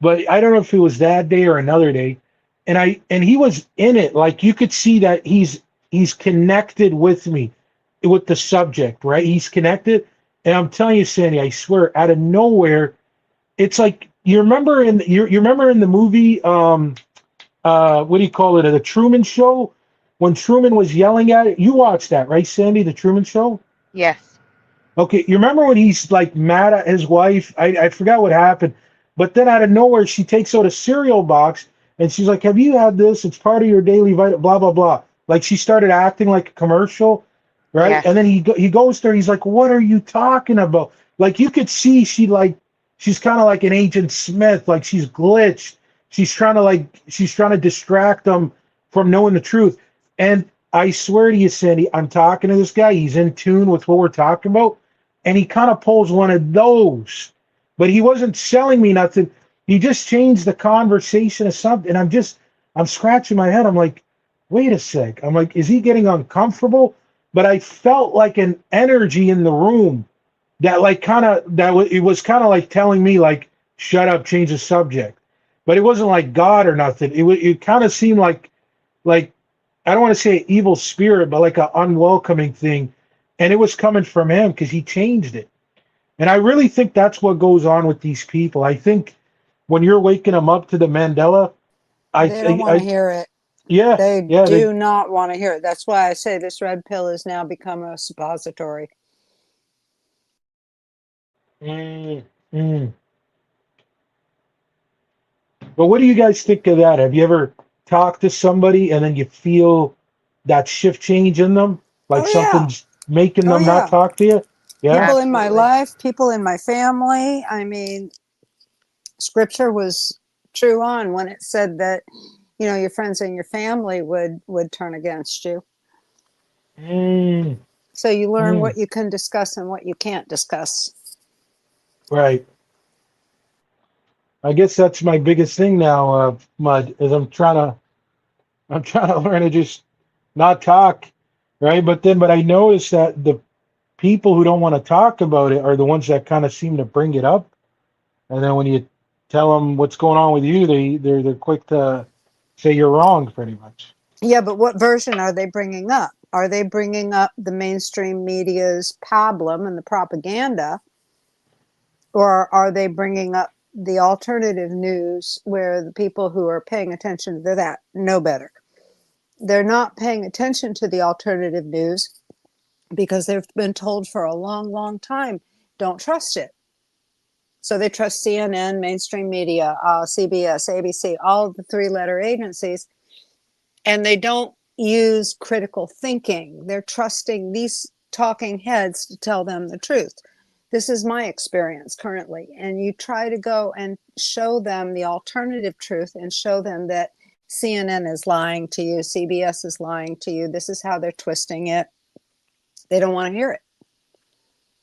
but I don't know if it was that day or another day. And he was in it, like you could see that he's connected with me, with the subject, right? He's connected, and I'm telling you, Sandy, I swear, out of nowhere, it's like you remember in the movie what do you call it? The Truman Show, when Truman was yelling at it. You watched that, right, Sandy? The Truman Show. Yes. Okay, you remember when he's like mad at his wife? I forgot what happened, but then out of nowhere, she takes out a cereal box and she's like, "Have you had this? It's part of your daily vitamin." Blah blah blah. Like she started acting like a commercial, right? Yes. And then he goes there. He's like, "What are you talking about?" Like you could see she's kind of like an Agent Smith. Like she's glitched. She's trying to distract them from knowing the truth. And I swear to you, Sandy, I'm talking to this guy. He's in tune with what we're talking about, and he kind of pulls one of those, but he wasn't selling me nothing. He just changed the conversation to something. And I'm scratching my head. I'm like, wait a sec. I'm like, is he getting uncomfortable? But I felt like an energy in the room that like it was kind of like telling me like, shut up, change the subject. But it wasn't like God or nothing. It kind of seemed like I don't want to say an evil spirit, but like an unwelcoming thing. And it was coming from him because he changed it. And I really think that's what goes on with these people. I think when you're waking them up to the Mandela, They don't want to hear it. Yeah, They yeah, do not want to hear it. That's why I say this red pill has now become a suppository. mm, mm. But what do you guys think of that? Have you ever talked to somebody and then you feel that shift change in them? Like Oh yeah. something's making Oh them not yeah. talk to you? Yeah? People in my Absolutely. life, people in my family. I mean, scripture was true on when it said that, you know, your friends and your family would turn against you. Mm, So you learn mm. what you can discuss and what you can't discuss. Right. I guess that's my biggest thing now, Mud, is I'm trying to learn to just not talk, right? But I notice that the people who don't want to talk about it are the ones that kind of seem to bring it up, and then when you tell them what's going on with you, they're quick to say you're wrong, pretty much. Yeah, but what version are they bringing up? Are they bringing up the mainstream media's pablum and the propaganda, or are they bringing up the alternative news where the people who are paying attention to that know better? They're not paying attention to the alternative news because they've been told for a long, long time, don't trust it. So they trust CNN, mainstream media, CBS, ABC, all of the three-letter agencies, and they don't use critical thinking. They're trusting these talking heads to tell them the truth. This is my experience currently. And you try to go and show them the alternative truth and show them that CNN is lying to you, CBS is lying to you, this is how they're twisting it. They don't want to hear it.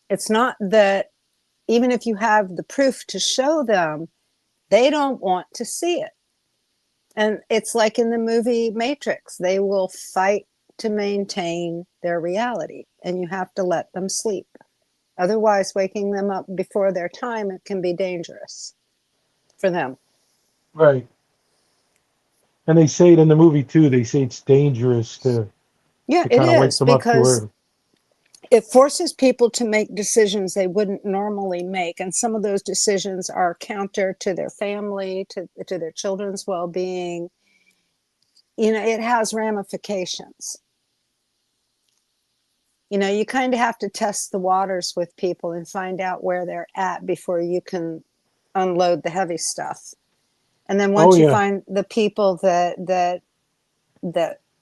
It's not that even if you have the proof to show them, they don't want to see it. And it's like in the movie Matrix, they will fight to maintain their reality, and you have to let them sleep. Otherwise, waking them up before their time, it can be dangerous for them. Right. And they say it in the movie too. They say it's dangerous to It kind of wake is, them up too because early. it forces people to make decisions they wouldn't normally make. And some of those decisions are counter to their family, to their children's well-being. It has ramifications. You kind of have to test the waters with people and find out where they're at before you can unload the heavy stuff. And then once you find the people that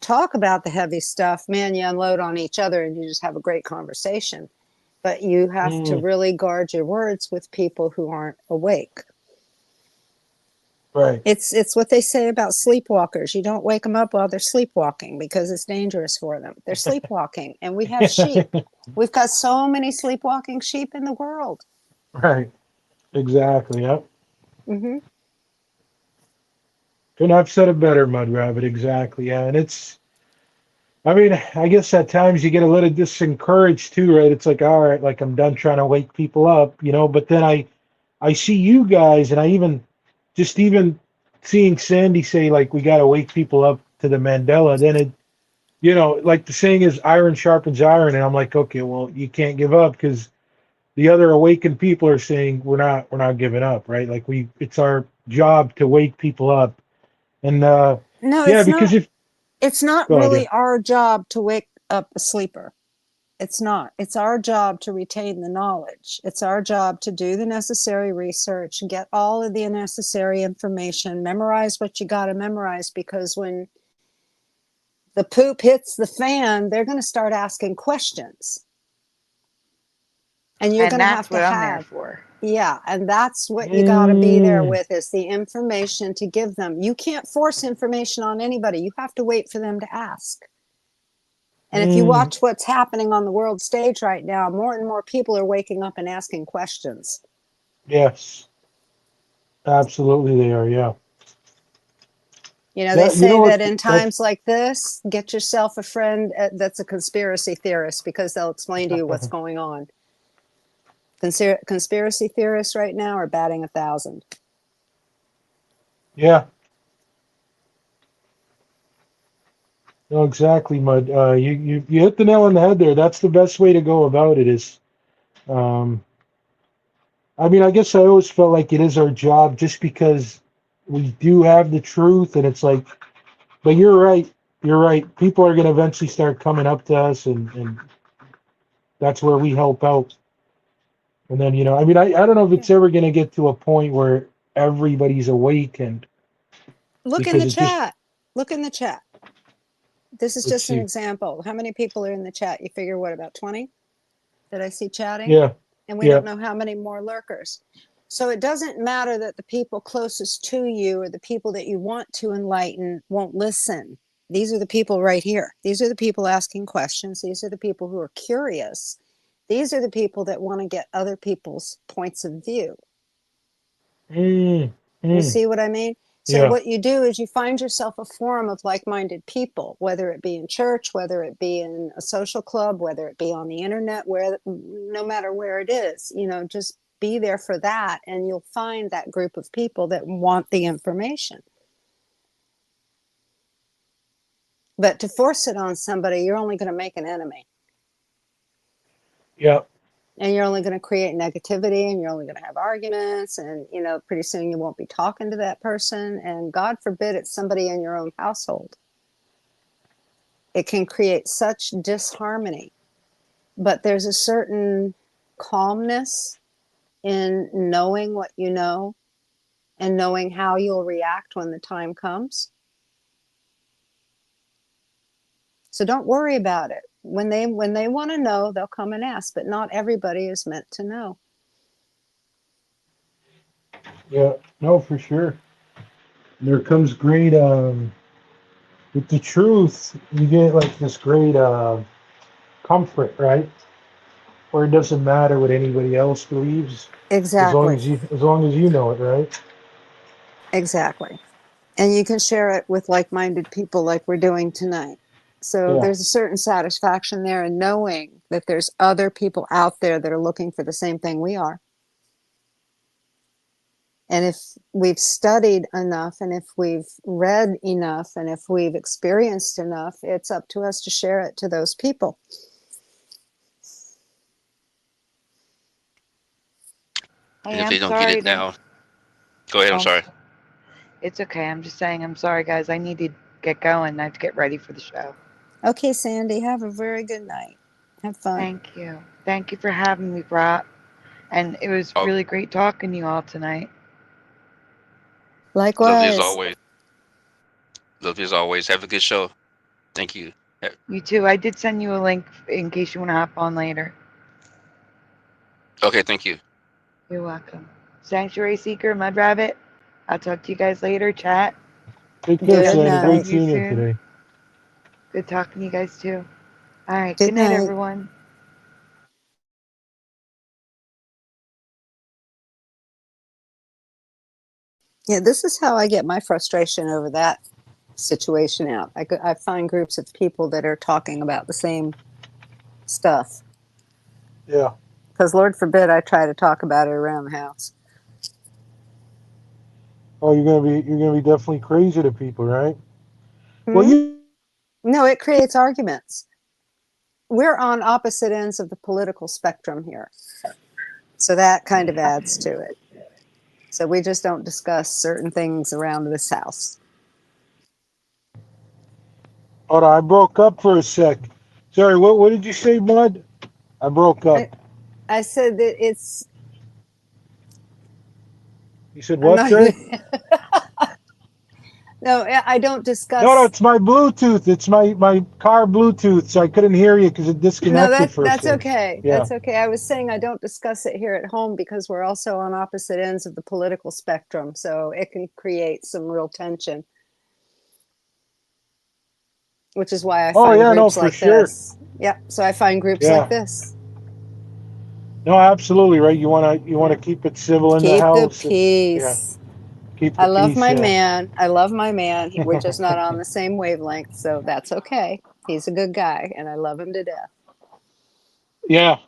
talk about the heavy stuff, man, you unload on each other and you just have a great conversation. But you have to really guard your words with people who aren't awake. Right. It's what they say about sleepwalkers. You don't wake them up while they're sleepwalking because it's dangerous for them. They're sleepwalking. And we have sheep. We've got so many sleepwalking sheep in the world. Right. Exactly. Yep. Mm-hmm. Couldn't have said it better, Mudrabbit. Exactly. Yeah. And I guess at times you get a little discouraged too, right? It's like, all right, like I'm done trying to wake people up, but then I see you guys, and I even seeing Sandy say, like, we got to wake people up to the Mandela, then like the saying is iron sharpens iron. And I'm like, okay, well, you can't give up, because the other awakened people are saying we're not giving up, right? Like it's our job to wake people up. And No, yeah, because it's not go ahead, yeah. really our job to wake up a sleeper. It's not. It's our job to retain the knowledge. It's our job to do the necessary research, get all of the necessary information, memorize what you got to memorize, because when the poop hits the fan, they're going to start asking questions. And you're going to have to I'm there for. Yeah, and that's what you got to be there with, is the information to give them. You can't force information on anybody. You have to wait for them to ask. And if you watch what's happening on the world stage right now, more and more people are waking up and asking questions. Yes, absolutely they are, yeah. They say that in times like this, get yourself a friend that's a conspiracy theorist, because they'll explain to you what's going on. Conspiracy theorists right now are batting 1,000. Yeah. No, exactly, Mud. You hit the nail on the head there. That's the best way to go about it is, I guess I always felt like it is our job, just because we do have the truth, and it's like, but you're right. You're right. People are going to eventually start coming up to us, and that's where we help out. And then, I don't know if it's ever going to get to a point where everybody's awakened. Look in the chat. Look in the chat. This is just an example. How many people are in the chat? You figure, what, about 20 that I see chatting? Yeah. And we don't know how many more lurkers. So it doesn't matter that the people closest to you, or the people that you want to enlighten, won't listen. These are the people right here. These are the people asking questions. These are the people who are curious. These are the people that want to get other people's points of view. Mm, You mm, see what I mean? So yeah. what you do is you find yourself a forum of like-minded people, whether it be in church, whether it be in a social club, whether it be on the internet, where no matter where it is, you know, just be there for that, and you'll find that group of people that want the information. But to force it on somebody, you're only going to make an enemy. Yeah. And you're only going to create negativity, and you're only going to have arguments, and, you know, pretty soon you won't be talking to that person. And God forbid it's somebody in your own household. It can create such disharmony. But there's a certain calmness in knowing what you know and knowing how you'll react when the time comes. So don't worry about it. When they want to know, they'll come and ask, but not everybody is meant to know. Yeah. No, for sure. There comes great with the truth, you get like this great comfort, right? Where it doesn't matter what anybody else believes, as long Exactly. as you know it, right? Exactly. And you can share it with like-minded people like we're doing tonight. So Yeah. there's a certain satisfaction there in knowing that there's other people out there that are looking for the same thing we are. And if we've studied enough, and if we've read enough, and if we've experienced enough, it's up to us to share it to those people. Hey, And if I'm they don't get sorry it now, go ahead. I'm sorry. It's okay. I'm just saying, I'm sorry, guys. I need to get going. I have to get ready for the show. Okay, Sandy, have a very good night. Have fun. Thank you. Thank you for having me, Brot. And it was Oh, really great talking to you all tonight. lovely as Likewise. always. Lovely as always. Have a good show. Thank you. You too. I did send you a link in case you want to hop on later. Okay, thank you. You're welcome. Sanctuary Seeker, Mudrabbit. I'll talk to you guys later. Chat. Take care, Good Sandy. night. Great See you seeing you soon. today. Good talking to you guys too. All right. Good Good night, night. everyone. Yeah, this is how I get my frustration over that situation out. I find groups of people that are talking about the same stuff. Yeah. Because Lord forbid I try to talk about it around the house. Oh, you're gonna be definitely crazy to people, right? Well, Hmm? No, it creates arguments. We're on opposite ends of the political spectrum here. So that kind of adds to it. So we just don't discuss certain things around this house. hold on, I broke up for a sec. Sorry, what did you say, Bud? I broke up. I said that it's. You said I'm what, not. sir? No, I don't No, discuss. it's my Bluetooth. It's my car Bluetooth, so I couldn't hear you because it No, disconnected for a that's sec. okay. Yeah. That's okay. I was saying I don't discuss it here at home because we're also on opposite ends of the political spectrum, so it can create some real tension. Which is why I Oh find yeah, no, groups for like sure. this. Yep. So I find groups like Yeah. this. No, absolutely right. You wanna keep it civil in the Keep the house, and yeah, peace. keep I the love peace. my Yeah. man. I love my man. We're just not on the same wavelength, so that's okay. He's a good guy, and I love him to death. Yeah.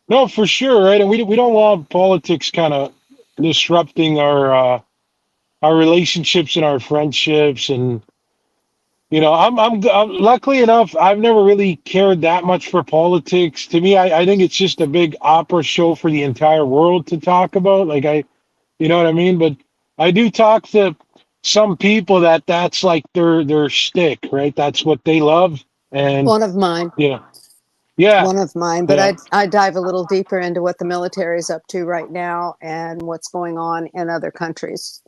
No, for sure, right? And we don't want politics kind of disrupting our relationships and our friendships. And I'm luckily enough, I've never really cared that much for politics. To me, I think it's just a big opera show for the entire world to talk about. Like you know what I mean? But I do talk to some people that's like their shtick, right? That's what they love. And One of mine. yeah, yeah, One of mine. But yeah. I dive a little deeper into what the military is up to right now and what's going on in other countries.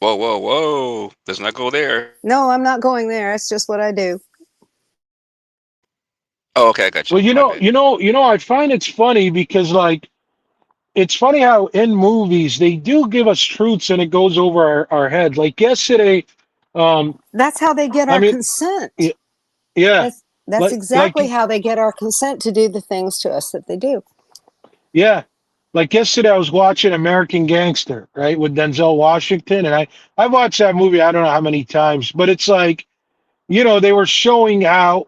Whoa, whoa, whoa. Let's not go there. No, I'm not going there. It's just what I do. Oh, okay, I got you. Well, My bad. I find it's funny because like it's funny how in movies they do give us truths and it goes over our heads. Like yesterday, That's how they get I our mean, consent. yeah, That's like exactly how they get our consent to do the things to us that they do. yeah. Like yesterday I was watching American Gangster, right, with Denzel Washington, and I watched that movie I don't know how many times, but it's like, they were showing how,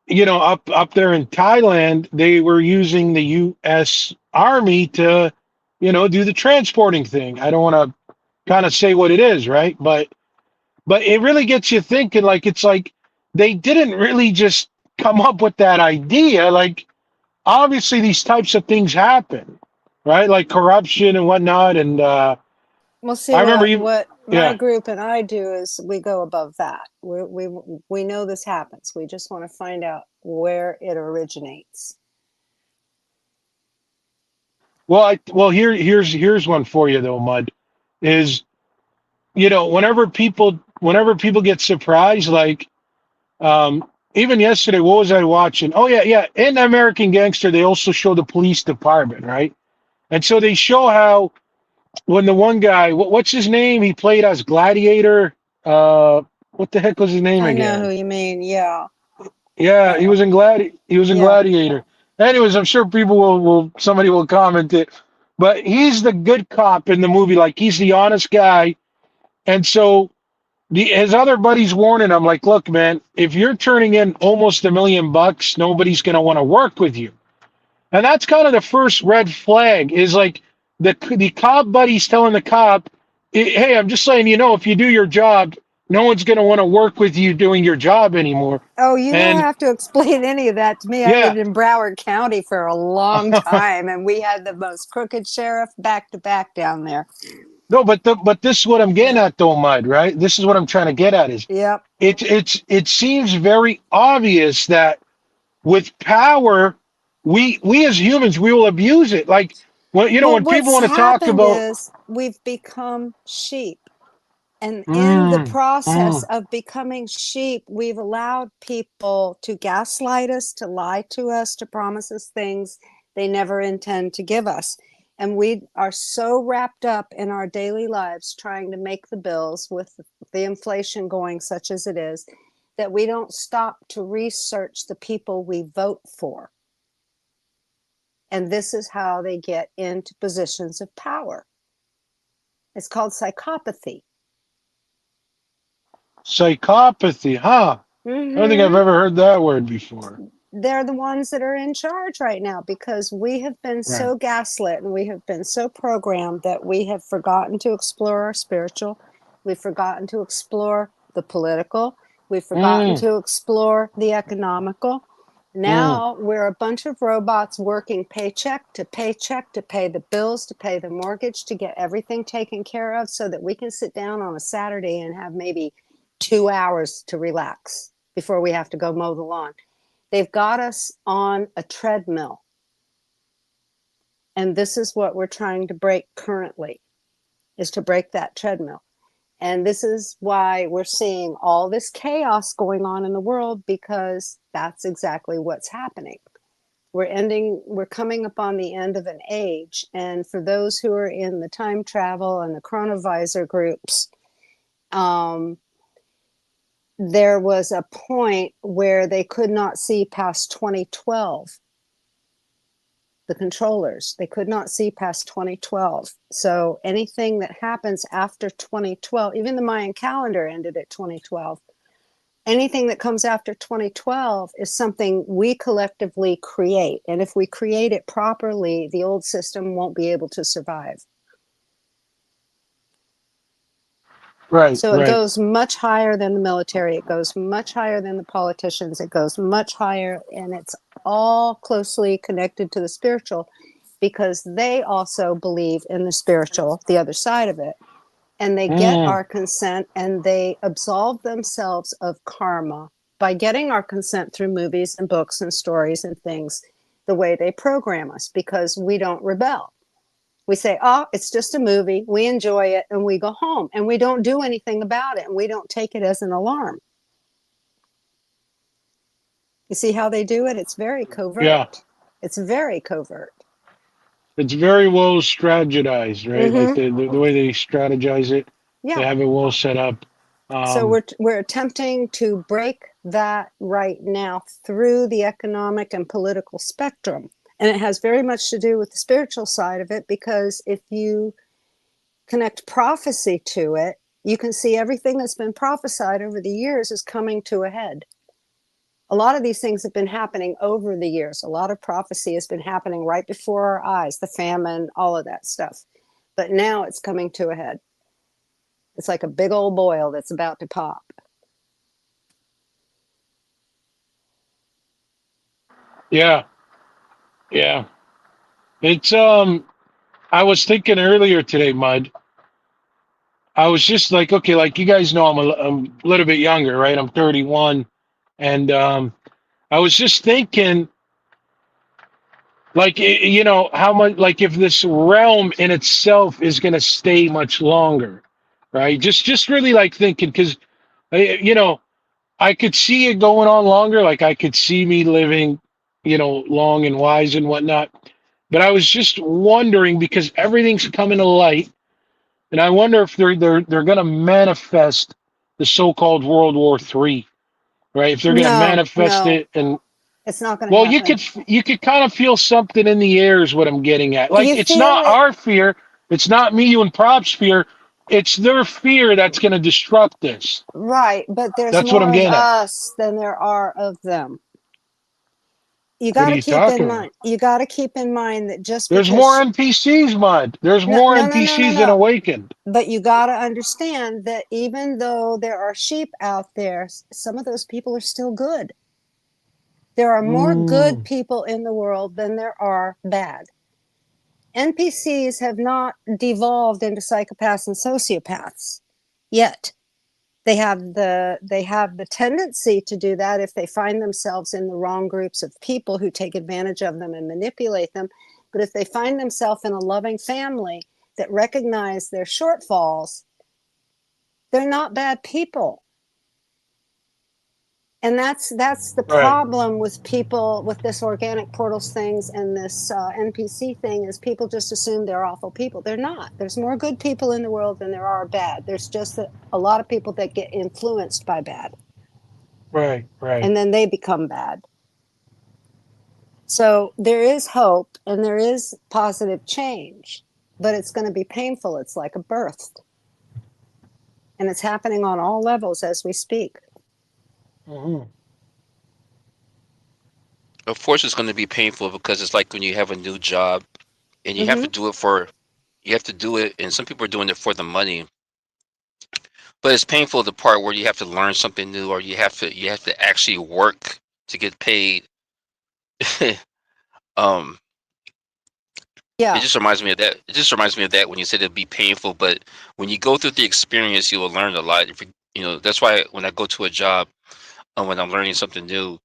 up there in Thailand, they were using the US Army to, do the transporting thing. I don't want to kind of say what it is, right? But it really gets you thinking, like, it's like they didn't really just come up with that idea. Like, obviously these types of things happen, right? Like corruption and whatnot. And We'll see I remember what my yeah. group and I do is we go above that. We know this happens. We just want to find out where it originates. Well, here's one for you though, Mud, is whenever people get surprised, like even yesterday, what was I watching? Oh yeah. In American Gangster, they also show the police department, right? And so they show how when the one guy, what's his name? He played as Gladiator. What the heck was his name I know who again? you mean. Yeah. Yeah, he was in Yeah. Gladiator. Anyways, I'm sure people will somebody will comment it, but he's the good cop in the movie. Like he's the honest guy, and so his other buddies warning him, like, look, man, if you're turning in almost $1 million, nobody's gonna want to work with you. And that's kind of the first red flag. Is like the cop buddy's telling the cop, hey, I'm just letting you know, if you do your job, no one's gonna want to work with you doing your job anymore. Oh, you don't And have to explain any of that to me. I yeah. lived in Broward County for a long time, and we had the most crooked sheriff back to back down there. No, but this is what I'm getting Yeah. at though, Mud, right? This is what I'm trying to get at is Yep. it seems very obvious that with power, we as humans, we will abuse it. Like Well, when people what's want to talk happened about is we've become sheep. And in the mm, process mm, of becoming sheep, we've allowed people to gaslight us, to lie to us, to promise us things they never intend to give us. And we are so wrapped up in our daily lives trying to make the bills with the inflation going such as it is, that we don't stop to research the people we vote for. And this is how they get into positions of power. It's called psychopathy. psychopathy, huh? I don't think I've Mm-hmm. ever heard that word before. They're the ones that are in charge right now because we have been Right. so gaslit and we have been so programmed that we have forgotten to explore our spiritual. We've forgotten to explore the political. We've forgotten Mm, to explore the economical. mm. Now we're a bunch of robots working paycheck to paycheck to pay the bills, to pay the mortgage, to get everything taken care of so that we can sit down on a Saturday and have maybe 2 hours to relax before we have to go mow the lawn. They've got us on a treadmill. And this is what we're trying to break currently, is to break that treadmill. And this is why we're seeing all this chaos going on in the world, because that's exactly what's happening. We're coming upon the end of an age. And for those who are in the time travel and the chronovisor groups, there was a point where they could not see past 2012. The controllers, they could not see past 2012. So anything that happens after 2012, even the Mayan calendar ended at 2012. Anything that comes after 2012 is something we collectively create. And if we create it properly, the old system won't be able to survive. Right, So it right. goes much higher than the military. It goes much higher than the politicians. It goes much higher, and it's all closely connected to the spiritual because they also believe in the spiritual, the other side of it. And they get Mm, our consent and they absolve themselves of karma by getting our consent through movies and books and stories and things, the way they program us, because we don't rebel. We say, oh, it's just a movie. We enjoy it and we go home and we don't do anything about it and we don't take it as an alarm. You see how they do it? It's very yeah. covert. It's very covert. It's very well strategized, right? Like Mm-hmm. the way they strategize it, they Yeah. have it well set up. So we're attempting to break that right now through the economic and political spectrum. And it has very much to do with the spiritual side of it, because if you connect prophecy to it, you can see everything that's been prophesied over the years is coming to a head. A lot of these things have been happening over the years. A lot of prophecy has been happening right before our eyes, the famine, all of that stuff. But now it's coming to a head. It's like a big old boil that's about to pop. Yeah. Yeah. It's I was thinking earlier today, Mud. I was just like, okay, like you guys know, I'm a little bit younger, right? I'm 31, and I was just thinking, like, you know, how much, like, if this realm in itself is going to stay much longer, right? Just really like thinking, because, you know, I could see it going on longer. Like, I could see me living, you know, long and wise and whatnot. But I was just wondering, because everything's coming to light. And I wonder if they're going to manifest the so-called World War III, right? If they're going to manifest No, it, and it's not going to well, happen. you could kind of feel something in the air is what I'm getting at. Like, You it's feel not it, our fear, it's not me, you, and Prop's fear. It's their fear that's going to disrupt this. right? But there's That's what I'm more of getting at. us than there are of them. You What got are to you keep in talking mind. about? You got to keep in mind that just There's because more NPCs, Mud. There's no, more no, no, no, no, NPCs than no. Awakened. But you got to understand that even though there are sheep out there, some of those people are still good. There are more good Mm, people in the world than there are bad. NPCs have not devolved into psychopaths and sociopaths yet. They have the tendency to do that if they find themselves in the wrong groups of people who take advantage of them and manipulate them. But if they find themselves in a loving family that recognize their shortfalls, they're not bad people. And that's the right, problem with people with this organic portals things and this NPC thing, is people just assume they're awful people. They're not. There's more good people in the world than there are bad. There's just a lot of people that get influenced by bad, right. and then they become bad. So there is hope and there is positive change, but it's going to be painful. It's like a birth, and it's happening on all levels as we speak. Mm-hmm. Of course, it's going to be painful because it's like when you have a new job and you have to Mm-hmm. do it for, you have to do it, and some people are doing it for the money. But it's painful the part where you have to learn something new, or you have to actually work to get paid. um, it Yeah. just reminds me of that. It just reminds me of that when you said it'd be painful, but when you go through the experience, you will learn a lot. If you know, that's why when I go to a job, when I'm learning something new,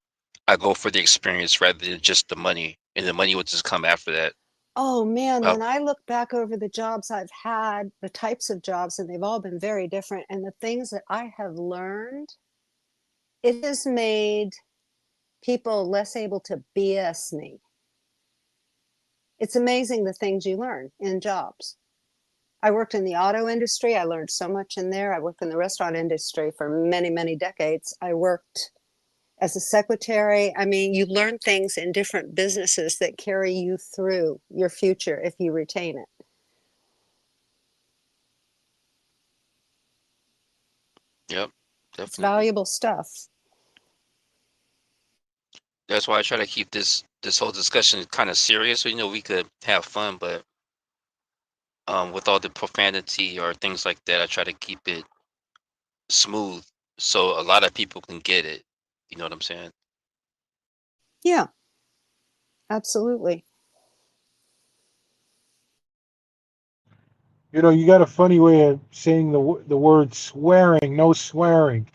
I go for the experience rather than just the money, and the money will just come after that. Oh man, Uh, when I look back over the jobs I've had, the types of jobs, and they've all been very different, and the things that I have learned, it has made people less able to BS me. It's amazing the things you learn in jobs. I worked in the auto industry. I learned so much in there. I worked in the restaurant industry for many, many decades. I worked as a secretary. I mean, you learn things in different businesses that carry you through your future if you retain it. yep, It's definitely. valuable stuff. That's why I try to keep this whole discussion kind of serious. So, you know, we could have fun, but with all the profanity or things like that, I try to keep it smooth so a lot of people can get it. You know what I'm saying? Yeah, absolutely. You know, you got a funny way of saying the word swearing. No swearing.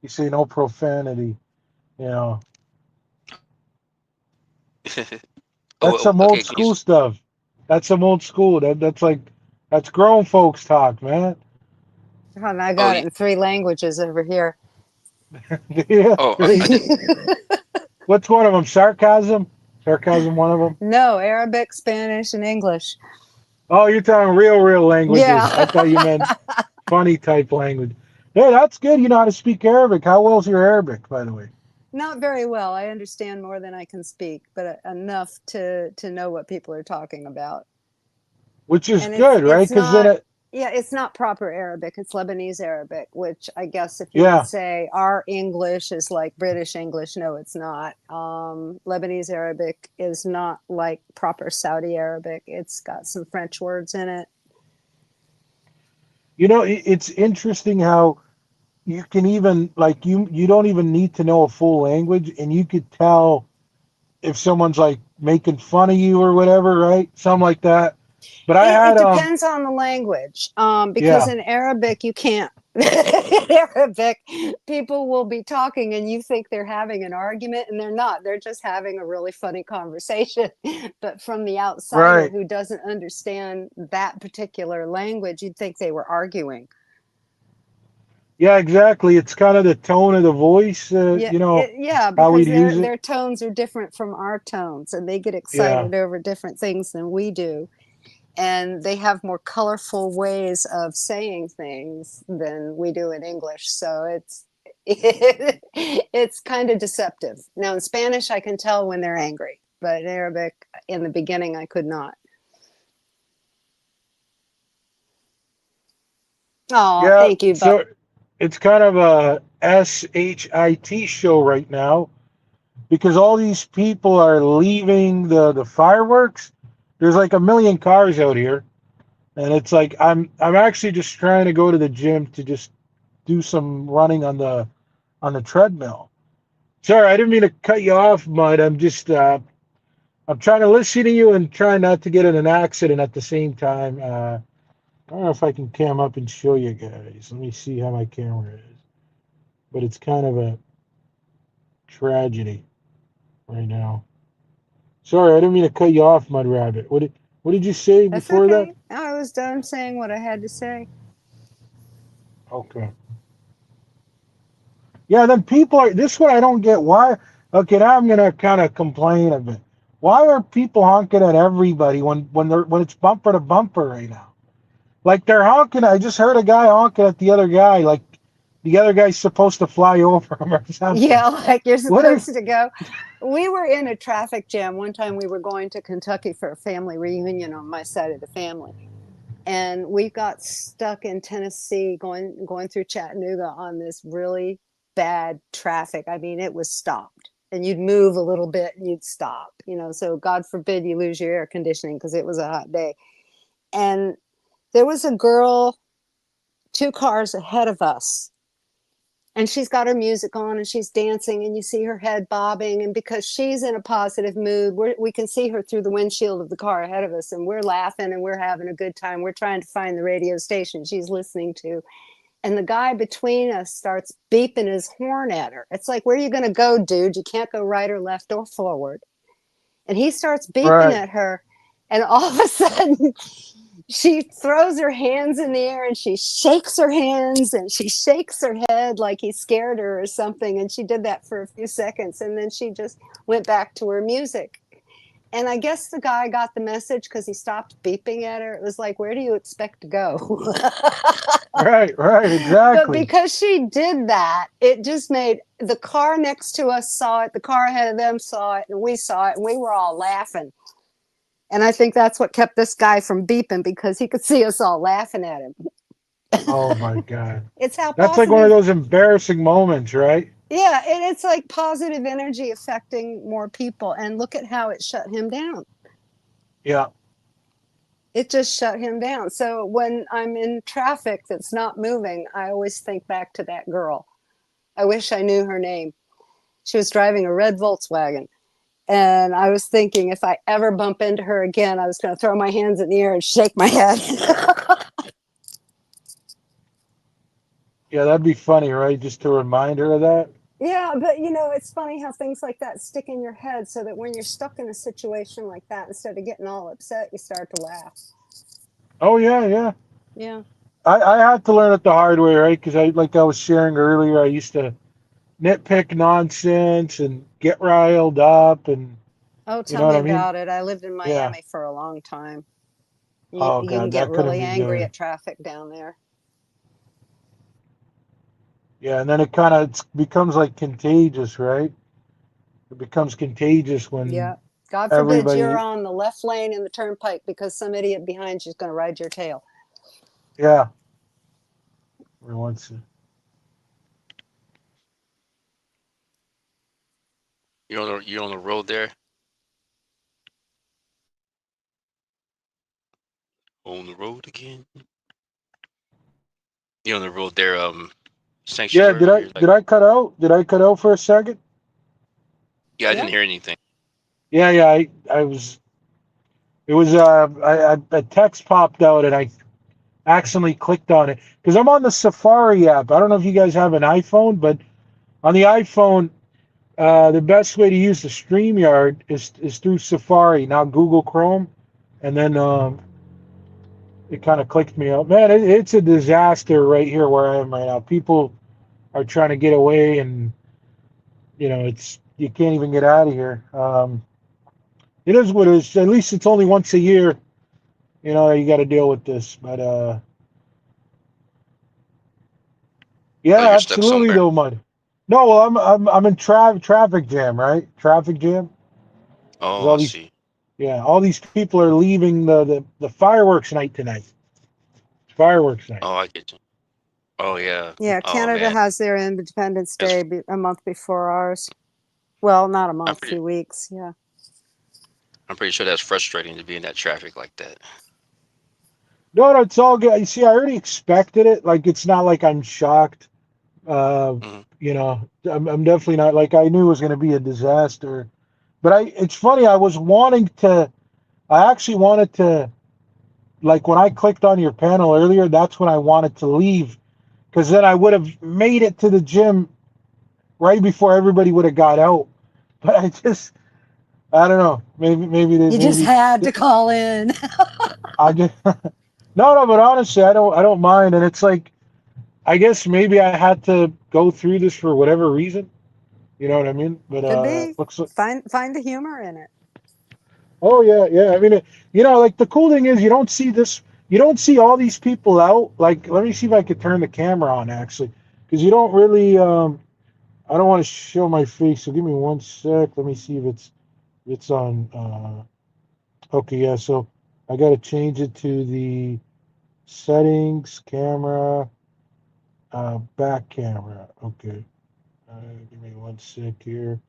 You say no profanity. You know, that's Oh, some okay. old Can you? school stuff. That's some old school. That's like that's grown folks talk, man. And I Oh, got it in 3 languages over here. Yeah, oh, I did. crazy. What's one of them? Sarcasm. Sarcasm. One of them. No, Arabic, Spanish, and English. Oh, you're talking real languages. I Yeah. thought you meant funny type language. Hey, that's good. You know how to speak Arabic. How well's your Arabic, by the way? Not very well. I understand more than I can speak, but enough to know what people are talking about. Which is And good, right? it's Because then not, it, yeah, it's not proper Arabic. It's Lebanese Arabic, which I guess if you would yeah, say our English is like British English, no, it's not. Lebanese Arabic is not like proper Saudi Arabic. It's got some French words in it. you know, it's interesting how you can even like you don't even need to know a full language, and you could tell if someone's like making fun of you or whatever, right? Something like that. But I It had depends on the language, because yeah, in Arabic you can't. In Arabic, people will be talking and you think they're having an argument, and they're not. They're just having a really funny conversation. But from the outsider right. who doesn't understand that particular language, you'd think they were arguing. Yeah, exactly. It's kind of the tone of the voice, Yeah, yeah, how because we'd use it. their tones are different from our tones, and they get Yeah. excited over different things than we do. And they have more colorful ways of saying things than we do in English. So it's kind of deceptive. Now in Spanish, I can tell when they're angry, but in Arabic, in the beginning, I could not. Oh, Yeah. thank you, Bob. So it's kind of a SHIT show right now because all these people are leaving the fireworks. There's like a million cars out here, and it's like I'm actually just trying to go to the gym to just do some running on the treadmill. Sorry, I didn't mean to cut you off, Mud. I'm trying to listen to you and try not to get in an accident at the same time. I don't know if I can cam up and show you guys. Let me see how my camera is. But it's kind of a tragedy right now. Sorry, I didn't mean to cut you off, Mud Rabbit. What did you say That's before that? okay. I was done saying what I had to say. Okay. Yeah, then people are this one I don't get why. Okay, now I'm gonna kind of complain a bit. Why are people honking at everybody when it's bumper to bumper right now? Like they're honking. I just heard a guy honking at the other guy. Like the other guy's supposed to fly over him or something. Yeah, like you're What are supposed to go. We were in a traffic jam one time. We were going to Kentucky for a family reunion on my side of the family, and we got stuck in Tennessee going through Chattanooga on this really bad traffic. I mean, it was stopped, and you'd move a little bit and you'd stop, so God forbid you lose your air conditioning because it was a hot day. And there was a girl 2 cars ahead of us, and she's got her music on and she's dancing, and you see her head bobbing, and because she's in a positive mood, we can see her through the windshield of the car ahead of us, and we're laughing and we're having a good time. We're trying to find the radio station she's listening to, and the guy between us starts beeping his horn at her. It's like, where are you going to go, dude? You can't go right or left or forward. And he starts beeping right? at her, and all of a sudden she throws her hands in the air and she shakes her hands and she shakes her head like he scared her or something. And she did that for a few seconds, and then she just went back to her music. And I guess the guy got the message because he stopped beeping at her. It was like, where do you expect to go? Right, But exactly. because she did that, it just made the car next to us saw it, the car ahead of them saw it, and we saw it, and we were all laughing. And I think that's what kept this guy from beeping, because he could see us all laughing at him. Oh my God. It's how That's like one of positive, those embarrassing moments, right? yeah, it's like positive energy affecting more people. And look at how it shut him down. Yeah. It just shut him down. So when I'm in traffic that's not moving, I always think back to that girl. I wish I knew her name. She was driving a red Volkswagen. And I was thinking, if I ever bump into her again, I was going to throw my hands in the air and shake my head. Yeah, that'd be funny, right? Just to remind her of that. Yeah, but it's funny how things like that stick in your head, so that when you're stuck in a situation like that, instead of getting all upset, you start to laugh. Oh yeah, yeah. Yeah. I had to learn it the hard way, right? Because like I was sharing earlier, I used to nitpick nonsense and get riled up, and Oh, you tell know what me I mean? about it. I lived in Yeah. Miami for a long time. You Oh can God, get that couldn't really be angry good. at traffic down there. Yeah, and then it kind of becomes like contagious, right? It becomes contagious when Yeah. God forbid you're everybody, on the left lane in the turnpike because some idiot behind you is going to ride your tail. yeah. Every once in- You're on the road there. On the road again. You're on the road there. Yeah, Sanctuary. Where you're like, did I cut out? Did I cut out for a second? yeah, I Yeah. didn't hear anything. Yeah, yeah. I was. It was a text popped out and I accidentally clicked on it because I'm on the Safari app. I don't know if you guys have an iPhone, but on the iPhone, the best way to use the StreamYard is through Safari, not Google Chrome. And then it kind of clicked me out. Man, it's a disaster right here where I am right now. People are trying to get away, and it's you can't even get out of here. It is what it is. At least it's only once a year. You got to deal with this, but Oh, yeah, you're stuck absolutely somewhere. though, mud. No, well, I'm in traffic jam, right? Traffic jam. There's Oh, all I these see. all these people are leaving the fireworks night tonight. Fireworks night. Oh, I get you. Oh yeah. Yeah. Oh Canada man. has their Independence That's. Day a month before ours. Well, not a I'm month, pretty. 2 weeks. Yeah. I'm pretty sure that's frustrating to be in that traffic like that. No, no, it's all good. You see, I already expected it. Like, it's not like I'm shocked. Uh, Hmm. I'm definitely not. Like, I knew it was going to be a disaster. But it's funny. I actually wanted to, like, when I clicked on your panel earlier, that's when I wanted to leave, because then I would have made it to the gym right before everybody would have got out. But I don't know. You just had to call in. I just, no, but honestly, I don't mind. And it's like, I guess maybe I had to go through this for whatever reason. You know what I mean? But Could be. looks like, Find the humor in it. oh yeah, yeah. I mean, like the cool thing is you don't see this, you don't see all these people out. Like, let me see if I could turn the camera on actually, because you don't really. I don't want to show my face, so give me one sec. Let me see if it's on. Okay, yeah. So I got to change it to the settings, camera, back camera. Okay. Give me one sec here.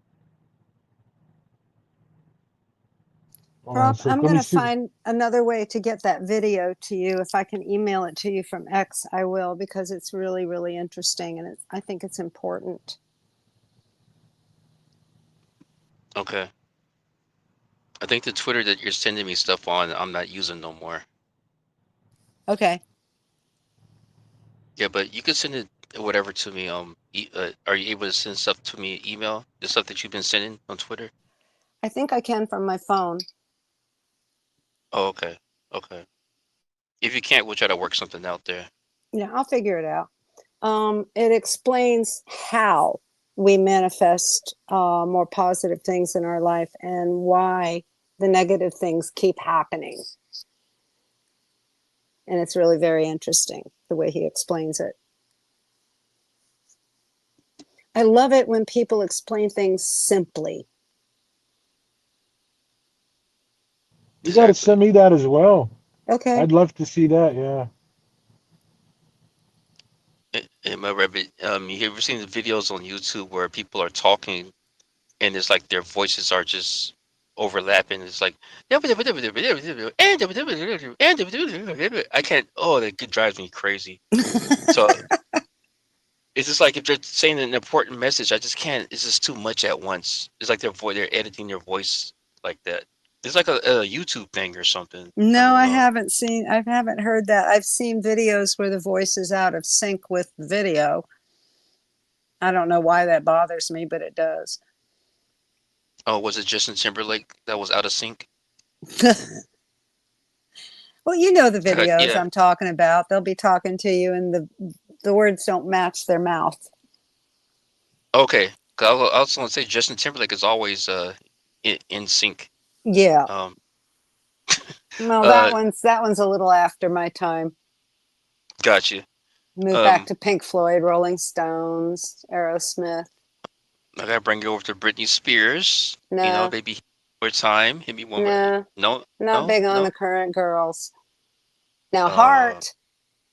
Hold on a Rob, sec. I'm Let going me to see. find another way to get that video to you. If I can email it to you from X, I will, because it's really, really interesting and I think it's important. Okay. I think the Twitter that you're sending me stuff on, I'm not using no more. Okay. Yeah, but you could send it whatever to me. Are you able to send stuff to me email? The stuff that you've been sending on Twitter? I think I can from my phone. Oh, okay. Okay. If you can't, we'll try to work something out there. Yeah, I'll figure it out. It explains how we manifest more positive things in our life and why the negative things keep happening. And it's really very interesting the way he explains it. I love it when people explain things simply. You got to send Exactly. me that as well. Okay. I'd love to see that. Yeah. And my rabbit, you ever seen the videos on YouTube where people are talking and it's like their voices are just overlapping? It's like I can't. Oh, that drives me crazy. So it's just like if they're saying an important message, I just can't. It's just too much at once. It's like they're editing their voice like that. It's like a YouTube thing or something. I No, don't I know. haven't heard that. I've seen videos where the voice is out of sync with the video. I don't know why that bothers me, but it does. Oh, was it Justin Timberlake that was out of sync? Well, you know the videos Yeah. I'm talking about. They'll be talking to you and the words don't match their mouth. Okay. 'Cause I was going to say Justin Timberlake is always in sync. Yeah. Um. Well, Uh. that one's a little after my time. Gotcha. Move back to Pink Floyd, Rolling Stones, Aerosmith. I gotta bring you over to Britney Spears. You know, No, baby, one more time. Hit me one more. no, No, not no, big on no. the current girls. Now, Heart.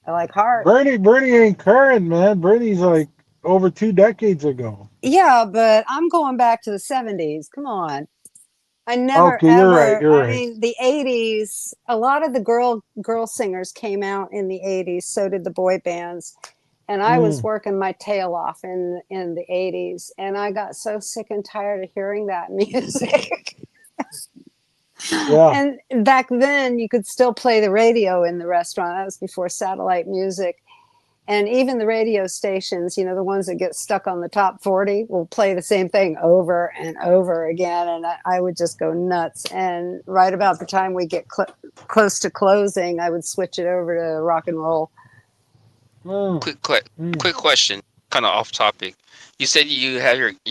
I like Heart. Bernie ain't current, man. Bernie's like over 2 decades ago. Yeah, but I'm going back to the 70s. Come on. I never Okay, you're right. ever, You're I right. mean, the 80s, a lot of the girl singers came out in the 80s, so did the boy bands. And I was Mm, working my tail off in the 80s, and I got so sick and tired of hearing that music. yeah. And back then, you could still play the radio in the restaurant. That was before satellite music. And even the radio stations, you know, the ones that get stuck on the top 40 will play the same thing over and over again. And I would just go nuts. And right about the time we get close to closing, I would switch it over to rock and roll. Mm, mm. Quick question, kind of off topic. You said you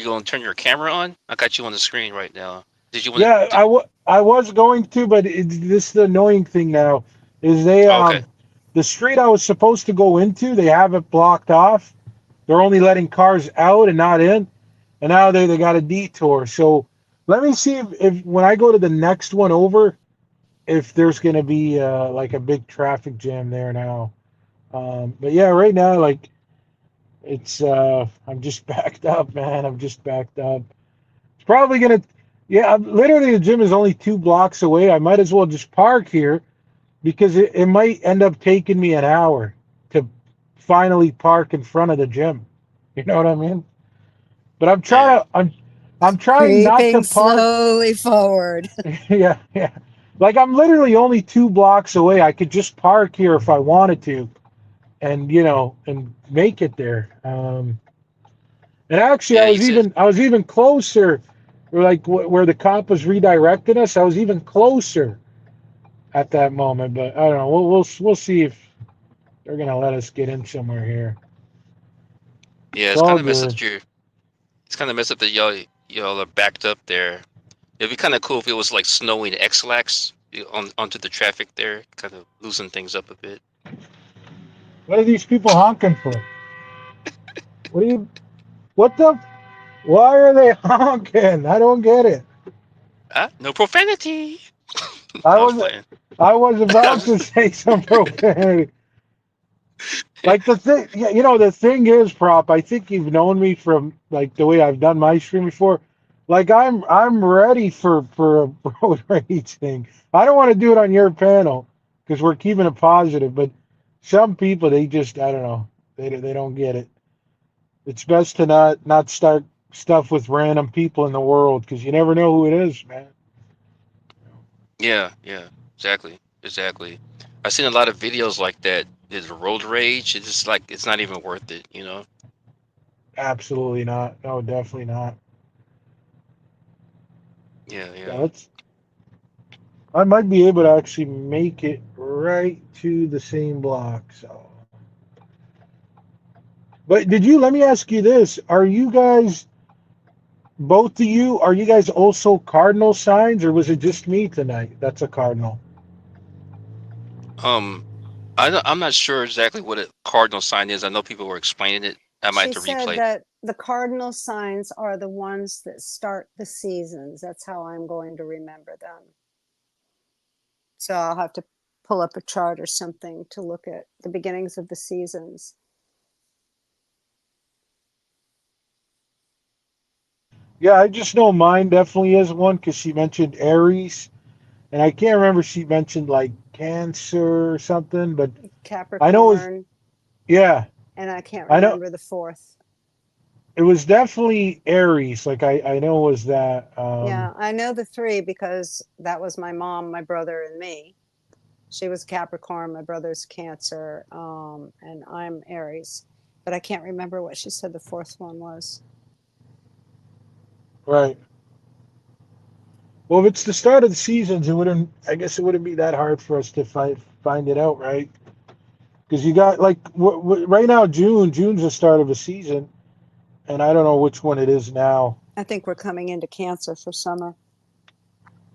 gonna turn your camera on. I got you on the screen right now. Did you want Yeah, to? I was going to, but this is the annoying thing now is Oh, okay. the street I was supposed to go into, they have it blocked off. They're only letting cars out and not in. And now they got a detour. So let me see if when I go to the next one over, if there's gonna be like a big traffic jam there now. But yeah, right now like it's I'm just backed up, man. I'm just backed up. It's probably gonna yeah, literally the gym is only 2 blocks away. I might as well just park here because it might end up taking me an hour to finally park in front of the gym. You know what I mean? But Yeah. I'm trying not to Creeping park. slowly forward. Yeah, yeah. Like I'm literally only 2 blocks away. I could just park here if I wanted to, and and make it there. And actually, Yeah. You said. I was even closer, like where the cop was redirecting us. I was even closer at that moment. But I don't know. We'll see if they're gonna let us get in somewhere here. Yeah. It's It's all kind of messed up good. that It's kind of messed up that y'all are backed up there. It'd be kind of cool if it was like snowing X-lax onto the traffic there, kind of loosen things up a bit. What are these people honking for? What are you? What the? Why are they honking? I don't get it. Ah, no profanity. I No, I was was playing. I was I about was to just, say some profanity. Like the thing, yeah, the thing is, prop. I think you've known me from like the way I've done my stream before. Like I'm ready for a road rage thing. I don't want to do it on your panel because we're keeping it positive. But some people, they just, I don't know, they don't get it. It's best to not start stuff with random people in the world because you never know who it is, man. yeah, exactly. I've seen a lot of videos like that. There's road rage. It's just like it's not even worth it, you know? Absolutely not. No, definitely not. Yeah, Yeah. let's. I might be able to actually make it right to the same block. So, but did you? Let me ask you this: Are you guys, both of you, are you guys also cardinal signs, or was it just me tonight? That's a cardinal. Um, I'm not sure exactly what a cardinal sign is. I know people were explaining it. I might She have to said replay. that the cardinal signs are the ones that start the seasons. That's how I'm going to remember them. So I'll have to pull up a chart or something to look at the beginnings of the seasons. Yeah, I just know mine definitely is one because she mentioned Aries, and I can't remember if she mentioned like Cancer or something, but I know it's Capricorn, yeah. and I can't I know remember the fourth. it was definitely Aries. Like I know it was that. Yeah, I know the three because that was my mom, my brother, and me. She was Capricorn, my brother's Cancer, and I'm Aries. But I can't remember what she said the fourth one was. Right. Well, if it's the start of the seasons, it wouldn't. I guess it wouldn't be that hard for us to find it out, right? Because you got like right now, June's the start of a season, and I don't know which one it is now. I think we're coming into Cancer for summer.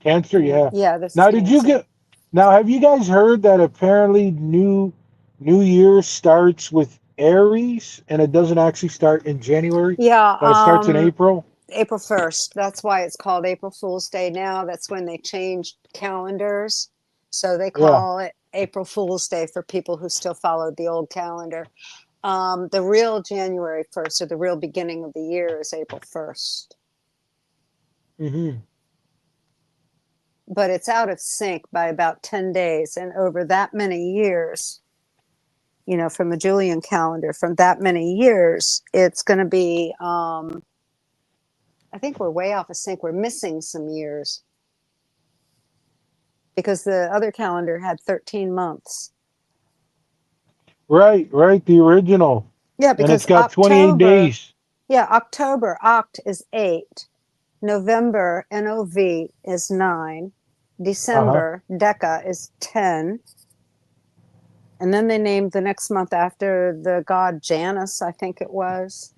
Cancer, yeah. Yeah, this is Now, did you Nancy. get? Now, have you guys heard that apparently New Year starts with Aries, and it doesn't actually start in January, Yeah, but it starts in April. April 1st. That's why it's called April Fool's Day now. That's when they changed calendars. So they Yeah. call it April Fool's Day for people who still followed the old calendar. The real January 1st, or the real beginning of the year, is April 1st. Mm-hmm. But it's out of sync by about 10 days. And over that many years, you know, from the Julian calendar, from that many years, it's going to be, I think we're way off of sync. We're missing some years because the other calendar had 13 months. Right, the original. Yeah, And it's because got 28 October, days. yeah, October, Oct is 8. November, NOV is 9. Uh-huh. December, Deca is 10. And then they named the next month after the god Janus, I think it was.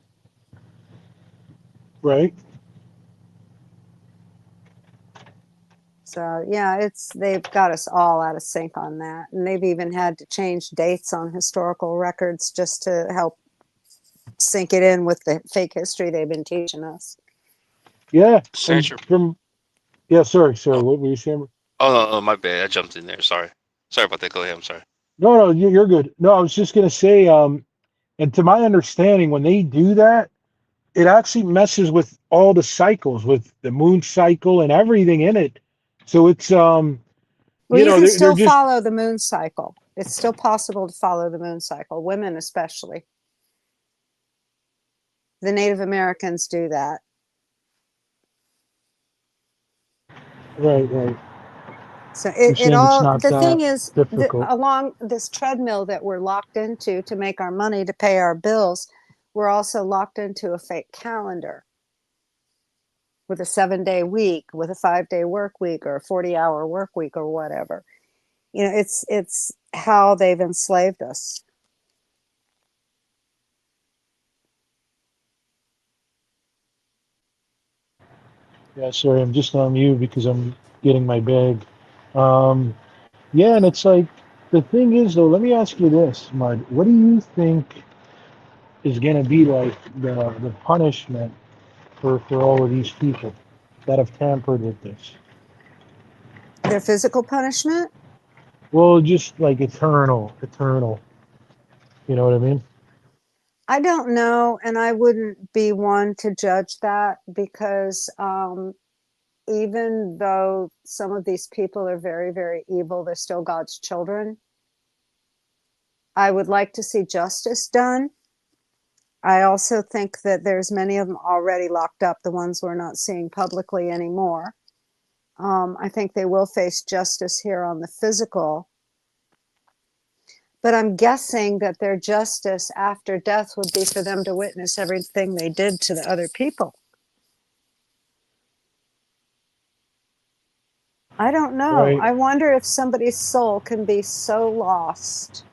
Right. So yeah, they've got us all out of sync on that. And they've even had to change dates on historical records just to help sync it in with the fake history they've been teaching us. Yeah. And Sandra. from yeah, sorry, Oh, what were you saying? oh, my bad. I jumped in there. Sorry. Sorry about that. Go ahead. I'm sorry. No, you're good. No, I was just gonna say, and to my understanding, when they do that, it actually messes with all the cycles, with the moon cycle and everything in it. So it's Well, you can they're still just follow the moon cycle. It's still possible to follow the moon cycle, women especially. The Native Americans do that. right. So You're it saying it's all, not the that thing is, difficult. along this treadmill that we're locked into to make our money to pay our bills, we're also locked into a fake calendar with a 7-day week, with a 5-day work week, or a 40-hour work week, or whatever. You know, it's how they've enslaved us. Yeah, sorry, I'm just on mute because I'm getting my bag. Um, yeah, and it's like the thing is though, let me ask you this, Mud. What do you think is gonna be like the punishment for all of these people that have tampered with this? Their physical punishment? Well, just like eternal. You know what I mean? I don't know, and I wouldn't be one to judge that because even though some of these people are very, very evil, they're still God's children. I would like to see justice done. I also think that there's many of them already locked up, the ones we're not seeing publicly anymore. I think they will face justice here on the physical. But I'm guessing that their justice after death would be for them to witness everything they did to the other people. I don't know. Right. I wonder if somebody's soul can be so lost.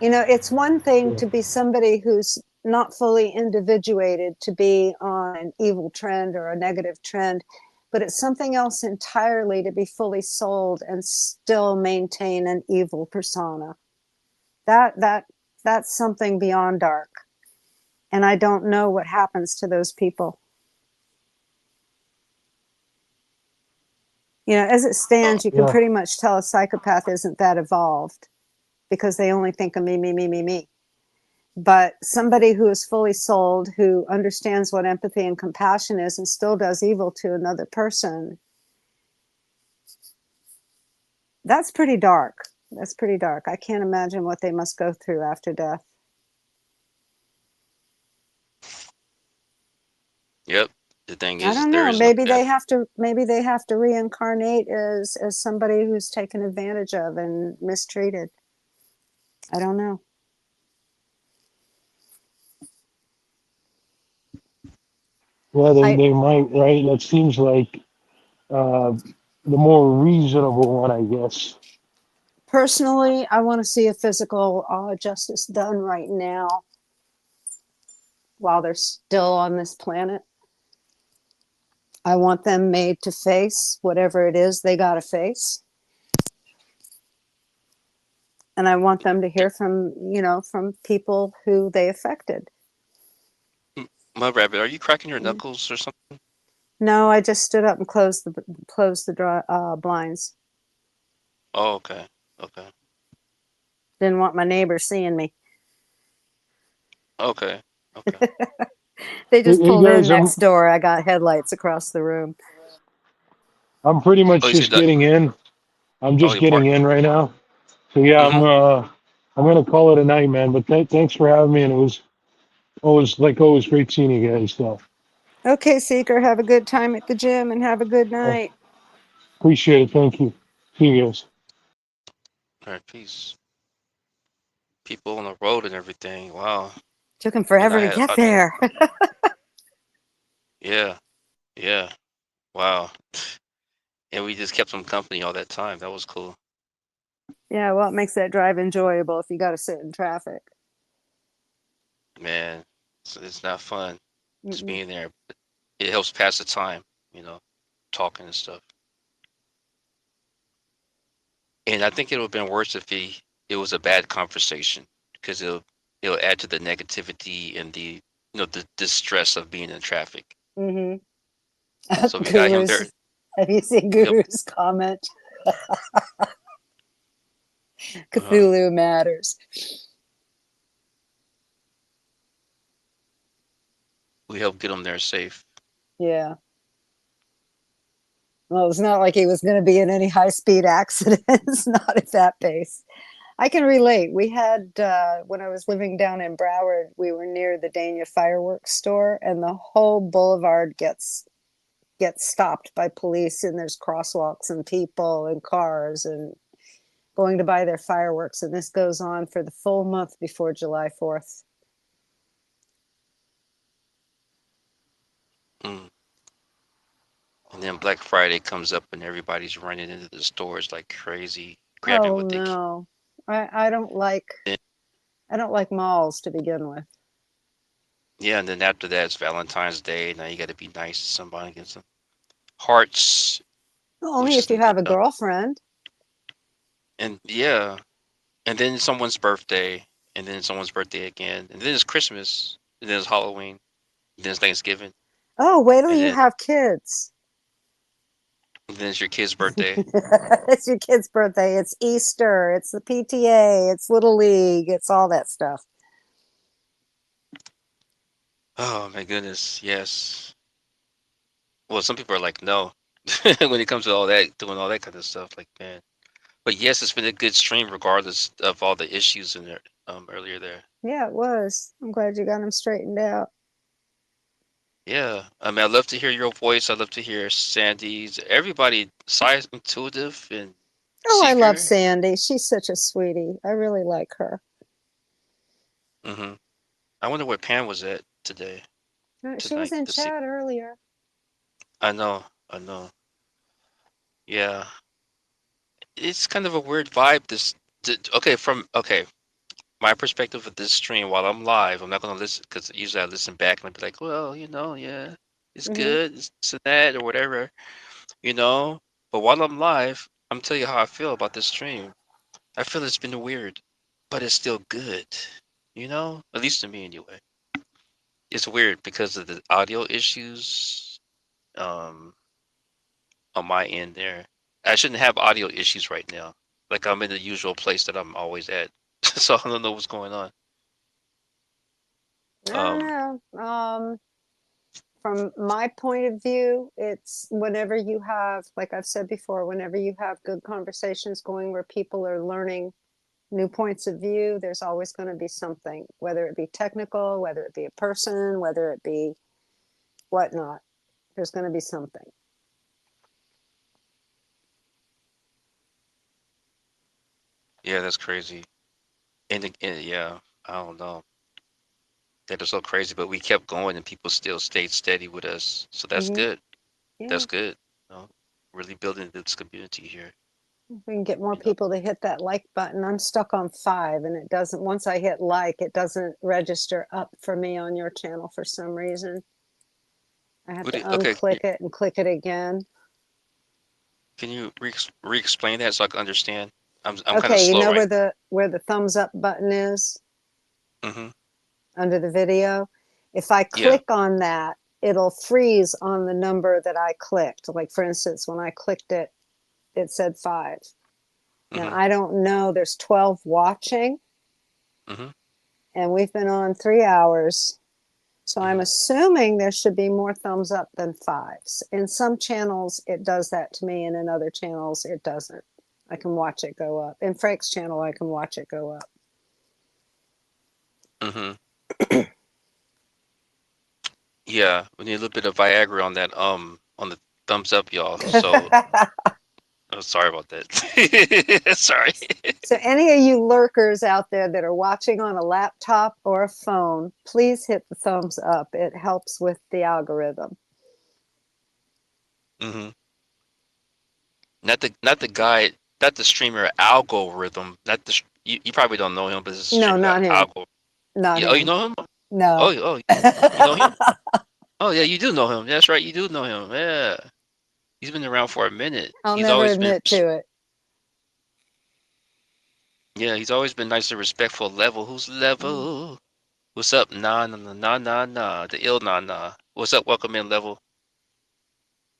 You know, it's one thing Yeah. to be somebody who's not fully individuated, to be on an evil trend or a negative trend, but it's something else entirely to be fully sold and still maintain an evil persona. That's something beyond dark. And I don't know what happens to those people. You know, as it stands, you can Yeah. pretty much tell a psychopath isn't that evolved because they only think of me. But somebody who is fully souled, who understands what empathy and compassion is and still does evil to another person, that's pretty dark. That's pretty dark. I can't imagine what they must go through after death. Yep. The thing I is, don't there know. is no Maybe they death. have to. Maybe they have to reincarnate as somebody who's taken advantage of and mistreated. I don't know. Well, I they might, right? That seems like uh, the more reasonable one, I guess. personally, I want to see a physical justice done right now while they're still on this planet. I want them made to face whatever it is they got to face. And I want them to hear from, from people who they affected. Mudrabbit, are you cracking your knuckles or something? No, I just stood up and closed the blinds. Oh, okay. Okay. Didn't want my neighbors seeing me. Okay. Okay. They just Hey pulled in guys, next door. I got headlights across the room. I'm pretty much Oh, you said just that. getting in. I'm Oh, just you're getting parked. in right now. So yeah, I'm gonna call it a night, man. But thanks for having me, and it was always great seeing you guys. So Okay, Seeker, have a good time at the gym and have a good uh, night. appreciate it. Thank you. See you guys. All right, peace. People on the road and everything. Wow. Took him And forever I to had, get there. yeah, yeah. Wow. And we just kept them company all that time. That was cool. Yeah, well, it makes that drive enjoyable if you got to sit in traffic. Man, it's not fun just Mm-mm. being there. But it helps pass the time, talking and stuff. And I think it would have been worse if it was a bad conversation because it'll add to the negativity and the distress of being in traffic. Mm-hmm. So we got him there. Have you seen Yep. Guru's comment? Cthulhu matters. We helped get him there safe. Yeah. Well, it's not like he was going to be in any high-speed accidents, not at that pace. I can relate. We had, when I was living down in Broward, we were near the 𝗬𝐸 fireworks store, and the whole boulevard gets stopped by police, and there's crosswalks and people and cars and going to buy their fireworks. And this goes on for the full month before July 4th. Mm. And then Black Friday comes up and everybody's running into the stores like crazy, grabbing Oh what they can. no. I don't like malls to begin with. Yeah, and then after that it's Valentine's Day. Now you got to be nice to somebody, get some hearts, Only which if is you have a girlfriend. and yeah, and then someone's birthday, and then someone's birthday again, and then it's Christmas, and then it's Halloween, and then it's Thanksgiving, Oh, wait till and you then have kids. it's your kid's birthday. It's your kid's birthday. It's Easter. It's the PTA. It's Little League. It's all that stuff. Oh my goodness, yes. Well, some people are like, no, when it comes to all that, doing all that kind of stuff, like, man. But yes, it's been a good stream regardless of all the issues in there earlier there. Yeah, it was. I'm glad you got them straightened out. Yeah, I mean, I love to hear your voice. I love to hear Sandy's. Everybody, Psy Intuitive and Oh, I love Seeker. Sandy. She's such a sweetie. I really like her. Mm-hmm. I wonder where Pam was at She was tonight. in To see. chat earlier. I know. Yeah, it's kind of a weird vibe. Okay, my perspective of this stream while I'm live, I'm not gonna listen because usually I listen back and I'll be like, well, yeah, it's Mm-hmm. good, it's this and that or whatever, you know. But while I'm live, I'm telling you how I feel about this stream. I feel it's been weird, but it's still good, at least to me anyway. It's weird because of the audio issues um on my end there. I shouldn't have audio issues right now. Like I'm in the usual place that I'm always at. So I don't know what's going on. I Um don't know. From my point of view, it's whenever you have, like I've said before, whenever you have good conversations going where people are learning new points of view, there's always going to be something, whether it be technical, whether it be a person, whether it be whatnot. There's going to be something. yeah, that's crazy. And yeah, I don't know. That is so crazy, but we kept going and people still stayed steady with us. So that's Mm-hmm. good. Yeah. That's good. Really building this community here. If we can get more You know. people to hit that like button. I'm stuck on 5 and it doesn't, once I hit like, it doesn't register up for me on your channel for some reason. I have to Okay, unclick it and click it again. can you re-explain that so I can understand? I'm kind of Okay, you slow know right. where the thumbs up button is Mm-hmm. under the video? If I Yeah. click on that, it'll freeze on the number that I clicked. Like for instance, when I clicked it, it said 5. Now Mm-hmm. I don't know, there's 12 watching Mm-hmm. and we've been on 3 hours. So I'm Mm-hmm. assuming there should be more thumbs up than 5s. In some channels, it does that to me, and in other channels, it doesn't. I can watch it go up. In Frank's channel, I can watch it go up. Mm-hmm. Yeah, we need a little bit of Viagra on that on the thumbs up, y'all. So oh, sorry about that. Sorry. So any of you lurkers out there that are watching on a laptop or a phone, please hit the thumbs up. It helps with the algorithm. Mm-hmm. Not the guy, not the streamer algorithm. Not the you probably don't know him, but it's a No, streamer guy not him. algo. Not Yeah, oh, you him. know him? No. Oh, you know him? Oh yeah, you do know him. That's right, you do know him. Yeah, he's been around for a minute. I'll He's never always been admit to it. yeah, he's always been nice and respectful. Level, who's level? What's up? Nah, nah, nah, nah, nah, nah. The ill nah, nah. What's up? Welcome in, level.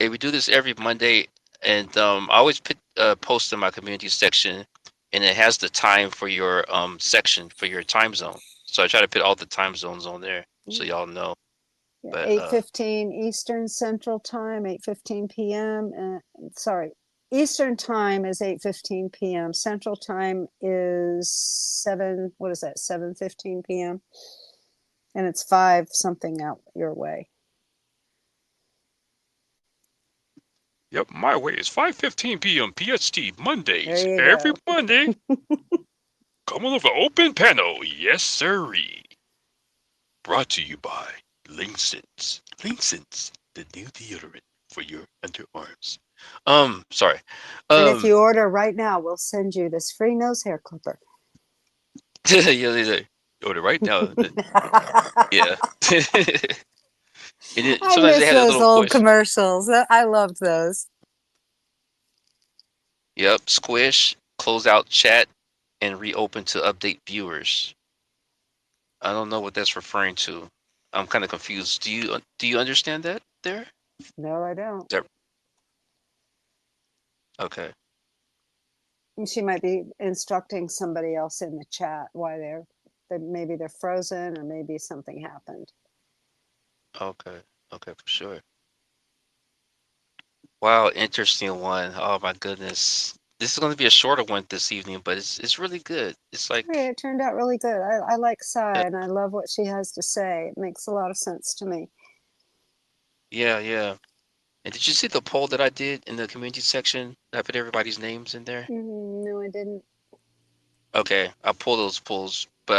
Hey, we do this every Monday, and I always put post in my community section, and it has the time for your section for your time zone. So I try to put all the time zones on there so y'all know. But 8:15 Eastern Central Time, 8:15 p.m. Sorry, Eastern Time is 8:15 p.m. Central Time is 7. What is that? 7:15 p.m. And it's 5 something out your way. yep, my way is 5:15 p.m. PST Mondays. There you Every go. Monday. Come on over, open panel. Yes, sirree. Brought to you by Linksens. Linksens, the new deodorant for your underarms. Sorry. And if you order right now, we'll send you this free nose hair clipper. yeah, order right now. Yeah. And I sometimes miss they had a those little old voice. commercials. I loved those. Yep, squish, close out chat, and reopen to update viewers. I don't know what that's referring to. I'm kind of confused. Do you understand that there? No, I don't. That, okay. She might be instructing somebody else in the chat why maybe they're frozen or maybe something happened. Okay. Okay, for sure. Wow, interesting one. Oh my goodness. This is going to be a shorter one this evening, but it's really good. It's like Okay, it turned out really good. I like Psy yeah, and I love what she has to say. It makes a lot of sense to me. yeah, yeah. And did you see the poll that I did in the community section? I put everybody's names in there. No, I didn't. Okay, I pulled those polls, but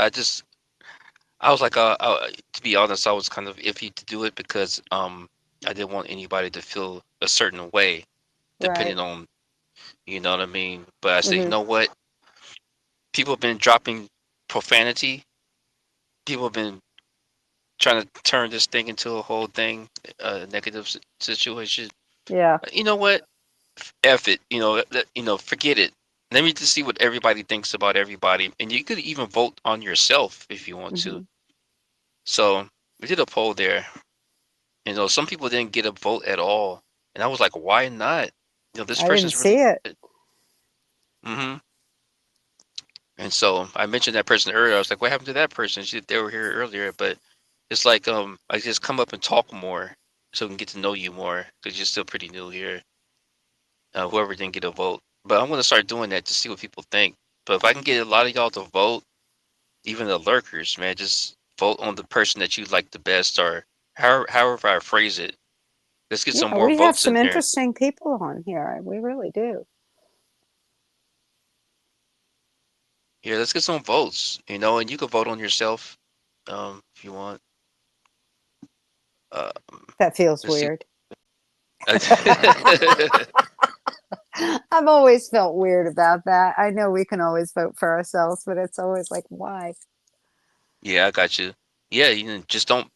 I was like, to be honest, I was kind of iffy to do it because I didn't want anybody to feel a certain way, Right. depending on, you know what I mean. But I said, you Mm-hmm. know what? People have been dropping profanity. People have been trying to turn this thing into a whole thing, a negative situation. Yeah. You know what? F it. Forget it. Let me just see what everybody thinks about everybody, and you could even vote on yourself if you want to. Mm-hmm. So we did a poll there. Some people didn't get a vote at all, and I was like, why not? This I didn't person's really see it. good. Mm-hmm. And so I mentioned that person earlier. I was like, what happened to that person? They were here earlier, but it's like I just come up and talk more so we can get to know you more because you're still pretty new here. Whoever didn't get a vote, but I'm gonna start doing that to see what people think. But if I can get a lot of y'all to vote, even the lurkers, man, just vote on the person that you like the best, or however I phrase it. Let's get some Yeah, more we have votes some in there. interesting people on here. We really do. Yeah, let's get some votes. And you can vote on yourself, if you want. Um, That feels let's see. weird. I've always felt weird about that. I know we can always vote for ourselves, but it's always like, why? Yeah, I got you. Yeah, just don't.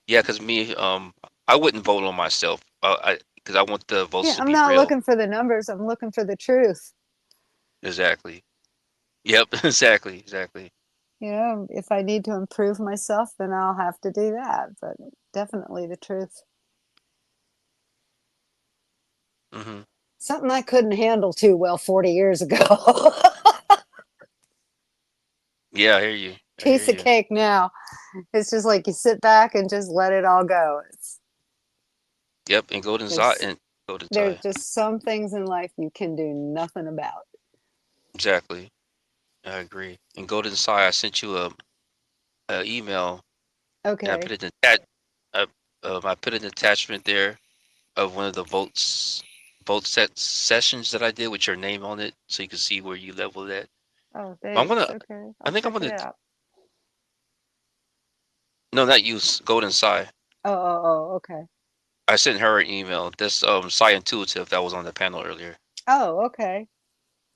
Yeah, because me, I wouldn't vote on myself. Because I want the votes Yeah, to I'm be not real. looking for the numbers. I'm looking for the truth. Exactly. Yep, exactly. You know, if I need to improve myself, then I'll have to do that. But definitely the truth. Hmm. Something I couldn't handle too well 40 years ago. Yeah, I hear you. I hear Piece of you. cake now. It's just like you sit back and just let it all go. Yep, and golden Zot There's and golden there's Zai. just some things in life you can do nothing about. Exactly. I agree. And golden Zai, I sent you a email, and I put Okay. it in that. Uh, I put an attachment there of one of the vote set sessions that I did with your name on it, so you can see where you leveled at. Oh, But I'm thanks. gonna. Okay. I I'll think I'm check it gonna. out. No, not use golden Sai. Oh, okay. I sent her an email. This Psy Intuitive that was on the panel earlier. Oh, okay.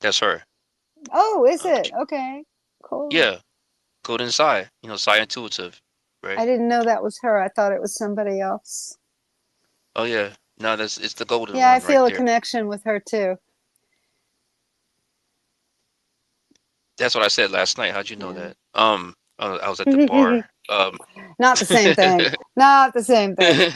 That's her. Oh, is Um, it? Okay. Cool. yeah, golden Psy. Psy Intuitive, I right? didn't know that was her. I thought it was somebody else. Oh yeah. No, it's the golden Yeah, I one right feel a there. connection with her too. That's what I said last night. How'd you know Yeah. that? I was at the bar. Not the same thing. Not the same thing.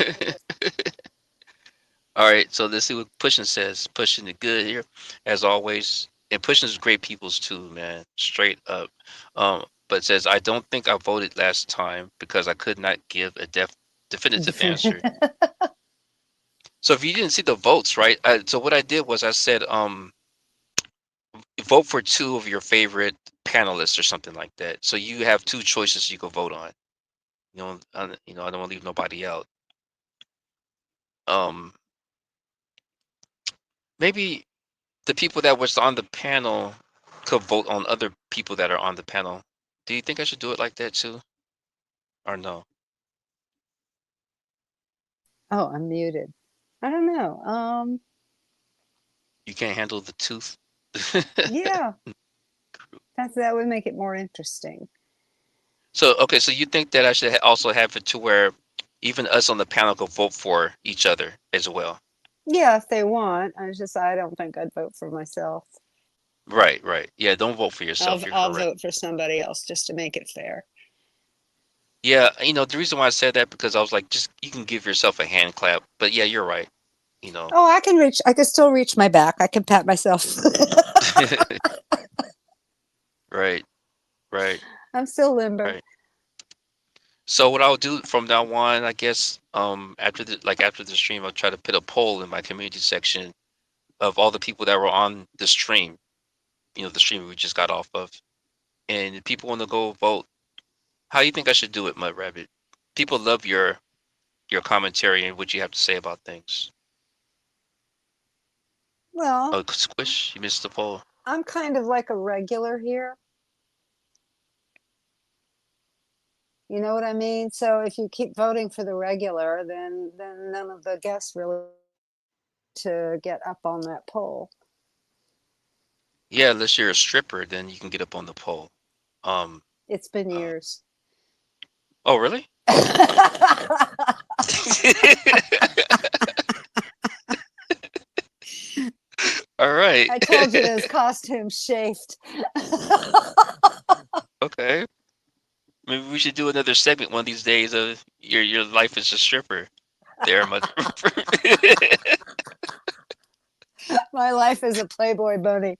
All right, so let's see what Pushing says. Pushing the good here, as always. And Pushing is great people's too, man. Straight up. But it says, I don't think I voted last time because I could not give a definitive answer. So if you didn't see the votes, right? So what I did was I said, vote for two of your favorite panelists or something like that. So you have two choices you can vote on. I don't want to leave nobody out. Um, Maybe the people that was on the panel could vote on other people that are on the panel. Do you think I should do it like that too, or no? Oh, I'm muted. I don't know. You can't handle the tooth. Yeah, that would make it more interesting. So okay, so you think that I should also have it to where even us on the panel could vote for each other as well? Yeah, if they want. I don't think I'd vote for myself. Right, right. Yeah, don't vote for yourself. You're I'll correct. vote for somebody else just to make it fair. Yeah, the reason why I said that because I was like, just you can give yourself a hand clap. But yeah, you're right. You know. Oh, I can still reach my back. I can pat myself. Right, right, I'm still limber. right. So what I'll do from now on, I guess, after the stream, I'll try to put a poll in my community section of all the people that were on the stream. The stream we just got off of, and if people want to go vote. How do you think I should do it, Mud Rabbit? People love your commentary and what you have to say about things. Well, Oh, Squish, you missed the poll. I'm kind of like a regular here. You know what I mean? So if you keep voting for the regular, then none of the guests really to get up on that poll. Yeah, unless you're a stripper, then you can get up on the poll. Um, It's been uh, years. oh, really? All right. I told you those costumes chafed. Okay. Maybe we should do another segment one of these days of your life as a stripper. There, mother. My life is a Playboy bunny.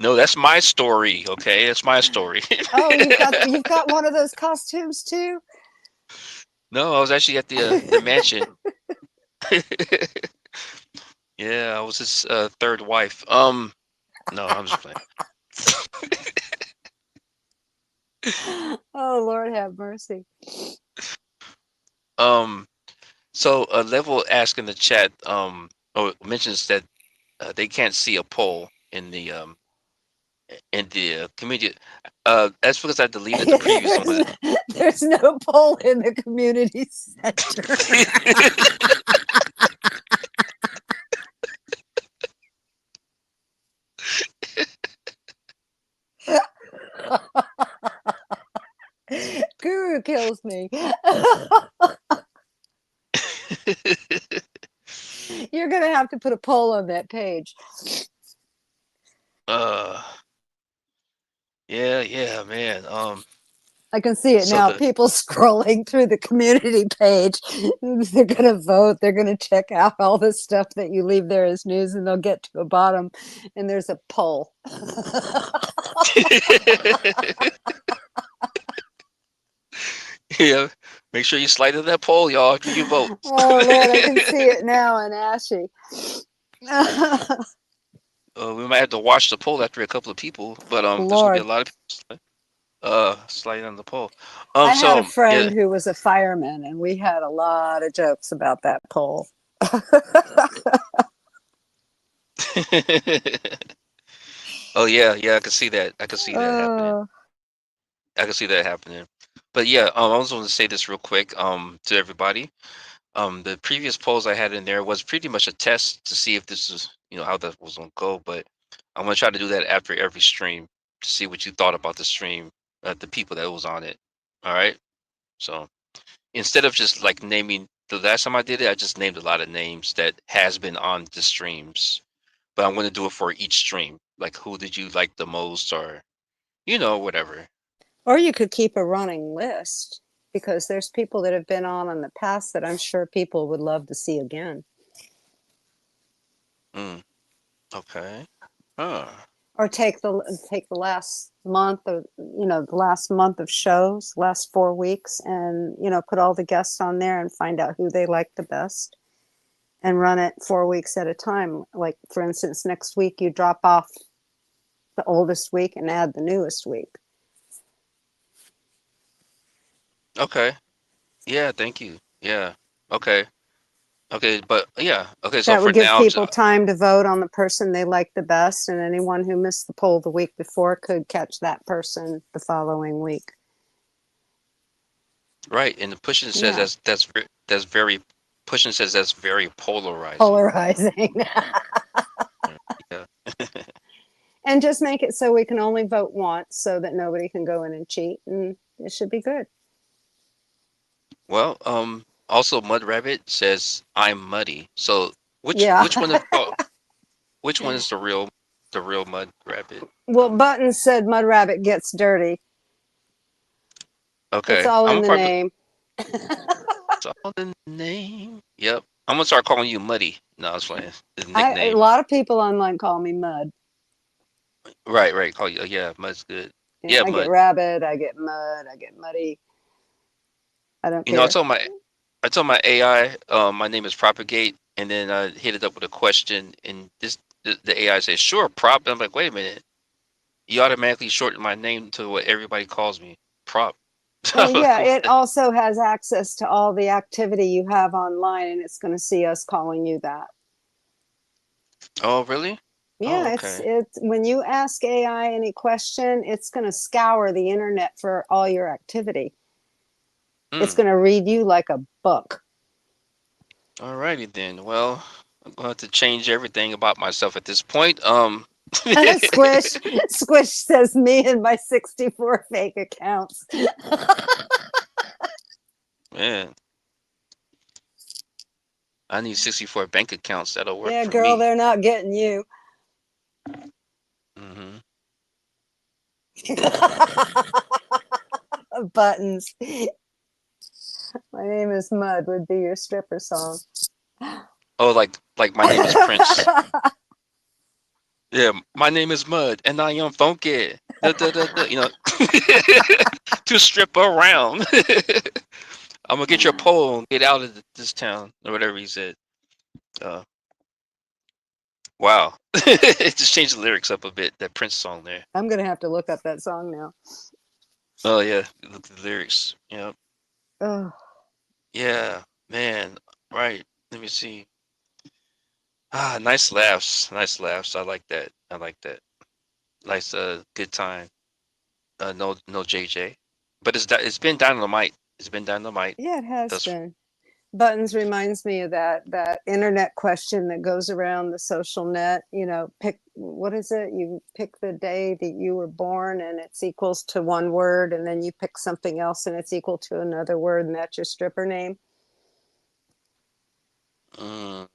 No, that's my story. Okay, that's my story. Oh, you've got one of those costumes too? No, I was actually at the mansion. Yeah, I was his third wife. No, I'm just playing. Oh, Lord have mercy. Um, so a level ask in the chat mentions that they can't see a poll in the community. That's because I deleted the previous one. There's no pole in the community center. Guru kills me. You're going to have to put a poll on that page. Uh, yeah, man. I can see it So now. the People scrolling through the community page. They're going to vote. They're going to check out all the stuff that you leave there as news, and they'll get to the bottom, and there's a poll. yeah, make sure you slide in that poll, y'all, after you vote. Oh, Lord, I can see it now in Ashy. We might have to watch the poll after a couple of people, but there's gonna be a Lord. lot of people sliding on the poll. I had a So yeah. friend who was a fireman, and we had a lot of jokes about that poll. Oh yeah, I can see that. I can see that happening. Oh, I can see that happening. But yeah, I was going to say this real quick to everybody. The previous polls I had in there was pretty much a test to see if this is, how that was going to go. But I'm going to try to do that after every stream to see what you thought about the stream, the people that was on it. All right. So instead of just like naming, the last time I did it, I just named a lot of names that has been on the streams. But I'm going to do it for each stream. Like, who did you like the most, or whatever. or you could keep a running list, because there's people that have been on in the past that I'm sure people would love to see again. Okay. Huh. Or take the last month, or the last month of shows, last 4 weeks, and put all the guests on there and find out who they like the best, and run it 4 weeks at a time. Like, for instance, next week you drop off the oldest week and add the newest week. Okay. Yeah, thank you. Yeah. Okay. Okay, but yeah. Okay, so That for would give now, people time to vote on the person they like the best, and anyone who missed the poll the week before could catch that person the following week. right, and the pushing says Yeah. that's very pushing says that's very polarizing. Polarizing. Yeah. And just make it so we can only vote once, so that nobody can go in and cheat, and it should be good. Well, also Mudrabbit says I'm muddy. So Yeah. which one which one is the real Mudrabbit? Well, Buttons said Mudrabbit gets dirty. It's Okay. all I'm in gonna the probably name. it's all in the name. Yep. I'm gonna start calling you Muddy. No, I was playing. His A nickname. lot of people online call me Mud. Right. Call you. Yeah, Mud's good. Yeah, Yeah, I get Mud. Rabbit, I get Mud, I get Muddy. I don't You know, I care. told my I told my AI, my name is Propagate, and then I hit it up with a question, and the AI says, "Sure, Prop." I'm like, wait a minute, you automatically shorten my name to what everybody calls me, Prop. Well, yeah, it also has access to all the activity you have online, and it's going to see us calling you that. Oh, really? Oh, Yeah, okay. it's when you ask AI any question, it's going to scour the internet for all your activity. It's Mm. going to read you like a book. Alrighty then. Well, I'm going to have to change everything about myself at this point. Squish says me and my 64 fake accounts. Man, I need 64 bank accounts. That'll work Yeah, for girl, me. they're not getting you. Hmm. Buttons. My name is Mud would be your stripper song. Oh, like my name is Prince. Yeah, my name is Mud, and I am funky. Da, da, da, da, to strip around. I'm gonna get your pole and get out of this town, or whatever he said. Uh, wow, it just changed the lyrics up a bit. That Prince song there. I'm going to have to look up that song now. Oh yeah, look at the lyrics. Yeah, Oh, yeah, man. Right. Let me see. Ah, nice laughs. Nice laughs. I like that. I like that. Nice, good time. No JJ, but it's been Dynamite. It's been Dynamite. yeah, it has That's been. Buttons reminds me of that internet question that goes around the social net. Pick, what is it? You pick the day that you were born, and it's equals to one word, and then you pick something else, and it's equal to another word, and that's your stripper name. mm,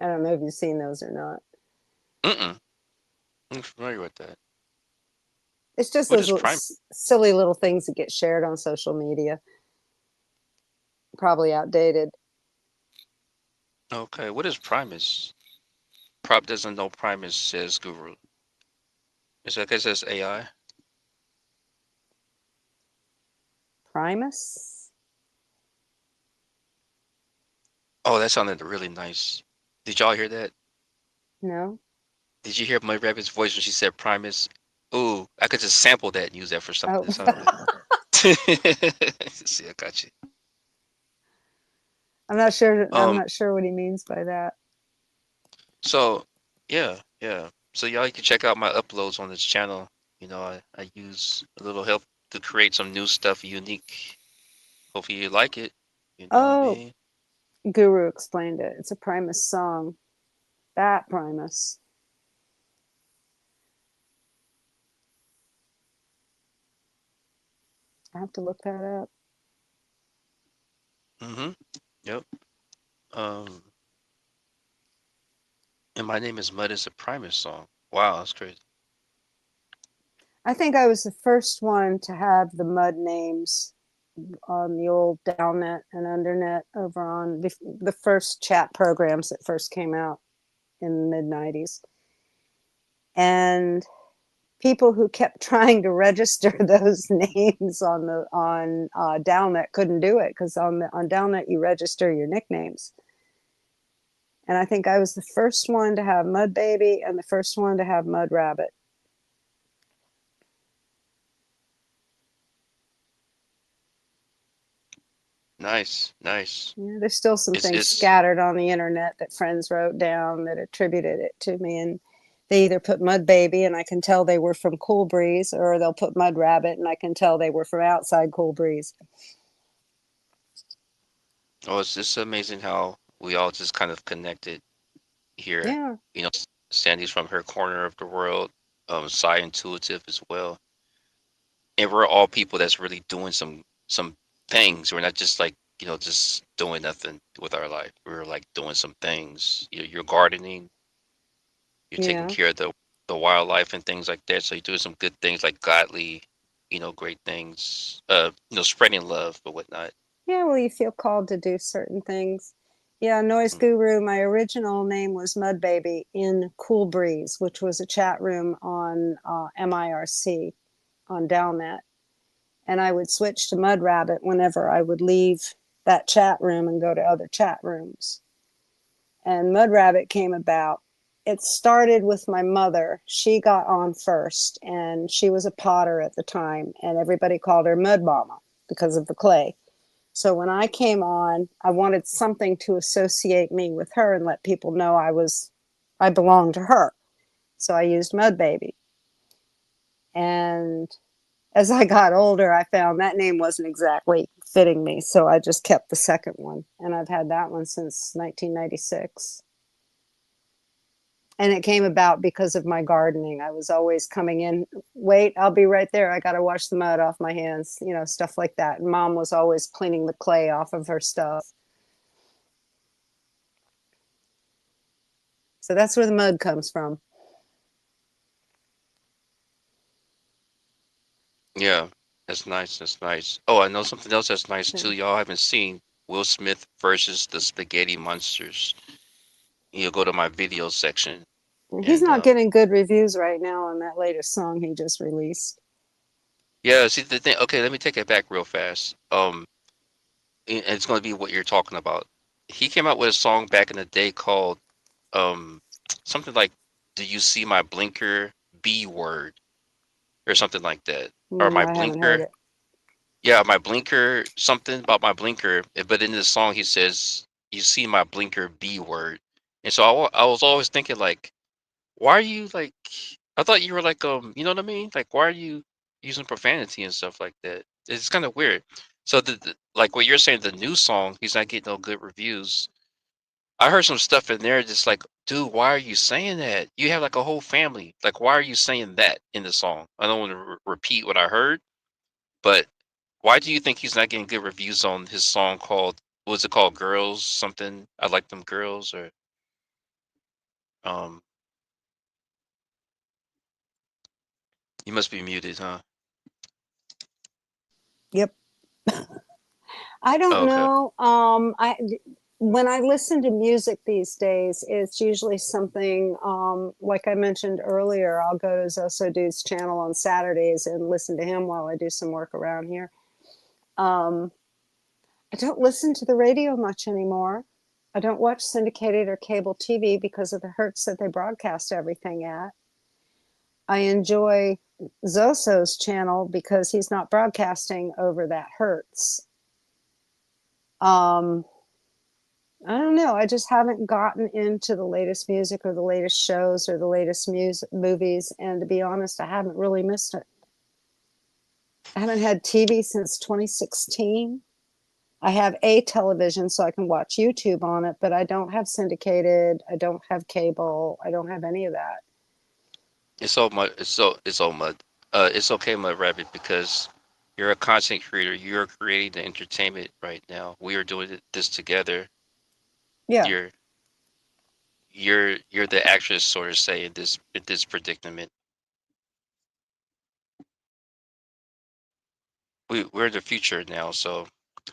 I don't know if you've seen those or not. mm-mm. I'm familiar with that. It's just What those is Prime? silly little things that get shared on social media. Probably outdated. Okay, what is Primus? Prop doesn't know Primus, says Guru. Is that because it's AI? Primus? Oh, that sounded really nice. Did y'all hear that? No. Did you hear Mudrabbit's voice when she said Primus? Ooh, I could just sample that and use that for something. Oh. That sounded really. See, I got you. I'm not sure. I'm Um. not sure what he means by that. So, yeah. So y'all can check out my uploads on this channel. You know, I use a little help to create some new stuff, unique. Hopefully you like it. You know what I Oh, mean? Guru explained it. It's a Primus song. That Primus. I have to look that up. Mm-hmm. Yep. Um. And my name is Mud is a Primus song. Wow, that's crazy. I think I was the first one to have the mud names on the old downnet and undernet over on the first chat programs that first came out in the mid 90s. And people who kept trying to register those names on downnet couldn't do it, because on downnet you register your nicknames. And I think I was the first one to have Mud Baby and the first one to have Mudrabbit. Nice. Yeah, there's still some things It's scattered on the internet that friends wrote down that attributed it to me, and they either put Mud Baby and I can tell they were from Cool Breeze, or they'll put Mudrabbit and I can tell they were from outside Cool Breeze. it's just amazing how we all just kind of connected here. Yeah. You know, Sandy's from her corner of the world. Psy Intuitive as well. And we're all people that's really doing some things. We're not just like, just doing nothing with our life. We're like doing some things. You're gardening, you're taking Yeah. care of the wildlife and things like that. So you're doing some good things, like godly, great things. Spreading love or whatnot. Yeah, well, you feel called to do certain things. Yeah, Noise Mm. Guru, my original name was Mud Baby in Cool Breeze, which was a chat room on MIRC on Downnet. And I would switch to Mud Rabbit whenever I would leave that chat room and go to other chat rooms. And Mud Rabbit came about. It started with my mother. She got on first, and she was a potter at the time, and everybody called her Mud Mama because of the clay. So when I came on, I wanted something to associate me with her and let people know I belonged to her. So I used Mud Baby. And as I got older, I found that name wasn't exactly fitting me. So I just kept the second one. And I've had that one since 1996. And it came about because of my gardening. I was always coming in, wait, I'll be right there. I got to wash the mud off my hands, stuff like that. And Mom was always cleaning the clay off of her stuff. So that's where the mud comes from. Yeah, that's nice. That's nice. Oh, I know something else that's nice too. Y'all haven't seen Will Smith versus the Spaghetti Monsters. You go to my video section, He's and not getting good reviews right now on that latest song he just released. yeah. See the thing. Okay, let me take it back real fast. It's going to be what you're talking about. He came out with a song back in the day called um something like "Do You See My Blinker B Word" or something like that, or No, my I haven't heard blinker. it. Yeah, my blinker, something about my blinker. But in the song, he says, "You see my blinker B word," and so I was always thinking like, why are you like? I thought you were like, you know what I mean? Like, why are you using profanity and stuff like that? It's kind of weird. So like what you're saying, the new song, he's not getting no good reviews. I heard some stuff in there, just like, dude, why are you saying that? You have like a whole family. Like, why are you saying that in the song? I don't want to repeat what I heard, but why do you think he's not getting good reviews on his song called, what was it called? Girls something? I like them girls, or um You must be muted, huh? Yep. I don't Oh, okay. know. When I listen to music these days, it's usually something like I mentioned earlier. I'll go to 𝗧cie𝗽𝗶𝗰𝘀 channel on Saturdays and listen to him while I do some work around here. I don't listen to the radio much anymore. I don't watch syndicated or cable TV because of the hertz that they broadcast everything at. I enjoy Zoso's channel because he's not broadcasting over that hertz. I don't know. I just haven't gotten into the latest music or the latest shows or the latest movies. And to be honest, I haven't really missed it. I haven't had TV since 2016. I have a television so I can watch YouTube on it, but I don't have syndicated. I don't have cable. I don't have any of that. It's so much. It's so much. It's okay, Mudrabbit, because you're a content creator. You're creating the entertainment right now. We are doing this together. Yeah. You're the actress, sort of say, in this predicament. We're the future now, so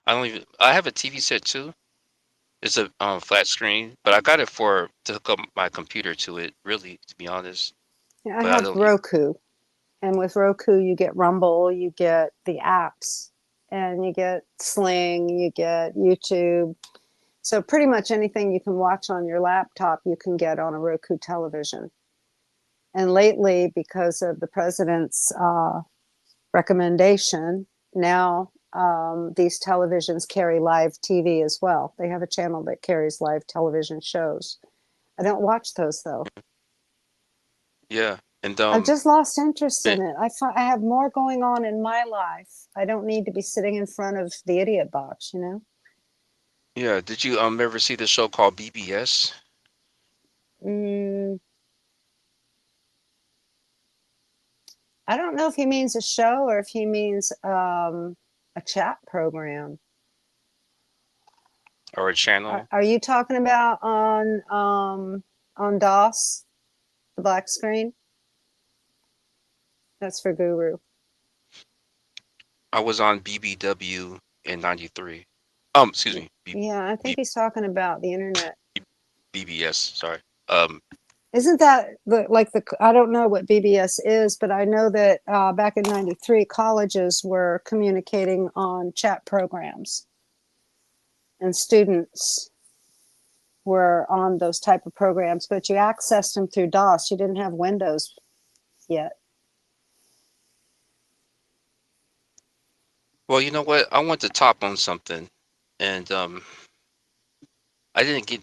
I have a TV set too. It's a flat screen, but I got it to hook up my computer to it, really, to be honest. I But I have don't Roku. And with Roku, you get Rumble, you get the apps, and you get Sling, you get YouTube. So pretty much anything you can watch on your laptop, you can get on a Roku television. And lately, because of the president's recommendation, now these televisions carry live TV as well. They have a channel that carries live television shows. I don't watch those though. Yeah, and I've just lost interest in it. I have more going on in my life. I don't need to be sitting in front of the idiot box, you know? yeah. Did you ever see the show called BBS? I don't know if he means a show or if he means a chat program. Or a channel? Are you talking about on DOS, the black screen? That's for Guru. I was on BBW in '93. Excuse me. Yeah, I think he's talking about the internet. BBS. Sorry. Isn't that I don't know what BBS is, but I know that back in '93, colleges were communicating on chat programs, and students were on those type of programs, but you accessed them through DOS. You didn't have Windows yet. Well, you know what? I want to top on something, and I didn't get.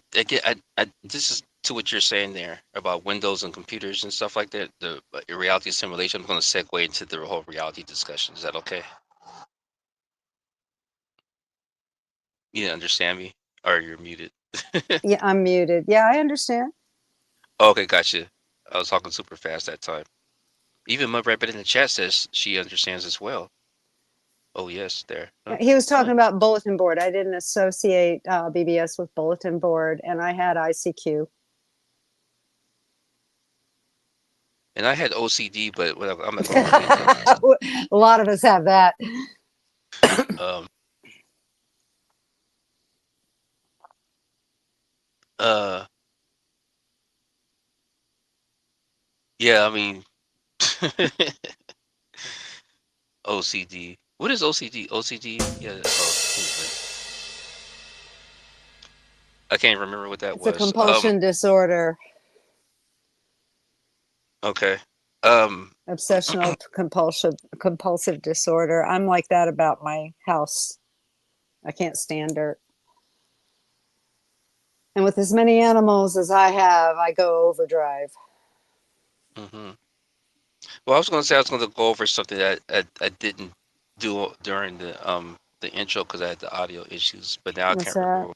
This is to what you're saying there about Windows and computers and stuff like that. The reality simulation. I'm going to segue into the whole reality discussion. Is that okay? You didn't understand me, or you're muted? Yeah, I'm muted. Yeah, I understand. Okay, gotcha. I was talking super fast that time. Even Mudrabbit in the chat says she understands as well. Oh yes, there. Huh. He was talking about bulletin board. I didn't associate BBS with bulletin board, and I had ICQ. And I had OCD, but whatever. I'm not going to get into that. A lot of us have that. Um. Yeah. I mean. OCD. What is OCD? OCD? Yeah. Anyway. I can't remember what that It's a was. compulsion disorder. Okay. Obsessional compulsive disorder. I'm like that about my house. I can't stand dirt. And with as many animals as I have, I go overdrive. Well, I was going to say I was going to go over something that I didn't do during the intro because I had the audio issues, but now I What's can't remember. that?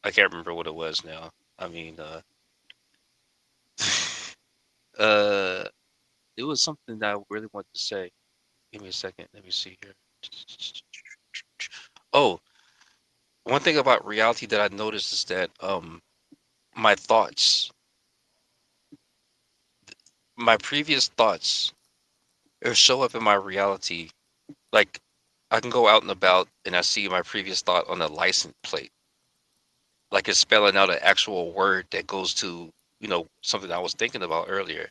I can't remember what it was now. I mean, it was something that I really wanted to say. Give me a second. Let me see here. Oh, one thing about reality that I noticed is that my thoughts, my previous thoughts it'll show up in my reality. Like I can go out and about and I see my previous thought on a license plate. Like it's spelling out an actual word that goes to, something I was thinking about earlier.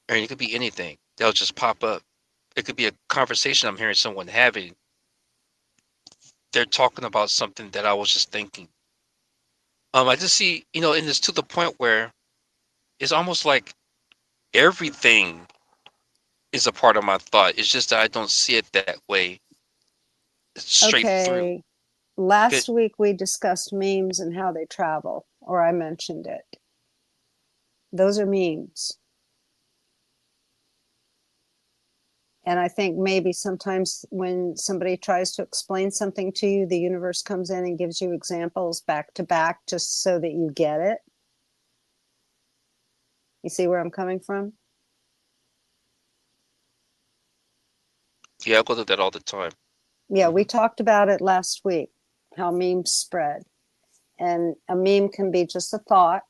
And it could be anything. They'll just pop up. It could be a conversation I'm hearing someone having. They're talking about something that I was just thinking. I just see, and it's to the point where it's almost like everything is a part of my thought. It's just that I don't see it that way straight through. Okay. Good. Last week we discussed memes and how they travel, or I mentioned it. Those are memes. And I think maybe sometimes when somebody tries to explain something to you, the universe comes in and gives you examples back to back just so that you get it. You see where I'm coming from? Yeah, I go through that all the time. Yeah, we talked about it last week, how memes spread. And a meme can be just a thought,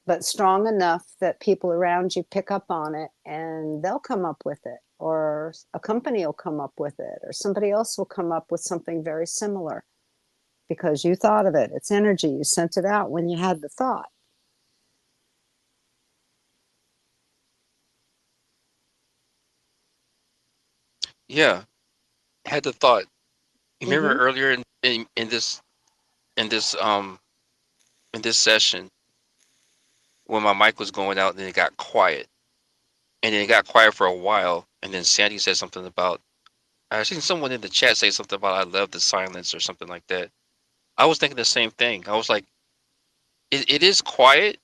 but strong enough that people around you pick up on it and they'll come up with it, or a company will come up with it, or somebody else will come up with something very similar because you thought of it. It's energy. You sent it out when you had the thought. Yeah, had the thought. You remember Mm-hmm. earlier in this in this um in this session when my mic was going out and then it got quiet. And then it got quiet for a while. And then Sandy said something about I seen someone in the chat say something about I love the silence or something like that. I was thinking the same thing. I was like, it is quiet,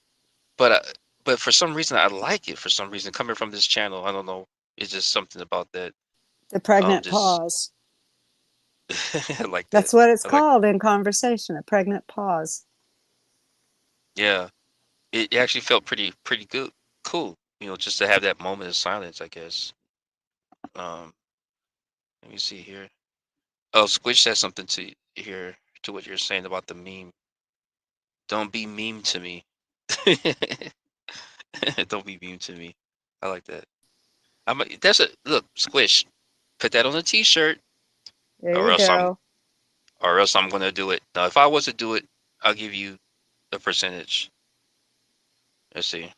but for some reason I like it. For some reason, coming from this channel, I don't know. It's just something about that. The pregnant Just pause. I like that. That's what it's I like, called in conversation, a pregnant pause. yeah. It actually felt pretty good, cool. Just to have that moment of silence, I guess. Um, let me see here. Oh, Squish said something to here to what you're saying about the meme. Don't be meme to me. Don't be mean to me. I like that. That's a look, Squish. Put that on a T-shirt, There or you else I'm, go. gonna do it. Now, if I was to do it, I'll give you a percentage. Let's see.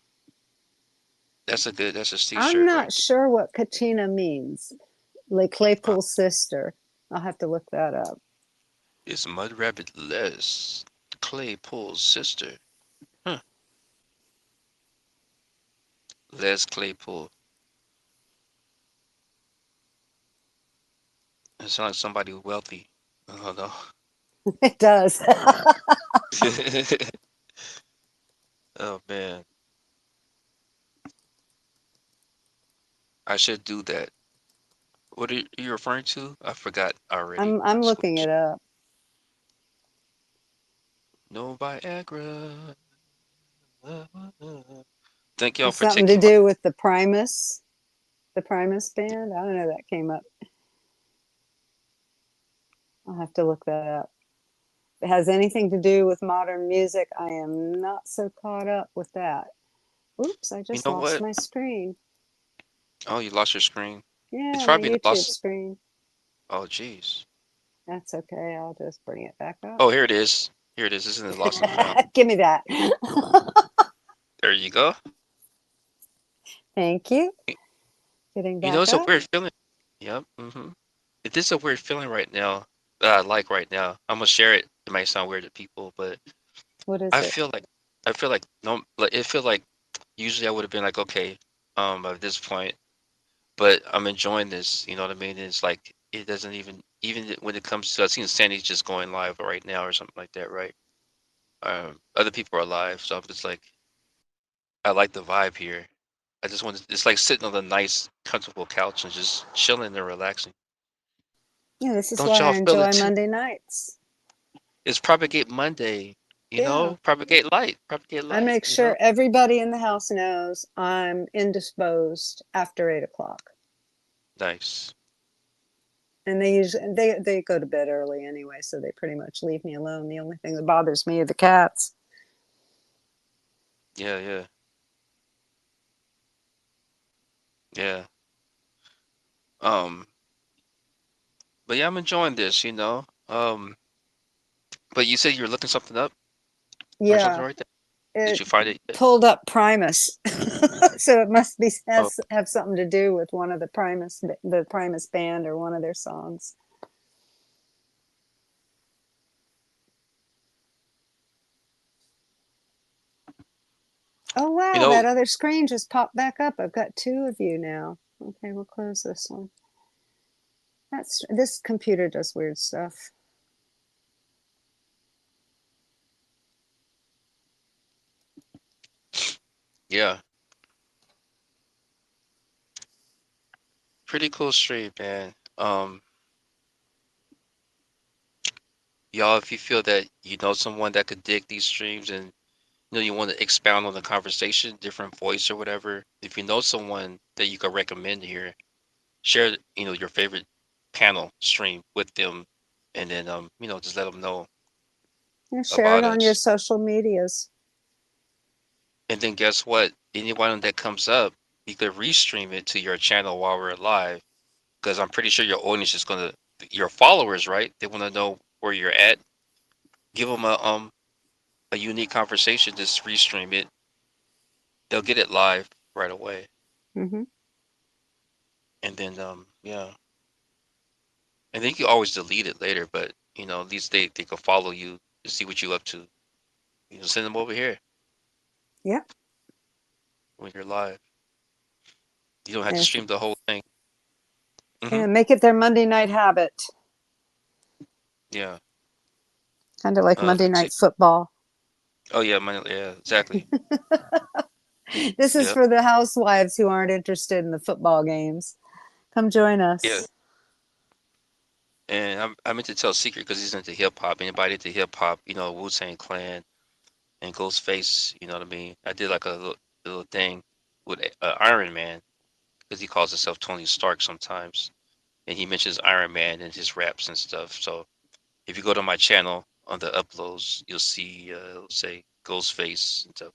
That's a I'm T-shirt right not sure what Katina means. Like there. Claypool's sister. I'll have to look that up. It's Mudrabbit Les Claypool's sister. Huh. Les Claypool. It sounds like somebody wealthy. I don't know. It does. Oh man, I should do that. What are you referring to? I forgot already. I'm looking Squish. it up. No Viagra. Thank y'all It's for something to taking my. do with the Primus band. I don't know, that came up. I'll have to look that up. If it has anything to do with modern music, I am not so caught up with that. Oops, I You just know lost what? my screen. Oh, you lost your screen. It's Yeah, my probably the YouTube lost. screen. Oh, jeez. That's okay. I'll just bring it back up. Oh, here it is. Here it is. Isn't it lost and found? Give me that. There you go. Thank you. Getting You know, back it's a up. weird feeling. Yep. It is a weird feeling right now. That I like right now. I'm gonna share it. It might sound weird to people, but What is I it? feel like I feel like no. Like it feel like usually I would have been like okay, at this point, but I'm enjoying this. You know what I mean? It's like it doesn't even when it comes to I seen Sandy's just going live right now or something like that, right? Other people are live, so I'm just like I like the vibe here. I just want to, it's like sitting on a nice, comfortable couch and just chilling and relaxing. Yeah, this is Don't why y'all I feel it enjoy too? Monday nights. It's Propagate Monday, Yeah. Propagate I light, make sure everybody in the house knows I'm indisposed after 8 o'clock. Nice. And they go to bed early anyway, so they pretty much leave me alone. The only thing that bothers me are the cats. Yeah, yeah. Yeah. Um, but yeah, I'm enjoying this, you know. But you said you were looking something up or something Yeah, right there. Did it you find it yet? pulled up Primus, so it must be Oh, have something to do with one of the Primus band, or one of their songs. Oh you wow, know, that other screen just popped back up. I've got two of you now. Okay, we'll close this one. This computer does weird stuff. yeah, pretty cool stream, man. Y'all, if you feel that you know someone that could dig these streams and you know you want to expound on the conversation, different voice or whatever, if you know someone that you could recommend here, share you know your favorite panel stream with them, and then you know just let them know Yeah, share it about on your us. social medias. And then guess what? Anyone that comes up, you could restream it to your channel while we're live, because I'm pretty sure your audience is gonna, your followers, right? They want to know where you're at. Give them a unique conversation. Just restream it. They'll get it live right away. Mm-hmm. And then yeah, and then you can always delete it later. But you know at least they can follow you to see what you up to. You know, send them over here Yeah, when you're live. You don't have to and, stream the whole thing. and make it their Monday night habit, Yeah. kind of like Monday Physic. night football. Oh yeah, yeah, exactly. This is Yep. for the housewives who aren't interested in the football games. Come join Yeah. us. And I meant to tell Secret because he's into hip hop. Anybody into hip hop, you know, Wu-Tang Clan and Ghostface, you know what I mean? I did like a little thing with Iron Man because he calls himself Tony Stark sometimes, and he mentions Iron Man in his raps and stuff. So if you go to my channel on the uploads, you'll see it'll say Ghostface and stuff.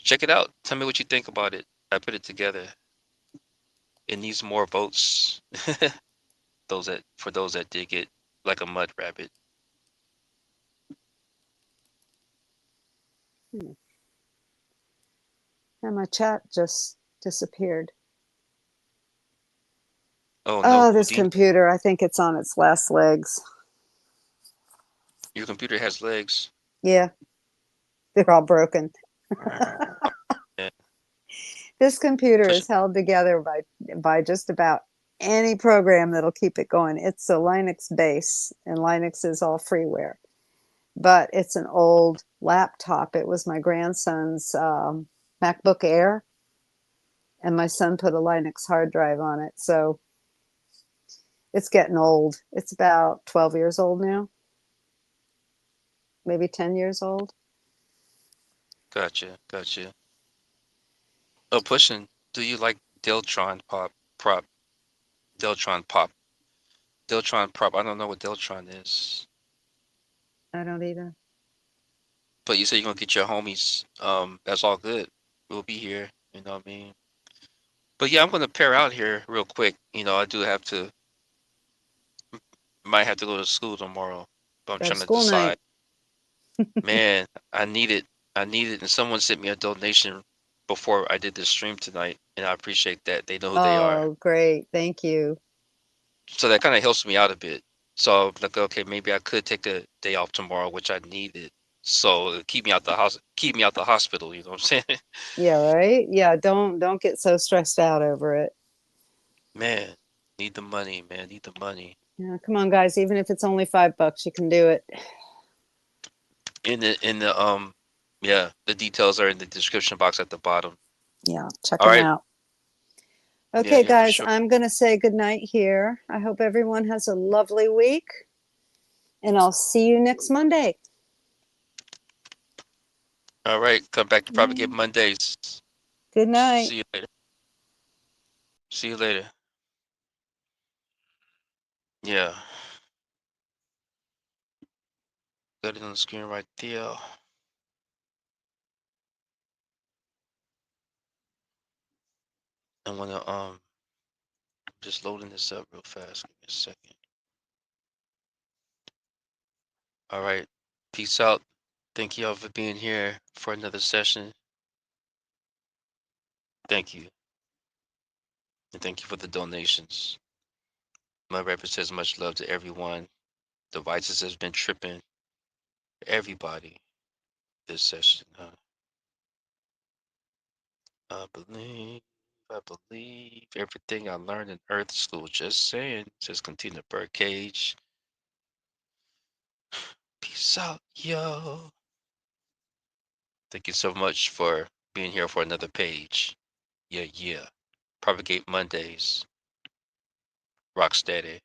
Check it out. Tell me what you think about it. I put it together. It needs more votes. Those that dig it like a mud rabbit. And my chat just disappeared. Oh no, Oh, this Houdini. computer, I think it's on its last legs. Your computer has legs. Yeah, they're all broken. Yeah, This computer push is it. held together by just about any program that'll keep it going. It's a Linux base, and Linux is all freeware. But it's an old laptop. It was my grandson's MacBook Air, and my son put a Linux hard drive on it. So it's getting old. It's about 12 years old now, maybe 10 years old. Gotcha, gotcha. Oh, pushing. Do you like Deltron pop prop? Deltron pop. Deltron prop. I don't know what Deltron is. I don't either. But you say you're gonna get your homies. That's all good. We'll be here. You know what I mean? But yeah, I'm gonna pair out here real quick. You know, I do have to. Might have to go to school tomorrow. But I'm Got a trying to school decide. night. Man, I need it. I need it. And someone sent me a donation before I did this stream tonight, and I appreciate that. They know who they are. Oh, great. Thank you. So that kind of helps me out a bit. So I'm like, okay, maybe I could take a day off tomorrow, which I needed. So keep me out the house, keep me out the hospital. You know what I'm saying? Yeah, right? Yeah, don't get so stressed out over it. Man, need the money, man. Need the money. Yeah, come on, guys. Even if it's only $5, you can do it. In the yeah, the details are in the description box at the bottom. Yeah, check All them right. out. Yeah, Okay, yeah, for guys, sure. I'm going to say goodnight here. I hope everyone has a lovely week, and I'll see you next Monday. All right. Come back to Propagate Yeah. Mondays. Good night. See you later. See you later. Yeah. Got it on the screen right there. I want to just loading this up real fast. Give me a second. All right. Peace out. Thank you all for being here for another session. Thank you. And thank you for the donations. Mudrabbit says much love to everyone. The Vices has been tripping. Everybody this session. I believe everything I learned in Earth School. Just saying, says Katina Birdcage. Peace out, yo. Thank you so much for being here for another page. Yeah. Propagate Mondays. Rock steady.